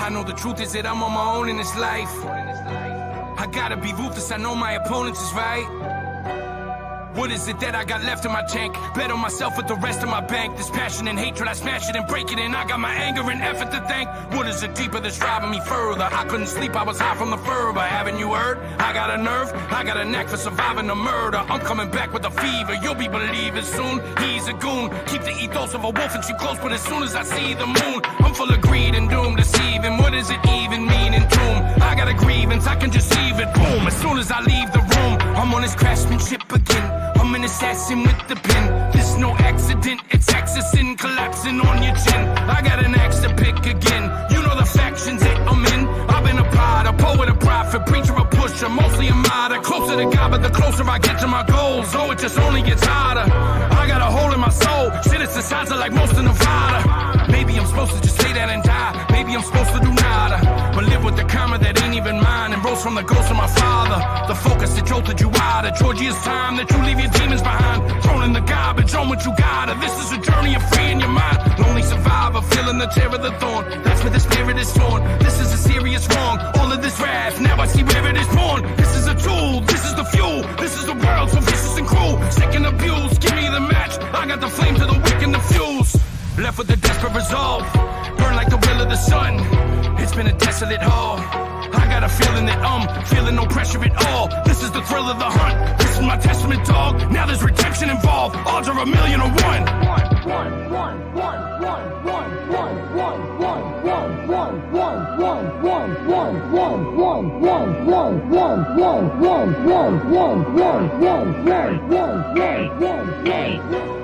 I know the truth is that I'm on my own in this life. I gotta be ruthless, I know my opponents is right. What is it that I got left in my tank? Bet on myself with the rest of my bank. This passion and hatred, I smash it and break it, and I got my anger and effort to thank. What is it deeper that's driving me further? I couldn't sleep, I was high from the fervor. Haven't you heard? I got a nerve, I got a knack for surviving a murder. I'm coming back with a fever, you'll be believing soon. He's a goon, keep the ethos of a wolf and too close, but as soon as I see the moon, I'm full of greed and doom, deceiving. What does it even mean in tomb? I got a grievance, I can just leave it, boom. As soon as I leave the room, I'm on his craftsmanship again. I'm an assassin with the pen. This no accident, it's accessing, collapsing on your chin. I got an axe to pick again. You know the factions that I'm in. I've been a pod, a poet, a prophet, preacher, a pusher, mostly a martyr. Closer to God, but the closer I get to my goals, oh, it just only gets harder. I got a hole in my soul, shit, it's the size of like most of Nevada. Maybe I'm supposed to just stay that and die. Maybe I'm supposed to do nada, but live with the karma that ain't even mine, and rose from the ghost of my father. The focus that jolted you out of Georgia's time, that you leave your demons behind, thrown in the garbage, on what you got. This is a journey of freeing your mind. Lonely survivor, feeling the tear of the thorn. That's where the spirit is torn. This is a serious wrong. All of this wrath, now I see where it is born. This is a tool, this is the fuel. This is the world, so vicious and cruel. Sick and abused, give me the match. I got the flame to the wick and the fuse. Left with a desperate resolve, burn like the will of the sun. It's been a desolate haul. I got a feeling that I'm feeling no pressure at all. This is the thrill of the hunt. This is my testament, dog. Now there's redemption involved. Odds are 1,000,000 to 1.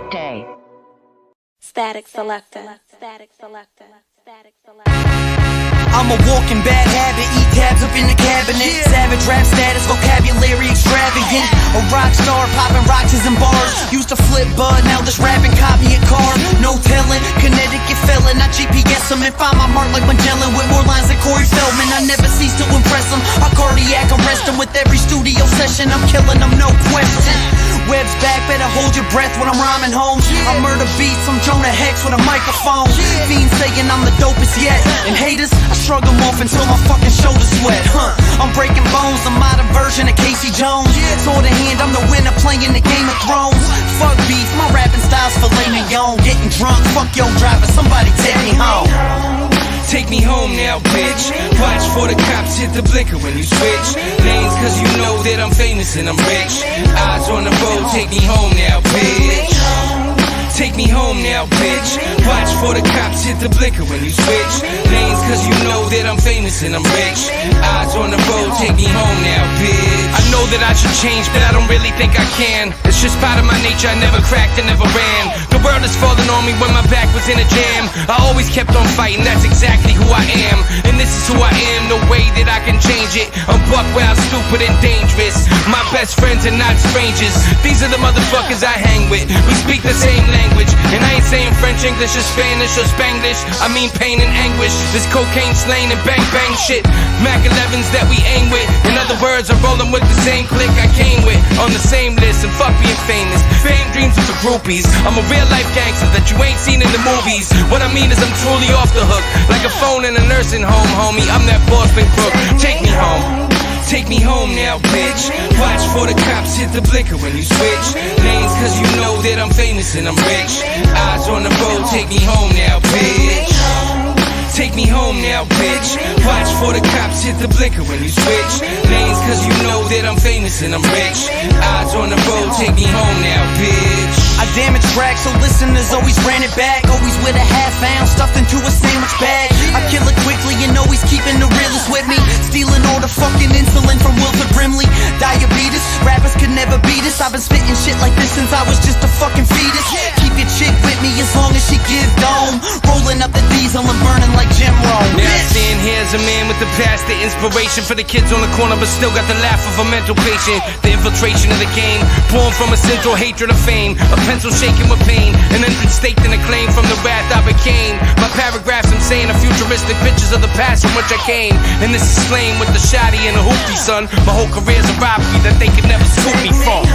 Day. Static selector. I'm a walking bad habit, eat tabs up in the cabinet. Savage rap status, vocabulary extravagant. A rock star, popping rocks and bars. Used to flip bud, now this rapping copy a car. No telling, Connecticut felon. I GPS him and find my mark like Magellan with more lines than Corey Feldman. I never cease to impress him. I cardiac arrest him with every studio session. I'm killing them, no question. Web's back, better hold your breath when I'm rhyming home. I murder beats, I'm Jonah Hex with a microphone. Fiends saying I'm the dopest yet, and haters, I shrug them off until my fucking shoulders sweat. I'm breaking bones, the modern version of Casey Jones. Sword in hand, I'm the winner playing the Game of Thrones. Fuck beef, my rapping style's filet mignon. Getting drunk, fuck your driver, somebody take me home. Take me home now, bitch. Watch for the cops hit the blinker when you switch lanes, cause you know that I'm famous and I'm rich. Eyes on the road, take me home now, bitch. Take me home now, bitch. Watch for the cops hit the blinker when you switch lanes, cause you know that I'm famous and I'm rich. Eyes on the road, take me home now, bitch. I know that I should change, but I don't really think I can. It's just part of my nature, I never cracked and never ran. The world is falling on me when my back was in a jam. I always kept on fighting, that's exactly who I am. And this is who I am, no way that I can change it. I'm buck wild, stupid and dangerous. My best friends are not strangers. These are the motherfuckers I hang with. We speak the same language, and I ain't saying French, English, or Spanish, or Spanglish. I mean pain and anguish. This cocaine slaying and bang bang shit. Mac 11s that we aim with. In other words, I'm rolling with the same clique I came with. On the same list, and fuck being famous. Fame dreams are for groupies. I'm a real life gangster that you ain't seen in the movies. What I mean is I'm truly off the hook, like a phone in a nursing home, homie. I'm that Boston crook. Take me home. Take me home now, bitch. Watch for the cops hit the blinker when you switch lanes, cause you know that I'm famous and I'm rich. Eyes on the road, take me home now, bitch. Take me home now, bitch. Watch for the cops hit the blinker when you switch lanes, cause you know that I'm famous and I'm rich. Eyes on the road, take me home now, bitch. I damage tracks, so listeners always ran it back. Always with a half ounce stuffed into a sandwich bag. I kill it quickly and always keeping the realest with me. Stealing all the fucking insulin from Wilford Brimley. Diabetes, rappers could never beat us. I've been spitting shit like this since I was just a fucking fetus. Keep your chick with me as long as she give dome. Rolling up the diesel and burning like Jim Rome. Now I stand here as a man with the past, the inspiration for the kids on the corner, but still got the laugh of a mental patient. The infiltration of the game, born from a central hatred of fame. A pencil shaking with pain, an entrance staked in a claim from the wrath I became. My paragraphs I'm saying are futuristic pictures of the past from which I came. And this is slain with the shotty and the hoopty, son. My whole career's a robbery that they could never scoop me from.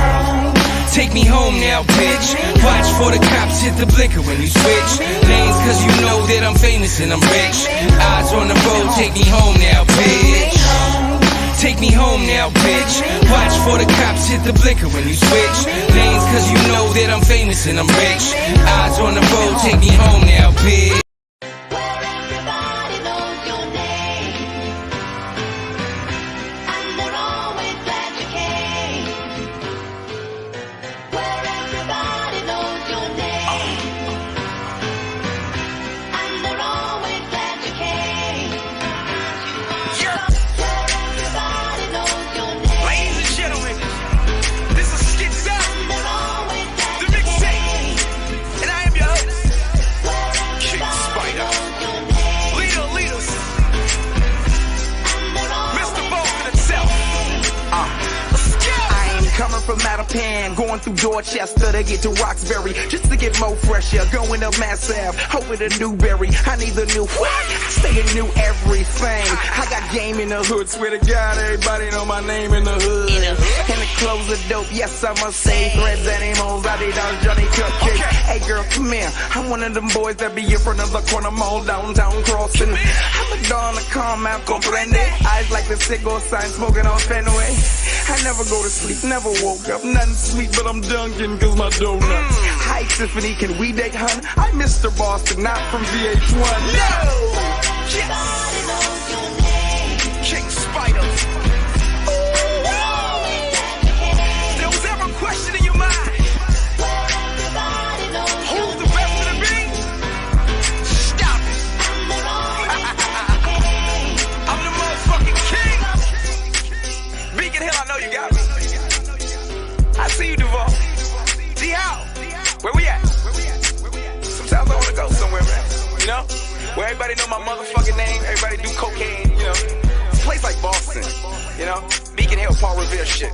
Take me home now, bitch. Watch for the cops hit the blinker when you switch lanes, cause you know that I'm famous and I'm rich. Eyes on the road, take me home now, bitch. Take me home now, bitch. Watch for the cops hit the blinker when you switch lanes, cause you know that I'm famous and I'm rich. Eyes on the road, take me home now, bitch. From Mattapan, going through Dorchester to get to Roxbury, just to get more fresher. Going up Mass Ave, hoping a Newberry. I need the new what? I stay in new everything. I got game in the hood, swear to God, everybody know my name in the hood. And the clothes are dope, yes I must say. Threads and emos, Adidas, Johnny Cupcake. Hey girl, come here. I'm one of them boys that be in front of the corner mall downtown crossing. I'm a dawn to calm out, comprende. Eyes like the cigar sign, smoking on Fenway. I never go to sleep, never woke up, nothing sweet, but I'm Dunkin' cause my donuts. Hi Tiffany, can we date, hun? I'm Mr. Boston, not from VH1. No! Yes! King Spider. There was ever a question in your mind? Who's the best of the beat? Stop it. I'm the motherfucking king. Beacon Hill, I know you got me. I see you, Duval. D-How. Where we at? Sometimes I want to go somewhere, man. You know? Where everybody know my motherfucking name. Everybody do cocaine, you know? It's a place like Boston, you know? Beacon Hill, Paul Revere shit.